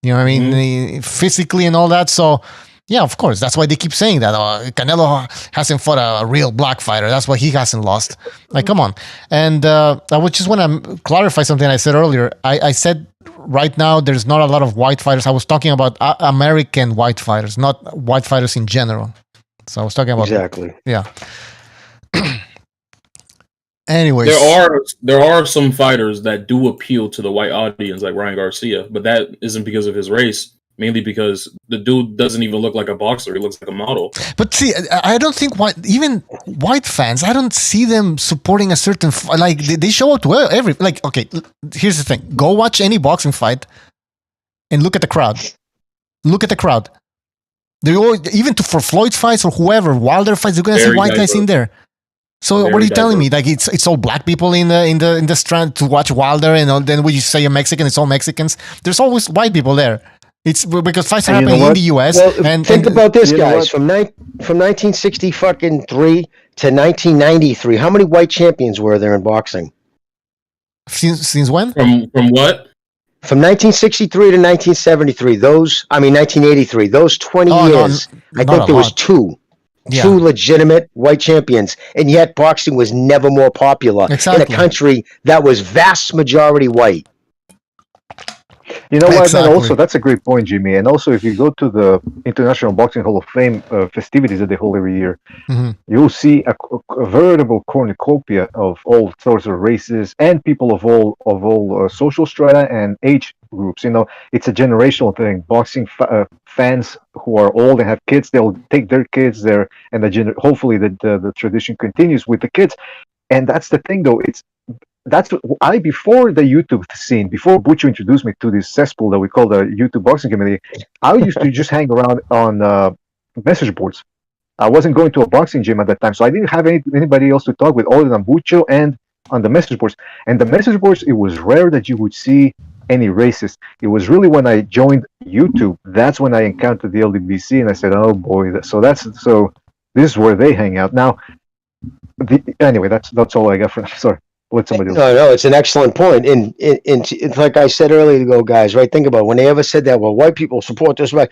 You know what I mean? Physically and all that. So, yeah, of course. That's why they keep saying that. Canelo hasn't fought a real black fighter. That's why he hasn't lost. Like, come on. And I would just want to clarify something I said earlier. I said right now there's not a lot of white fighters. I was talking about American white fighters, not white fighters in general. So I was talking about... Exactly. Yeah. Anyways, there are some fighters that do appeal to the white audience, like Ryan Garcia, but that isn't because of his race, mainly because the dude doesn't even look like a boxer; he looks like a model. But see, I don't think even white fans, I don't see them supporting a certain like they show up to every like. Okay, here's the thing: go watch any boxing fight and look at the crowd. Look at the crowd. They all, even for Floyd fights or whoever Wilder fights, they're gonna see white guys in there. So what are you telling me? Like it's all black people in the strand to watch Wilder, and then when you say a Mexican, it's all Mexicans. There's always white people there. It's because fights are happening in the U.S. Well, and think about this, guys. From 1963 to 1993, how many white champions were there in boxing? Since when? From what? From 1963 to 1973. 1983. Those 20 years. I think there was two. Yeah. Two legitimate white champions, and yet boxing was never more popular in a country that was vast majority white. You know what? Also, that's a great point, Jimmy. And also, if you go to the International Boxing Hall of Fame festivities that they hold every year, you'll see a veritable cornucopia of all sorts of races and people of all social strata and age groups. It's a generational thing. Boxing fans who are old and have kids, they'll take their kids there, and hopefully the tradition continues with the kids. And that's the thing, though. Before the YouTube scene, before Bucho introduced me to this cesspool that we call the YouTube boxing community, I used to just hang around on message boards. I wasn't going to a boxing gym at that time, so I didn't have anybody else to talk with other than Bucho and on the message boards. And the message boards, it was rare that you would see any racist. It was really when I joined YouTube, that's when I encountered the LDBC, and I said, oh boy, so this is where they hang out. Now, anyway, that's all I got for now. Sorry. Let somebody else. No, it's an excellent point. And it's like I said earlier ago, guys, right? Think about it. When they ever said that, well, white people support this, right?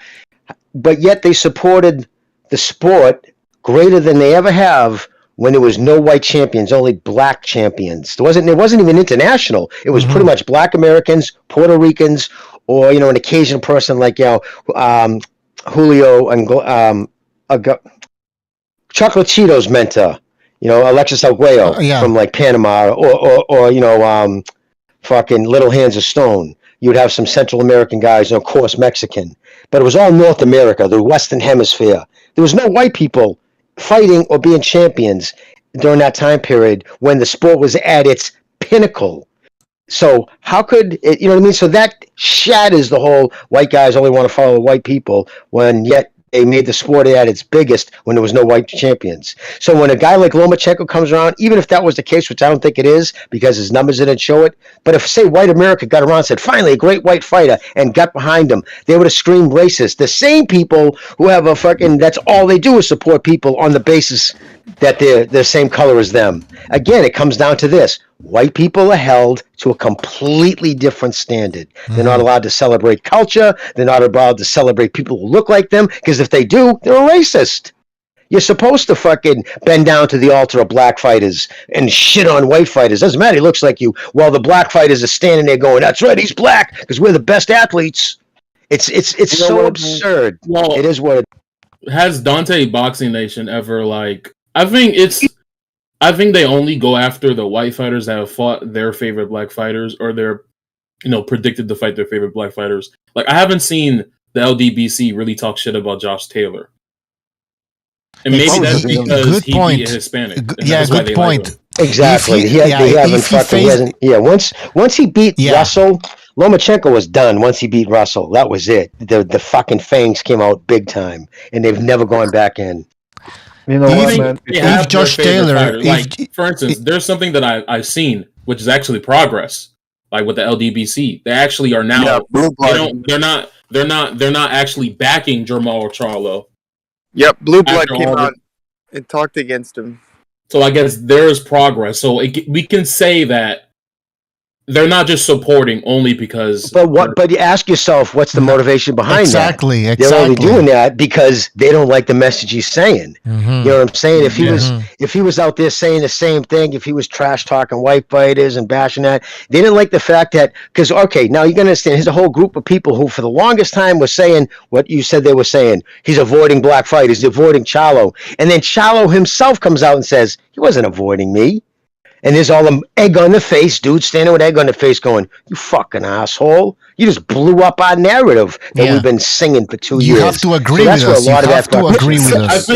But yet they supported the sport greater than they ever have when there was no white champions, only black champions. It wasn't even international. It was pretty much black Americans, Puerto Ricans, or an occasional person like Julio and Chocolatitos mentor. Alexis Arguello from like Panama, or fucking Little Hands of Stone. You'd have some Central American guys, and of course Mexican. But it was all North America, the Western Hemisphere. There was no white people fighting or being champions during that time period when the sport was at its pinnacle. So how could it, you know what I mean? So that shatters the whole white guys only want to follow white people, when yet they made the sport at its biggest when there was no white champions. So when a guy like Lomachenko comes around, even if that was the case, which I don't think it is because his numbers didn't show it, but if, say, white America got around and said, finally, a great white fighter, and got behind him, they would have screamed racist. The same people who have a fucking, that's all they do is support people on the basis that they're the same color as them. Again, it comes down to this. White people are held to a completely different standard. They're not allowed to celebrate culture. They're not allowed to celebrate people who look like them, because if they do, they're a racist. You're supposed to fucking bend down to the altar of black fighters and shit on white fighters. Doesn't matter, he looks like you. While the black fighters are standing there going, that's right, he's black, because we're the best athletes. It's so absurd. Well, it is what it has Dante Boxing Nation ever, like, I think they only go after the white fighters that have fought their favorite black fighters, or they're, predicted to fight their favorite black fighters. Like, I haven't seen the LDBC really talk shit about Josh Taylor. And maybe that's because he beat a Hispanic. Good point. Exactly. Once he beat Russell, Lomachenko was done. Once he beat Russell, that was it. The fucking fangs came out big time, and they've never gone back in. You know what, man? If Josh Taylor, for instance, there's something that I've seen, which is actually progress. Like with the LDBC, they actually are now. They're not actually backing Jermell or Charlo. Yep, Blue Blood came out and talked against him. So I guess there is progress. So we can say that they're not just supporting only because. But you ask yourself, what's the motivation behind that? Exactly. They're only doing that because they don't like the message he's saying. You know what I'm saying? If he was out there saying the same thing, if he was trash talking white fighters and bashing that, they didn't like the fact that, because now you can understand, there's a whole group of people who for the longest time were saying what you said they were saying. He's avoiding black fighters, he's avoiding Charlo, and then Charlo himself comes out and says he wasn't avoiding me. And there's all the egg on the face, dude, standing with egg on the face going, you fucking asshole. You just blew up our narrative that we've been singing for 2 years. You have to agree with us. You have to agree with us.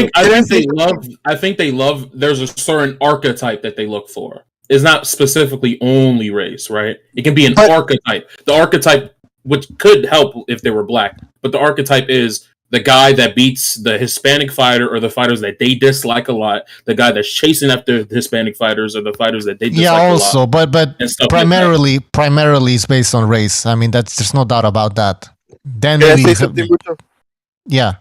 I think they love, there's a certain archetype that they look for. It's not specifically only race, right? It can be an archetype. The archetype, which could help if they were black, but the archetype is the guy that beats the Hispanic fighter or the fighters that they dislike a lot, the guy that's chasing after the Hispanic fighters or the fighters that they dislike a lot. But primarily it's based on race. I mean, there's no doubt about that. Then Yeah,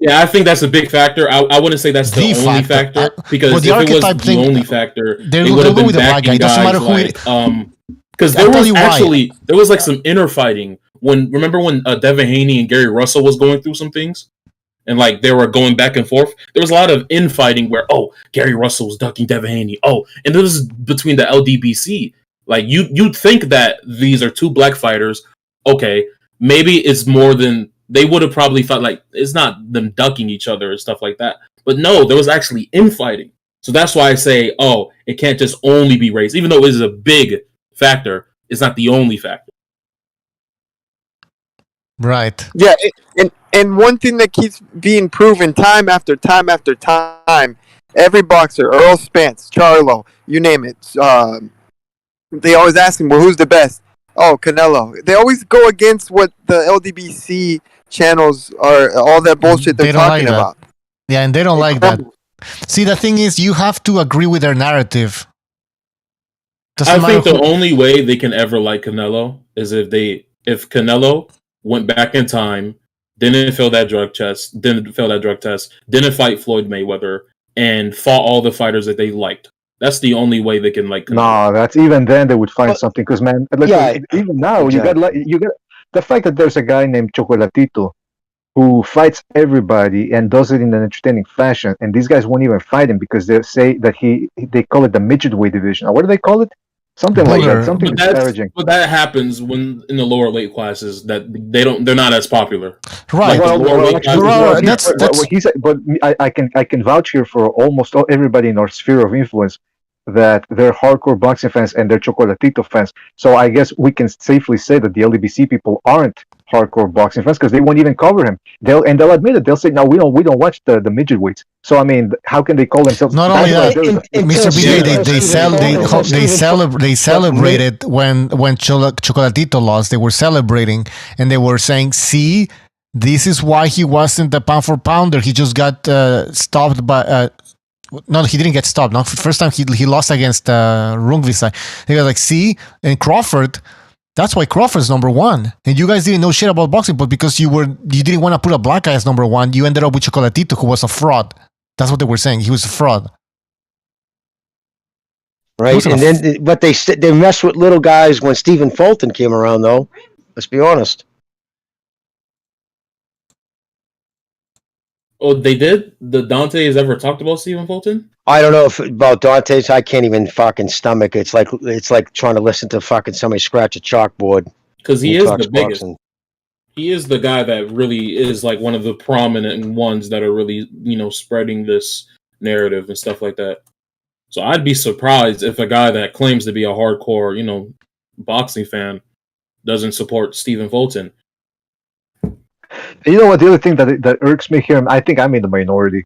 I think that's a big factor. I wouldn't say that's the only factor, because if it was the only factor, they would have been backing guys like, because there was like some inner fighting. Remember when Devin Haney and Gary Russell was going through some things, and like they were going back and forth. There was a lot of infighting where Gary Russell was ducking Devin Haney. And this is between the LDBC. Like you'd think that these are two black fighters. Okay, maybe it's more than they would have probably thought. Like it's not them ducking each other and stuff like that. But no, there was actually infighting. So that's why I say, it can't just only be race, even though it is a big factor. It's not the only factor. Right. Yeah, and one thing that keeps being proven time after time after time, every boxer, Earl Spence, Charlo, you name it, they always ask him, well, who's the best? Oh, Canelo. They always go against what the LDBC channels are, all that bullshit they're talking about. Yeah, and they don't like that. See, the thing is, you have to agree with their narrative. I think the only way they can ever like Canelo is if Canelo went back in time, didn't fail that drug test, didn't fight Floyd Mayweather, and fought all the fighters that they liked. That's the only way they can like Canelo. No, that's even then they would find something, because man, even now you got the fact that there's a guy named Chocolatito who fights everybody and does it in an entertaining fashion, and these guys won't even fight him because they say that they call it the midget weight division. Or what do they call it? Something like that. Something disparaging. But that happens when in the lower weight classes that they're not as popular. Right. He said, but I can vouch here for almost everybody in our sphere of influence. that they're hardcore boxing fans and they're Chocolatito fans. So I guess we can safely say that the LDBC people aren't hardcore boxing fans because they won't even cover him. They'll admit it. They'll say, "No, we don't watch the midget weights." So I mean, how can they call themselves? Not only that, Mr. BJ, they celebrated when Chocolatito lost. They were celebrating and they were saying, "See, this is why he wasn't the pound for pounder. He just got stopped by." No, he didn't get stopped. No, first time he lost against Rungvisai. They were like, "See, and Crawford." That's why Crawford's number one. And you guys didn't know shit about boxing, but because you didn't want to put a black guy as number one, you ended up with Chocolatito, who was a fraud. That's what they were saying. He was a fraud. Right. And but they messed with little guys when Stephen Fulton came around, though. Let's be honest. Oh, they did? The Dante has ever talked about Stephen Fulton? I don't know about Dante's. I can't even fucking stomach it. It's like trying to listen to fucking somebody scratch a chalkboard. Because he is the biggest. He is the guy that really is like one of the prominent ones that are really, spreading this narrative and stuff like that. So I'd be surprised if a guy that claims to be a hardcore, boxing fan doesn't support Stephen Fulton. You know what? The other thing that irks me here, I think I'm in the minority.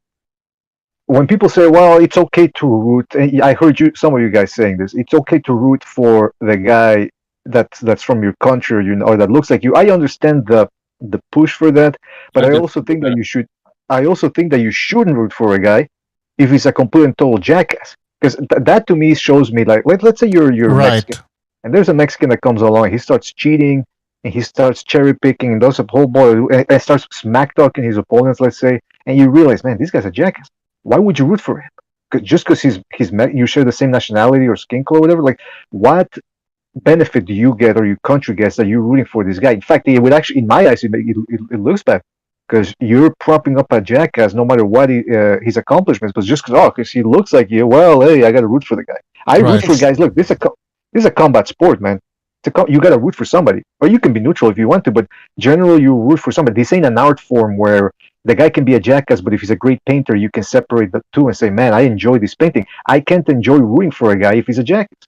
When people say, "Well, it's okay to root," and I heard some of you guys saying this, it's okay to root for the guy that's from your country, or that looks like you. I understand the push for that, but I also think that you should. I also think that you shouldn't root for a guy if he's a complete and total jackass, because that to me shows me like let's say you're right. Mexican, and there's a Mexican that comes along, he starts cheating. And he starts cherry picking and does a whole boy and starts smack talking his opponents, let's say, and you realize, man, this guy's a jackass. Why would you root for him? Just because you share the same nationality or skin color or whatever? Like, what benefit do you get or your country gets that you're rooting for this guy? In fact, it would actually, in my eyes, it looks bad because you're propping up a jackass no matter what his accomplishments, but just because he looks like you, well, hey, I got to root for the guy. I root for guys. Look, this is a combat sport, man. You got to root for somebody, or you can be neutral if you want to, but generally you root for somebody. This ain't an art form where the guy can be a jackass, but if he's a great painter, you can separate the two and say, man, I enjoy this painting. I can't enjoy rooting for a guy if he's a jackass.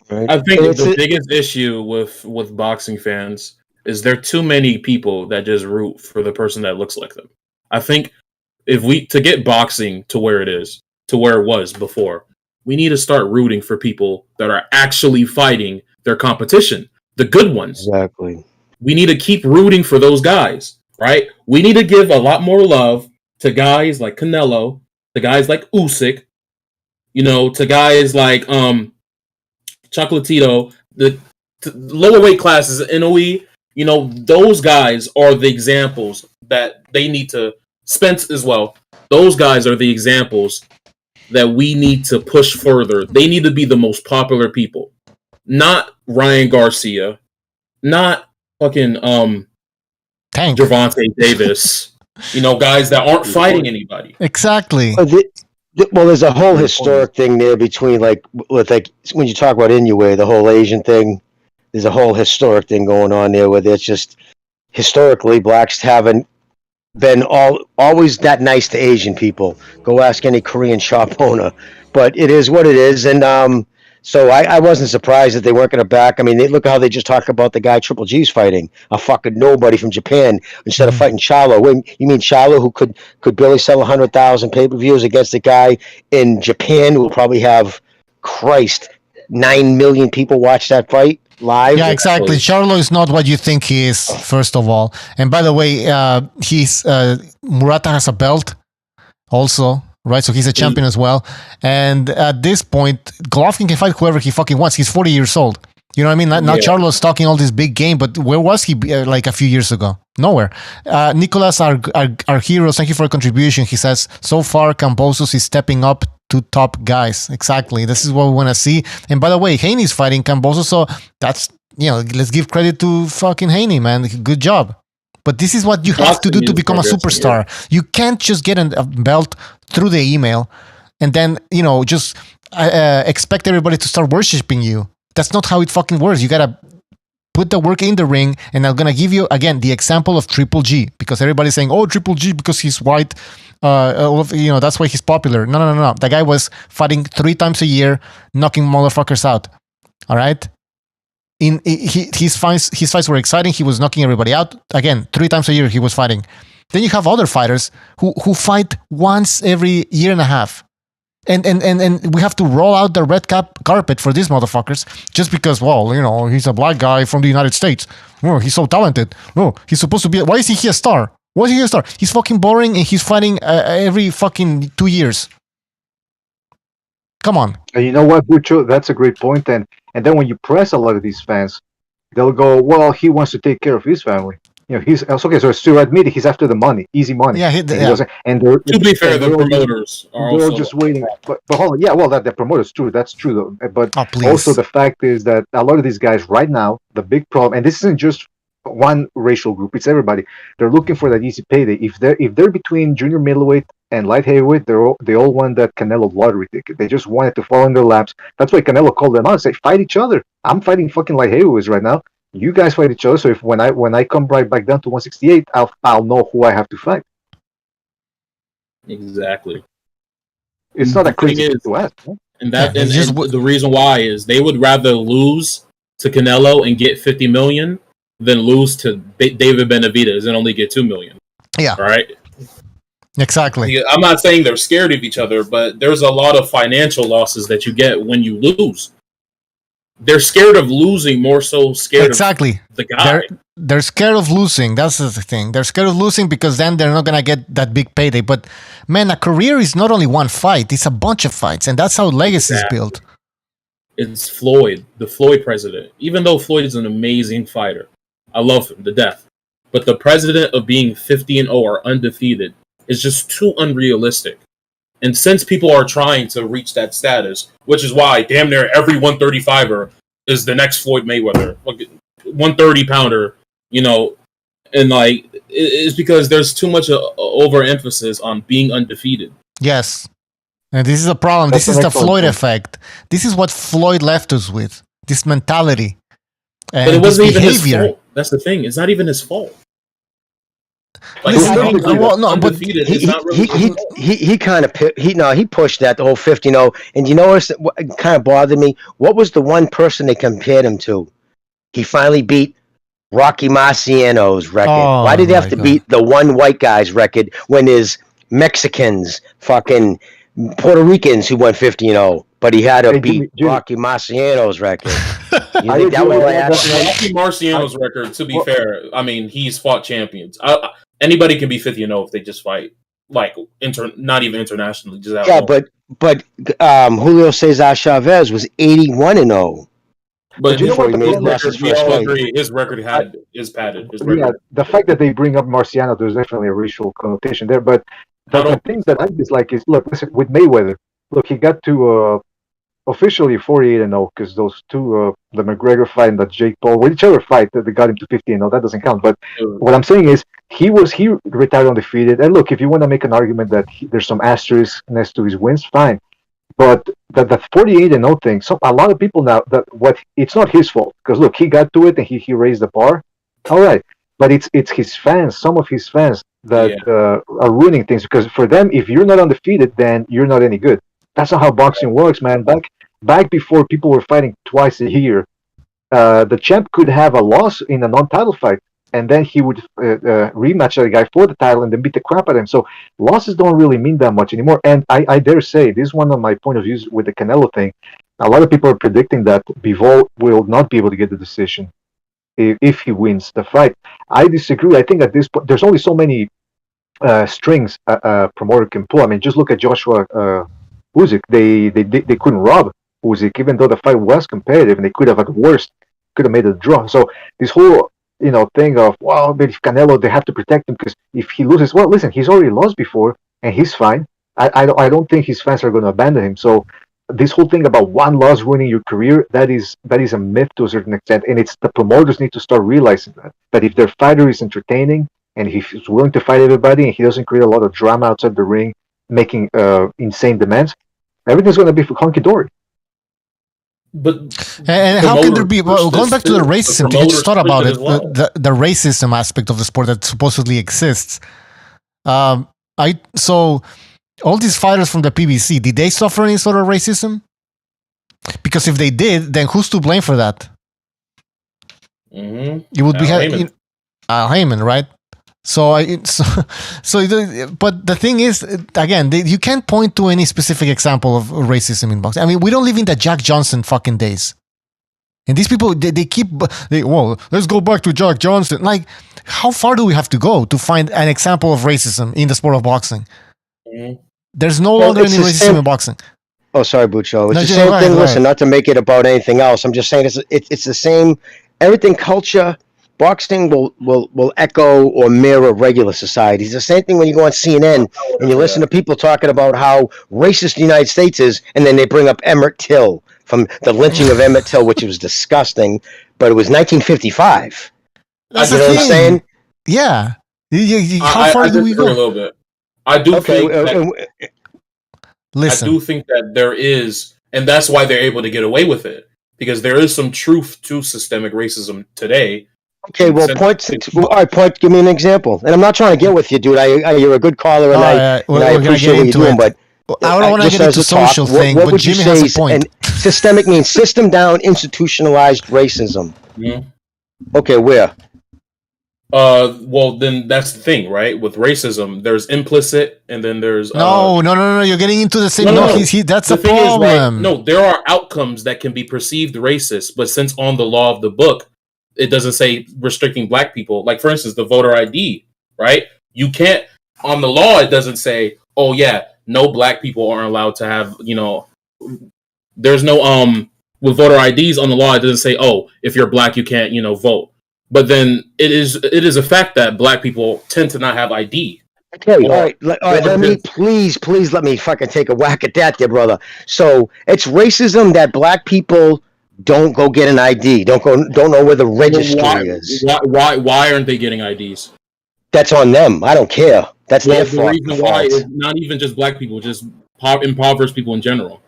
Right. I think the biggest issue with boxing fans is there are too many people that just root for the person that looks like them. I think to get boxing to where it is, to where it was before, we need to start rooting for people that are actually fighting their competition, the good ones. Exactly. We need to keep rooting for those guys, right? We need to give a lot more love to guys like Canelo, to guys like Usyk, to guys like Chocolatito, the lower weight classes, NOE. Those guys are the examples that they need to. Spence as well. Those guys are the examples that we need to push further. They need to be the most popular people. Not Ryan Garcia, not fucking Gervonta Davis. Guys that aren't fighting anybody. Exactly. Well, there's a whole historic thing there between when you talk about Inoue, the whole Asian thing. There's a whole historic thing going on there where it's just historically blacks haven't been always that nice to Asian people. Go ask any Korean shop owner, but it is what it is, and so I wasn't surprised that they weren't going to back. I mean, look how they just talked about the guy Triple G's fighting, a fucking nobody from Japan, instead of fighting Charlo. Wait, you mean Charlo, who could barely sell 100,000 pay-per-views against a guy in Japan who will probably have, 9 million people watch that fight live? Yeah, exactly. Charlo is not what you think he is, first of all. And by the way, Murata has a belt also. Right, so he's a champion as well. And at this point, Golovkin can fight whoever he fucking wants. He's 40 years old. You know what I mean? Now Charlo's talking all this big game, but where was he like a few years ago? Nowhere. Nicholas, our heroes, thank you for your contribution. He says, so far, Kambosos is stepping up to top guys. Exactly. This is what we want to see. And by the way, Haney's fighting Kambosos, so that's, let's give credit to fucking Haney, man. Good job. But this is what you have to do to become a superstar. You can't just get a belt through the email and then, just expect everybody to start worshiping you. That's not how it fucking works. You gotta put the work in the ring, and I'm gonna give you, again, the example of Triple G, because everybody's saying, oh, Triple G, because he's white. That's why he's popular. No. The guy was fighting 3 times a year, knocking motherfuckers out. All right. His fights were exciting. He was knocking everybody out. Again, 3 times a year he was fighting. Then you have other fighters who fight once every year and a half. And we have to roll out the red carpet for these motherfuckers just because, he's a black guy from the United States. Oh, he's so talented. Oh, he's supposed to be. Why is he a star? Why is he a star? He's fucking boring and he's fighting every fucking 2 years. Come on. And you know what, Bucho? That's a great point. And then when you press a lot of these fans, they'll go, well, he wants to take care of his family. He's okay. So to admit it, he's after the money, easy money. Yeah, and to be fair, the promoters are they're also just waiting. But hold on, yeah, well, that the promoters true. That's true though. But please. Also the fact is that a lot of these guys right now, the big problem, and this isn't just one racial group; it's everybody. They're looking for that easy payday. If they're between junior middleweight and light heavyweight, they all want that Canelo lottery ticket. They just want it to fall in their laps. That's why Canelo called them out and say, fight each other. I'm fighting fucking light heavyweights right now. You guys fight each other. So if when I come right back down to 168, I'll know who I have to fight. Exactly. It's not a crazy thing to ask. Huh? And the reason why is they would rather lose to Canelo and get 50 million than lose to David Benavidez and only get 2 million. Yeah. Right. Exactly. I'm not saying they're scared of each other, but there's a lot of financial losses that you get when you lose. They're scared of losing more so scared of the guy. They're scared of losing. That's the thing. They're scared of losing because then they're not going to get that big payday. But, man, a career is not only one fight. It's a bunch of fights. And that's how legacy is built. It's Floyd, the Floyd president. Even though Floyd is an amazing fighter. I love him to death. But the president of being 50-0 or undefeated is just too unrealistic. And since people are trying to reach that status, which is why damn near every 135er is the next Floyd Mayweather, 130-pounder, and it's because there's too much overemphasis on being undefeated. Yes. And this is a problem. This is the Floyd effect. This is what Floyd left us with, this mentality. And but it wasn't even his fault. That's the thing. It's not even his fault. He pushed that the whole 50-0, and you know what kind of bothered me? What was the one person they compared him to? He finally beat Rocky Marciano's record. Why did he have to beat the one white guy's record when there's Mexicans, fucking Puerto Ricans who went 50-0? But he had to beat Rocky Marciano's record. You think that was Rocky Marciano's record? To be fair, I mean he's fought champions. Anybody can be 50-0 if they just fight, not even internationally. Just out but Julio Cesar Chavez was 81-0. But you know what? We all agree his record is padded. Yeah, the fact that they bring up Marciano, there's definitely a racial connotation there. But the things that I dislike is, listen, with Mayweather, he got to officially 48-0 because those two, the McGregor fight and the Jake Paul, whichever fight that they got him to 50-0, that doesn't count. But what I'm saying is he retired undefeated. And look, if you want to make an argument that there's some asterisk next to his wins, fine. But the 48-0 thing, a lot of people now it's not his fault because look, he got to it and he raised the bar. All right, but it's his fans, some of his fans that are ruining things because for them, if you're not undefeated, then you're not any good. That's not how boxing works, man. Back before people were fighting twice a year, the champ could have a loss in a non-title fight, and then he would rematch that guy for the title and then beat the crap out of him. So losses don't really mean that much anymore. And I dare say, this is one of my point of views with the Canelo thing. A lot of people are predicting that Bivol will not be able to get the decision if he wins the fight. I disagree. I think at this point, there's only so many strings a promoter can pull. I mean, just look at Joshua Usyk. They couldn't rob Usyk, even though the fight was competitive, and they could have, at worst, could have made it a draw. So this whole thing of, well, but if Canelo, they have to protect him because if he loses, well, listen, he's already lost before and he's fine. I don't think his fans are going to abandon him. So this whole thing about one loss ruining your career, that is a myth to a certain extent, and it's the promoters need to start realizing that if their fighter is entertaining and he's willing to fight everybody and he doesn't create a lot of drama outside the ring, making insane demands, everything's going to be hunky-dory. And how can there be, going back to the racism, you just thought about it, the racism aspect of the sport that supposedly exists. So all these fighters from the PBC, did they suffer any sort of racism? Because if they did, then who's to blame for that? It would be Heyman, right? But the thing is, again, you can't point to any specific example of racism in boxing. I mean, we don't live in the Jack Johnson fucking days. And these people, let's go back to Jack Johnson. Like, how far do we have to go to find an example of racism in the sport of boxing? There's no longer any racism in boxing. Oh, sorry, Bucho. It's the same thing. Listen, not to make it about anything else. I'm just saying it's the same. Everything culture, boxing will echo or mirror regular society. It's the same thing when you go on CNN and you listen to people talking about how racist the United States is, and then they bring up Emmett Till from the lynching of Emmett Till, which was disgusting, but it was 1955. That's you know what I'm saying? Yeah. How far do we go? A little bit. I do think that there is, and that's why they're able to get away with it, because there is some truth to systemic racism today. Okay, well, give me an example. And I'm not trying to get with you, dude. You're a good caller, and I appreciate what you're doing, but I don't want to get into social thing, what but would Jimmy you say has a point. And systemic means system down, institutionalized racism. Okay, where? Well, then that's the thing, right? With racism, there's implicit, and then there's no. You're getting into the same. That's the thing problem. Is, right, there are outcomes that can be perceived racist, but since on the law of the book, it doesn't say restricting black people. Like, for instance, the voter ID, right? You can't, on the law, it doesn't say, oh yeah, no black people aren't allowed to have, there's no with voter IDs on the law, it doesn't say, oh, if you're black, you can't, vote. But then it is a fact that black people tend to not have ID. Okay, all right. Let me please let me fucking take a whack at that, there, brother. So it's racism that black people don't go get an ID, don't know where the registry is. Why aren't they getting IDs? That's on them. I don't care. That's their fault. The reason why is not even just black people, just impoverished people in general.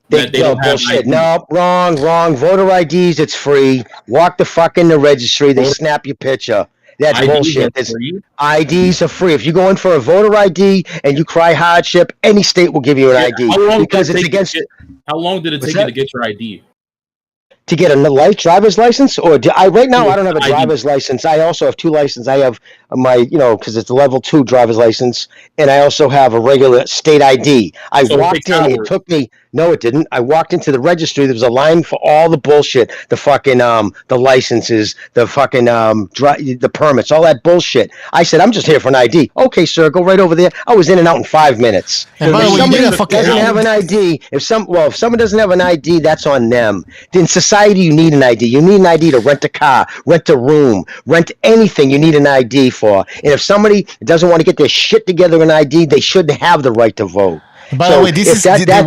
They don't have bullshit. No, wrong. Voter IDs, it's free. Walk the fuck in the registry. They snap your picture. That's bullshit. IDs are free. If you go in for a voter ID and you cry hardship, any state will give you an ID because it's against. How long did it take you to get your ID? To get a driver's license, or right now I don't have a driver's license. I also have two licenses. I have my, because it's a level 2 driver's license, and I also have a regular state ID. I walked in. It took me. No, it didn't. I walked into the registry. There was a line for all the bullshit. The fucking the licenses, the fucking the permits, all that bullshit. I said, I'm just here for an ID. Okay, sir, go right over there. I was in and out in 5 minutes. And by the way, doesn't have an ID, if someone doesn't have an ID, that's on them. In society, you need an ID. You need an ID to rent a car, rent a room, rent anything. You need an ID for. And if somebody doesn't want to get their shit together, an ID, they shouldn't have the right to vote. By the way,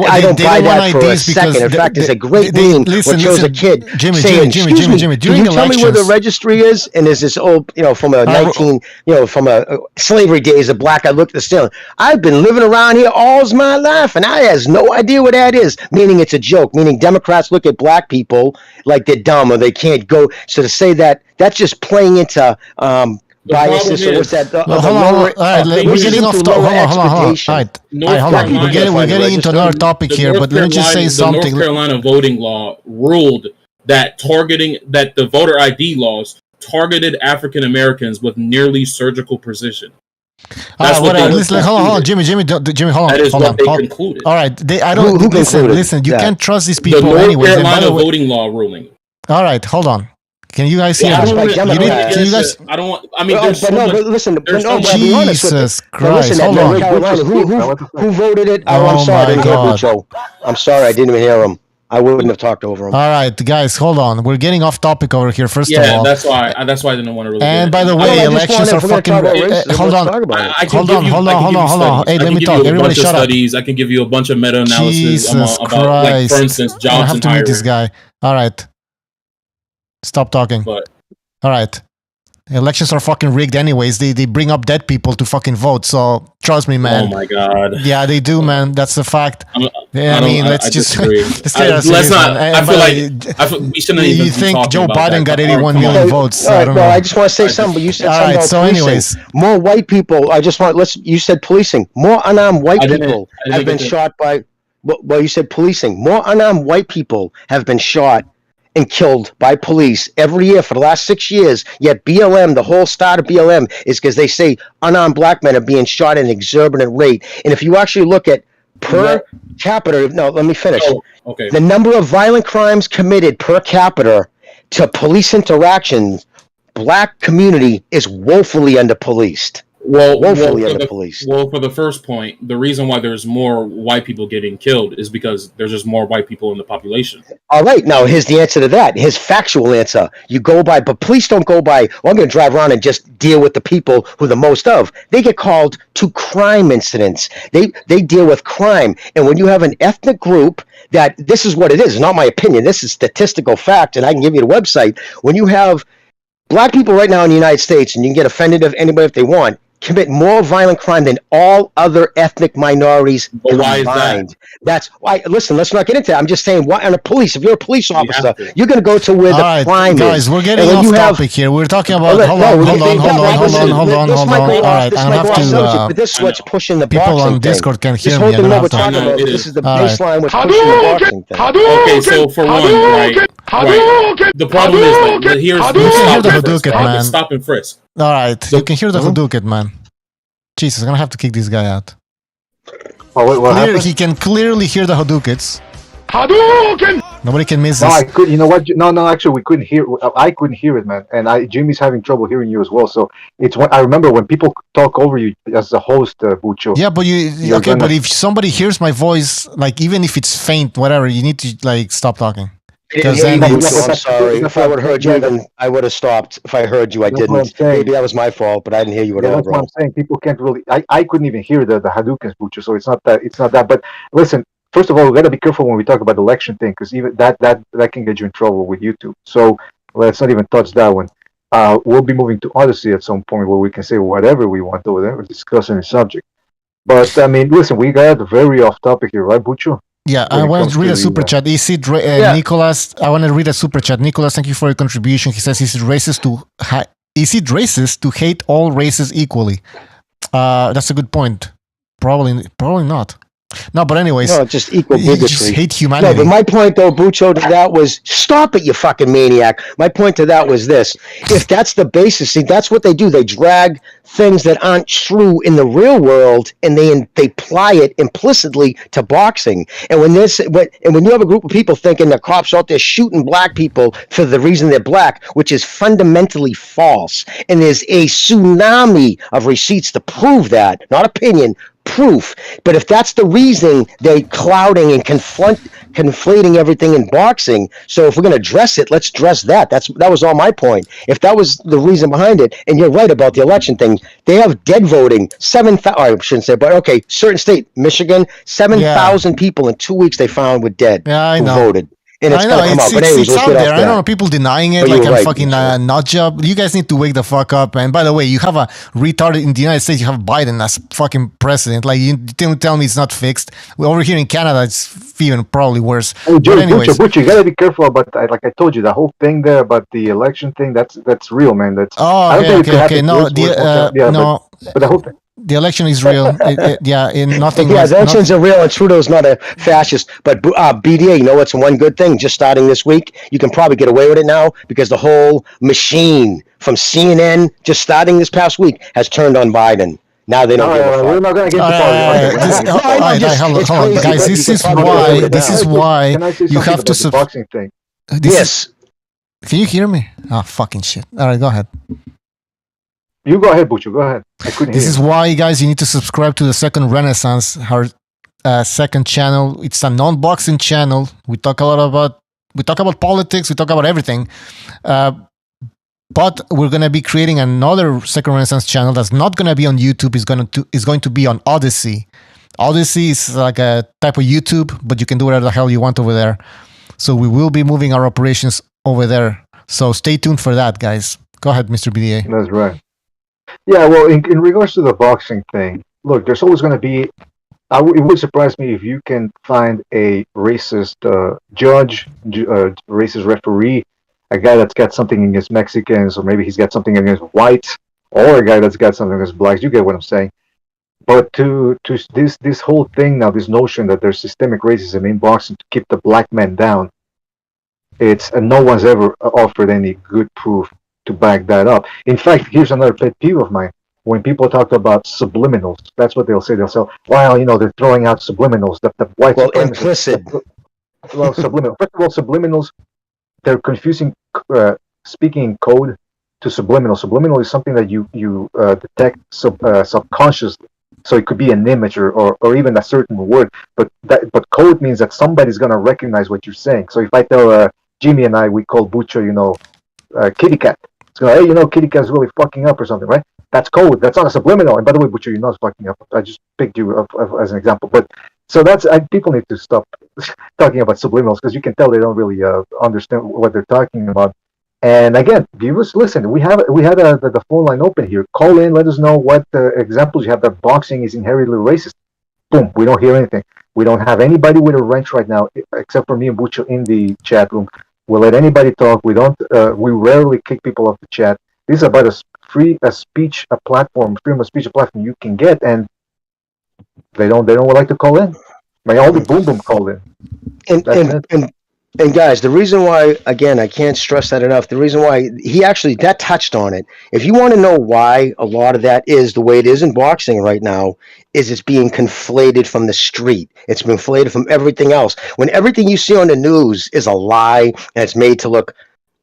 I don't buy that for a second. In fact, it's a great meme which shows a kid saying, "Excuse me, can you tell me where the registry is?" And there's this old, from a slavery days of black. I looked at the ceiling. I've been living around here all my life, and I has no idea what that is. Meaning it's a joke. Meaning Democrats look at black people like they're dumb or they can't go. So to say that, that's just playing into biases. So what's that? Hold on. We're getting off topic. Hold on. We're getting into another topic here, but let me just say something. The North Carolina voting law ruled that the voter ID laws targeted African Americans with nearly surgical precision. Hold on, Jimmy, hold on. That is what they concluded. All right, listen. You can't trust these people the North anyways. Carolina voting law ruling. All right, hold on. Can you guys hear me? I don't want. I mean, Jesus Christ! Hold on. Who voted it? I'm sorry, Bucho. I'm sorry, I didn't even hear him. I wouldn't have talked over him. All right, guys, hold on. We're getting off topic over here. First of all, yeah, that's why I didn't want to really. And by the way, elections are fucking. Hold on. Hey, let me talk. Everybody, shut up. I can give you a bunch of meta-analysis about, like, for instance, jobs. I have to mute this guy. All right. Stop talking. All right. Elections are fucking rigged anyways. They bring up dead people to fucking vote. So trust me, man. Oh my god. Yeah, they do, man. That's a fact. Let's just let's get us let's serious, not. man. I feel like we shouldn't even. You think talking Joe about Biden that. got 81 million votes? All I right, don't well, know. I just want to say something. But you said All something right, about so policing. anyways. More white people. You said policing. More unarmed white people have been shot by. Well, you said policing. More unarmed white people have been shot and killed by police every year for the last 6 years. Yet BLM, the whole start of BLM is because they say unarmed black men are being shot at an exorbitant rate. And if you actually look at per capita, no, let me finish. Oh, okay. The number of violent crimes committed per capita to police interactions, black community is woefully underpoliced. Woefully underpoliced. Well, for the first point, the reason why there's more white people getting killed is because there's just more white people in the population. All right, now here's the answer to that. His factual answer. You go by, but police don't go by, well, I'm going to drive around and just deal with the people who the most of. They get called to crime incidents. They deal with crime. And when you have an ethnic group that, this is what it is, not my opinion, this is statistical fact, and I can give you the website. When you have black people right now in the United States, and you can get offended of anybody if they want, commit more violent crime than all other ethnic minorities combined. Why is that? That's why. Listen, let's not get into that. I'm just saying, why? And a police, if you're a police officer, you're going to go to where the crime is. Guys, we're getting off topic here. We're talking about. Hold on. All right, I have to. But this is what's pushing the people on Discord can hear me. This is the baseline. What's pushing the boxing thing. Okay, so for one, right. The problem is that here's stop and frisk. All right, you can hear the Hadouken, man. Jesus, I'm gonna have to kick this guy out. Oh, wait, what happened? He can clearly hear the Hadoukens. Hadouken! Nobody can miss No, this. I could. You know what? No. Actually, we couldn't hear. I couldn't hear it, man. And Jimmy's having trouble hearing you as well. So it's when I remember when people talk over you as a host, Bucho. Yeah, but but if somebody hears my voice, like even if it's faint, whatever, you need to like stop talking. Because then I'm sorry. If I would have heard you, then I would have stopped. If I heard you, I didn't. Maybe that was my fault, but I didn't hear you at all. That's what I'm saying. People can't really. I couldn't even hear the Hadoukens, Bucho. So it's not that. But listen, first of all, we got to be careful when we talk about the election thing, because even that can get you in trouble with YouTube. So let's not even touch that one. We'll be moving to Odyssey at some point where we can say whatever we want over there. We're discussing the subject. But I mean, listen, we got very off topic here, right, Bucho? Yeah, I want to read a super chat. Nicholas, I want to read a super chat. Nicholas, thank you for your contribution. He says, is it racist to hate all races equally? That's a good point. Probably not. No, but anyways. No, just equal bigotry. Just hate humanity. No, but my point, though, Bucho, to that was, stop it, you fucking maniac. My point to that was this. If that's the basis, see, that's what they do. They drag things that aren't true in the real world, and they apply it implicitly to boxing. And when you have a group of people thinking the cops out there shooting black people for the reason they're black, which is fundamentally false, and there's a tsunami of receipts to prove that, not opinion, proof. But if that's the reason they clouding and conflating everything in boxing, so if we're going to address it, let's address that. That was all my point. If that was the reason behind it, and you're right about the election thing, they have dead voting. 7,000. I shouldn't say, but okay, certain state, Michigan, 7,000 people in 2 weeks they found were dead who voted. And it's going to come out. But anyways, it's out there. I don't know, people denying it like I'm fucking nut job. You guys need to wake the fuck up. And by the way, you have a retarded in the United States, you have Biden as fucking president. Like, you tell me it's not fixed. Over here in Canada, it's even probably worse. Hey, but anyways. Bucho, you gotta be careful about, like I told you, the whole thing there about the election thing, that's real, man. That's okay. No, but the whole thing. The election is real. Nothing. Yeah, the elections are real, and Trudeau's not a fascist. But BDA, you know what's one good thing? Just starting this week, you can probably get away with it now because the whole machine from CNN, just starting this past week, has turned on Biden. Now they don't give a fuck. We're not going to get to hold on, guys. This is why you have to boxing thing. Yes. Can you hear me? Oh, fucking shit. All right, go ahead. You go ahead, Bucho. Go ahead. I couldn't hear. This is why, guys, you need to subscribe to the Second Renaissance, our second channel. It's a non-boxing channel. We talk about politics. We talk about everything. But we're gonna be creating another Second Renaissance channel that's not gonna be on YouTube. It's going to be on Odyssey. Odyssey is like a type of YouTube, but you can do whatever the hell you want over there. So we will be moving our operations over there. So stay tuned for that, guys. Go ahead, Mr. BDA. That's right. Yeah, well, in regards to the boxing thing, look, there's always going to be. It would surprise me if you can find a racist judge, racist referee, a guy that's got something against Mexicans, or maybe he's got something against whites, or a guy that's got something against blacks. You get what I'm saying? But to this whole thing now, this notion that there's systemic racism in boxing to keep the black man down, and no one's ever offered any good proof to back that up. In fact, here's another pet peeve of mine. When people talk about subliminals, that's what they'll say. They'll say, "Well, they're throwing out subliminals." The white implicit. Well, subliminal. First of all, subliminals, they're confusing speaking in code to subliminal. Subliminal is something that you detect subconsciously. So it could be an image or even a certain word. But code means that somebody's gonna recognize what you're saying. So if I tell Jimmy and we call Bucho, kitty cat. It's going, hey, kitty cat's really fucking up or something, right? That's code. That's not a subliminal. And by the way, Bucho, you're not fucking up. I just picked you up as an example. But so people need to stop talking about subliminals because you can tell they don't really understand what they're talking about. And again, viewers, listen. We had the phone line open here. Call in. Let us know what examples you have that boxing is inherently racist. Boom. We don't hear anything. We don't have anybody with a wrench right now, except for me and Bucho in the chat room. We'll let anybody talk. We don't. We rarely kick people off the chat. This is about freedom of speech, a platform you can get, and they don't like to call in. Only Boom Boom called in. And guys, the reason why, again, I can't stress that enough. The reason why that touched on it. If you want to know why a lot of that is the way it is in boxing right now, is it's being conflated from the street. It's been conflated from everything else. When everything you see on the news is a lie and it's made to look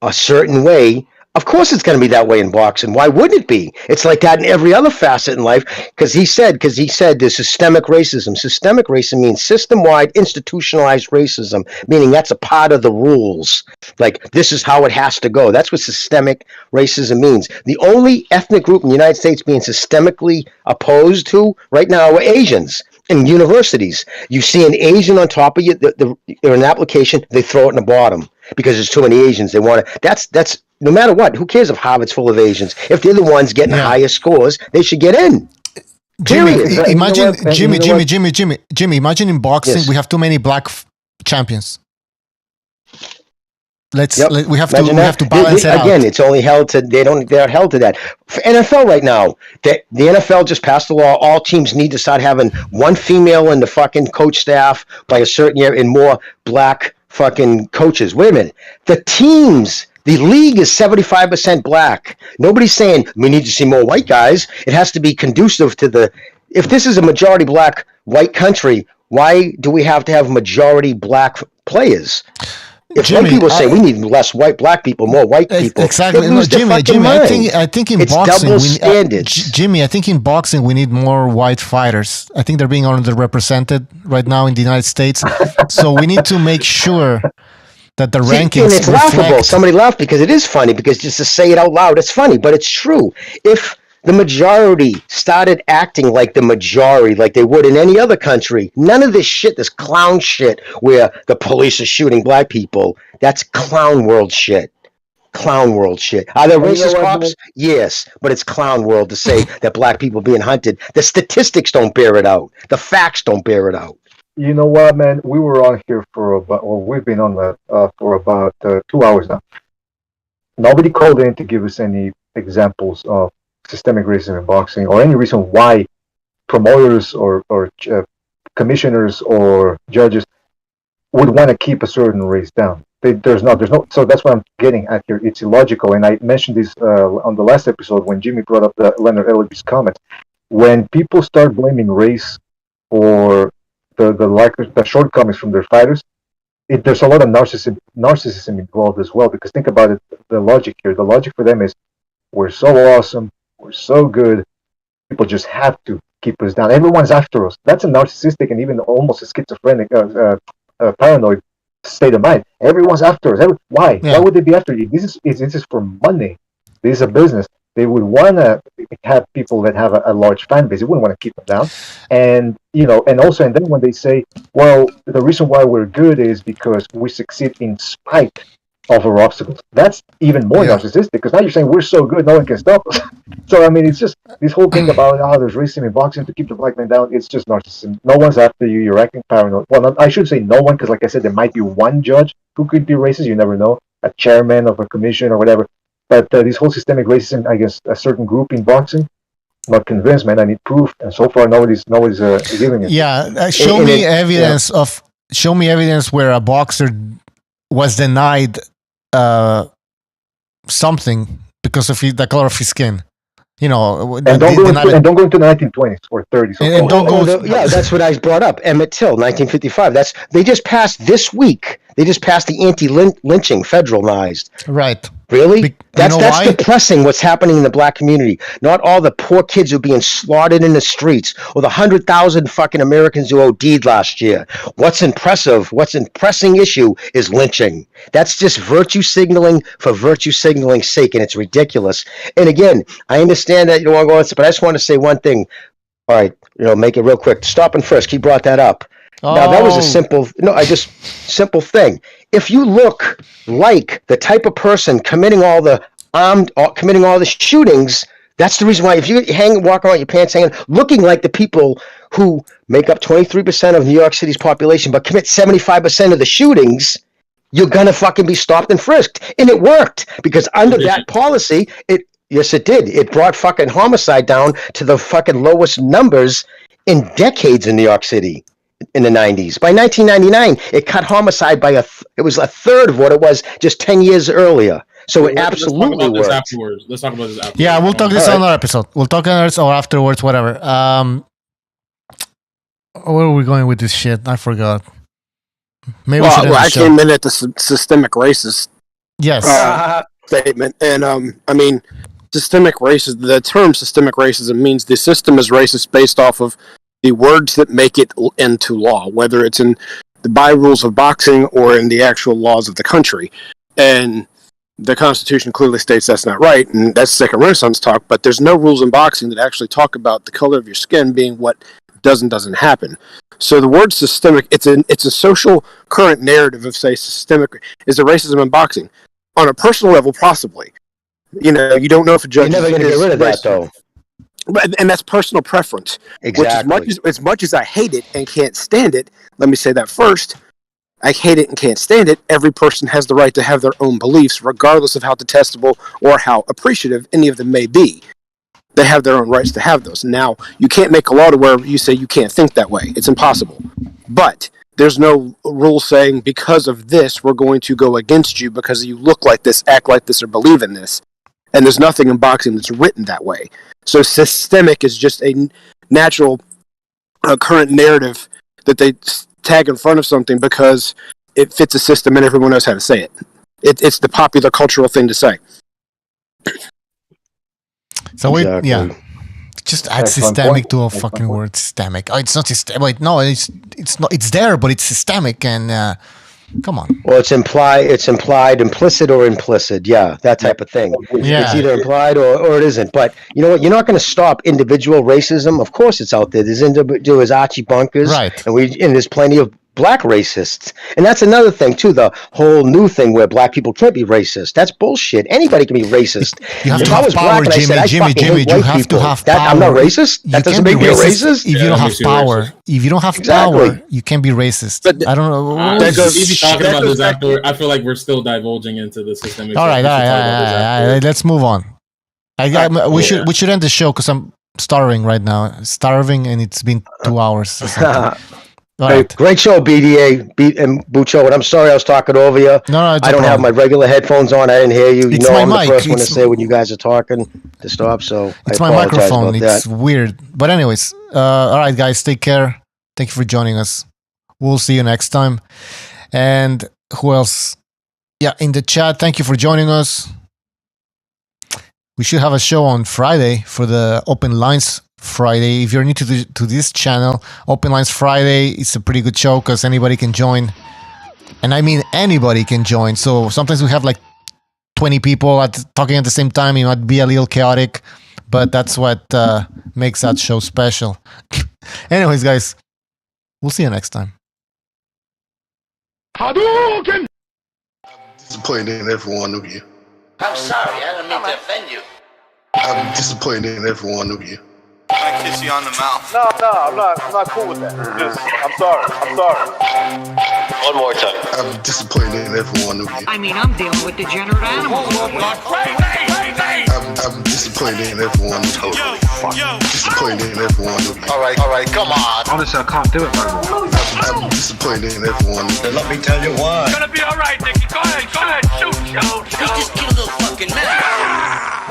a certain way, of course it's going to be that way in boxing. Why wouldn't it be? It's like that in every other facet in life. Because he said there's systemic racism. Systemic racism means system-wide institutionalized racism, meaning that's a part of the rules. Like, this is how it has to go. That's what systemic racism means. The only ethnic group in the United States being systemically opposed to right now are Asians. In universities, you see an Asian on top of you, an application, they throw it in the bottom because there's too many Asians. They want to. That's no matter what. Who cares if Harvard's full of Asians? If they're the ones getting higher scores, they should get in. Jimmy, Jimmy. Imagine in boxing we have too many black champions. We have to balance it out. Again, it's only held to they're held to that. For NFL right now, the NFL just passed the law. All teams need to start having one female in the fucking coach staff by a certain year and more black fucking coaches. Wait a minute. The league is 75% black. Nobody's saying we need to see more white guys. It has to be conducive to if this is a majority black white country, why do we have to have majority black players? If Jimmy, white people say we need less black people, more white people, exactly. No, Jimmy, I think in boxing, Jimmy, I think in boxing we need more white fighters. I think they're being underrepresented right now in the United States, so we need to make sure that the rankings. And it's laughable. Somebody laughed because it is funny because just to say it out loud, it's funny, but it's true. If the majority started acting like the majority, like they would in any other country, none of this shit, this clown shit where the police are shooting black people, that's clown world shit. Clown world shit. Are there racist cops? Yes, but it's clown world to say that black people being hunted. The statistics don't bear it out. The facts don't bear it out. You know what, man? We were on here we've been on that for about 2 hours now. Nobody called in to give us any examples of systemic racism in boxing or any reason why promoters or commissioners or judges would want to keep a certain race down. There's no. So that's what I'm getting at here. It's illogical, and I mentioned this on the last episode when Jimmy brought up the Leonard Ellerby's comment. When people start blaming race for the shortcomings from their fighters, there's a lot of narcissism involved as well. Because think about it, the logic here. The logic for them is, we're so awesome, we're so good, people just have to keep us down. Everyone's after us. That's a narcissistic and even almost a schizophrenic, paranoid state of mind. Everyone's after us. Why? Yeah. Why would they be after you? This is for money. This is a business. They would want to have people that have a large fan base. They wouldn't want to keep them down. And and then when they say, well, the reason why we're good is because we succeed in spite offer obstacles. That's even more narcissistic because now you're saying we're so good, no one can stop us. So I mean, it's just this whole thing about there's racism in boxing to keep the black man down. It's just narcissism. No one's after you. You're acting paranoid. Well, I should say no one because, like I said, there might be one judge who could be racist. You never know, a chairman of a commission or whatever. But this whole systemic racism against a certain group in boxing, not convinced, man. I need proof, and so far nobody's giving it. Yeah, show me evidence where a boxer was denied something because of the color of his skin. You know, and don't go into the 1920s or 30s. Yeah, that's what I brought up. Emmett Till, 1955. They just passed this week. They just passed the anti-lynching federalized. Right. Really? That's depressing what's happening in the black community. Not all the poor kids who are being slaughtered in the streets or the 100,000 fucking Americans who OD'd last year. What's an pressing issue is lynching. That's just virtue signaling for virtue signaling's sake, and it's ridiculous. And again, I understand that you don't want to go on, but I just want to say one thing. All right, make it real quick. Stop and frisk. He brought that up. Now that was a simple thing. If you look like the type of person committing all the shootings, that's the reason why. If you walk around with your pants hanging, looking like the people who make up 23% of New York City's population, but commit 75% of the shootings, you're gonna fucking be stopped and frisked. And it worked because under that policy, yes, it did. It brought fucking homicide down to the fucking lowest numbers in decades in New York City. In the 90s. By 1999, it cut homicide by it was a third of what it was just 10 years earlier. So it absolutely worked. Let's talk about this afterwards. Yeah, we'll talk this on another episode. We'll talk on this or afterwards, whatever. Where are we going with this shit? I forgot. Maybe I came in at the systemic racist statement. And I mean, systemic racism, the term systemic racism means the system is racist based off of the words that make it into law, whether it's in the by rules of boxing or in the actual laws of the country. And the Constitution clearly states that's not right, and that's Second Renaissance talk, but there's no rules in boxing that actually talk about the color of your skin being what doesn't happen. So the word systemic, it's a social current narrative of, say, systemic, is there racism in boxing? On a personal level, possibly. You don't know if a judge You're never going to get rid of that, though. And that's personal preference. Exactly. Which as much as I hate it and can't stand it, let me say that first. I hate it and can't stand it. Every person has the right to have their own beliefs, regardless of how detestable or how appreciative any of them may be. They have their own rights to have those. Now, you can't make a law to where you say you can't think that way. It's impossible. But there's no rule saying because of this, we're going to go against you because you look like this, act like this, or believe in this. And there's nothing in boxing that's written that way. So systemic is just a natural current narrative that they tag in front of something because it fits a system and everyone knows how to say it. It's the popular cultural thing to say. So just add systemic to a fucking word. Systemic. Oh, it's not systemic. No, it's not. It's there, but it's systemic and. Come on. Well, it's implied, implicit or implicit. Yeah, that type of thing. Yeah. It's either implied or it isn't. But you know what? You're not going to stop individual racism. Of course, it's out there. There's individual Archie Bunkers, right? And there's plenty of black racists. And that's another thing too. The whole new thing where black people can't be racist. That's bullshit. Anybody can be racist. You have to have power, Jimmy. You have to have power. I'm not racist. That doesn't make me a racist. If you don't have power, power, you can be racist. But I don't know. Easy talking about this after. I feel like we're still divulging into the systemic. All right. Let's move on. We should end the show because I'm starving right now. And it's been 2 hours. Right. Great show, BDA and Bucho. And I'm sorry I was talking over you. No, I don't have my regular headphones on. I didn't hear you. It's I'm my mic. the first one to say when you guys are talking to stop. So it's my microphone. It's weird. But anyways, all right, guys, take care. Thank you for joining us. We'll see you next time. And who else? Yeah, in the chat, thank you for joining us. We should have a show on Friday for the Open Lines Friday. If you're new to this channel, Open Lines Friday is a pretty good show because anybody can join. And I mean anybody can join. So sometimes we have like 20 people talking at the same time. It might be a little chaotic, but that's what makes that show special. Anyways, guys, we'll see you next time. Hadouken! disappointed in every one of you. I'm sorry, I don't mean to offend you. I'm disappointed in every one of you. I kiss you on the mouth. No, I'm not cool with that. I'm sorry. One more time. I'm disappointed in every one of you. I mean, I'm dealing with degenerate animals. I'm disappointed in every one of you. Disappointed in every one of you. All right, come on. Honestly, I can't do it, man. I'm disappointed in every one of you. Let me tell you why. It's gonna be all right, Nicky. Go ahead, shoot. You just killed a little fucking man.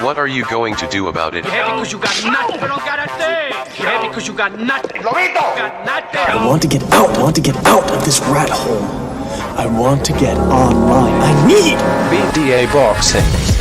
What are you going to do about it? Yeah, because you got nothing. You don't got a thing. Yeah, because you got nothing. Lomito! You got nothing. I want to get out. I want to get out of this rat hole. I want to get online. I need BDA Boxing.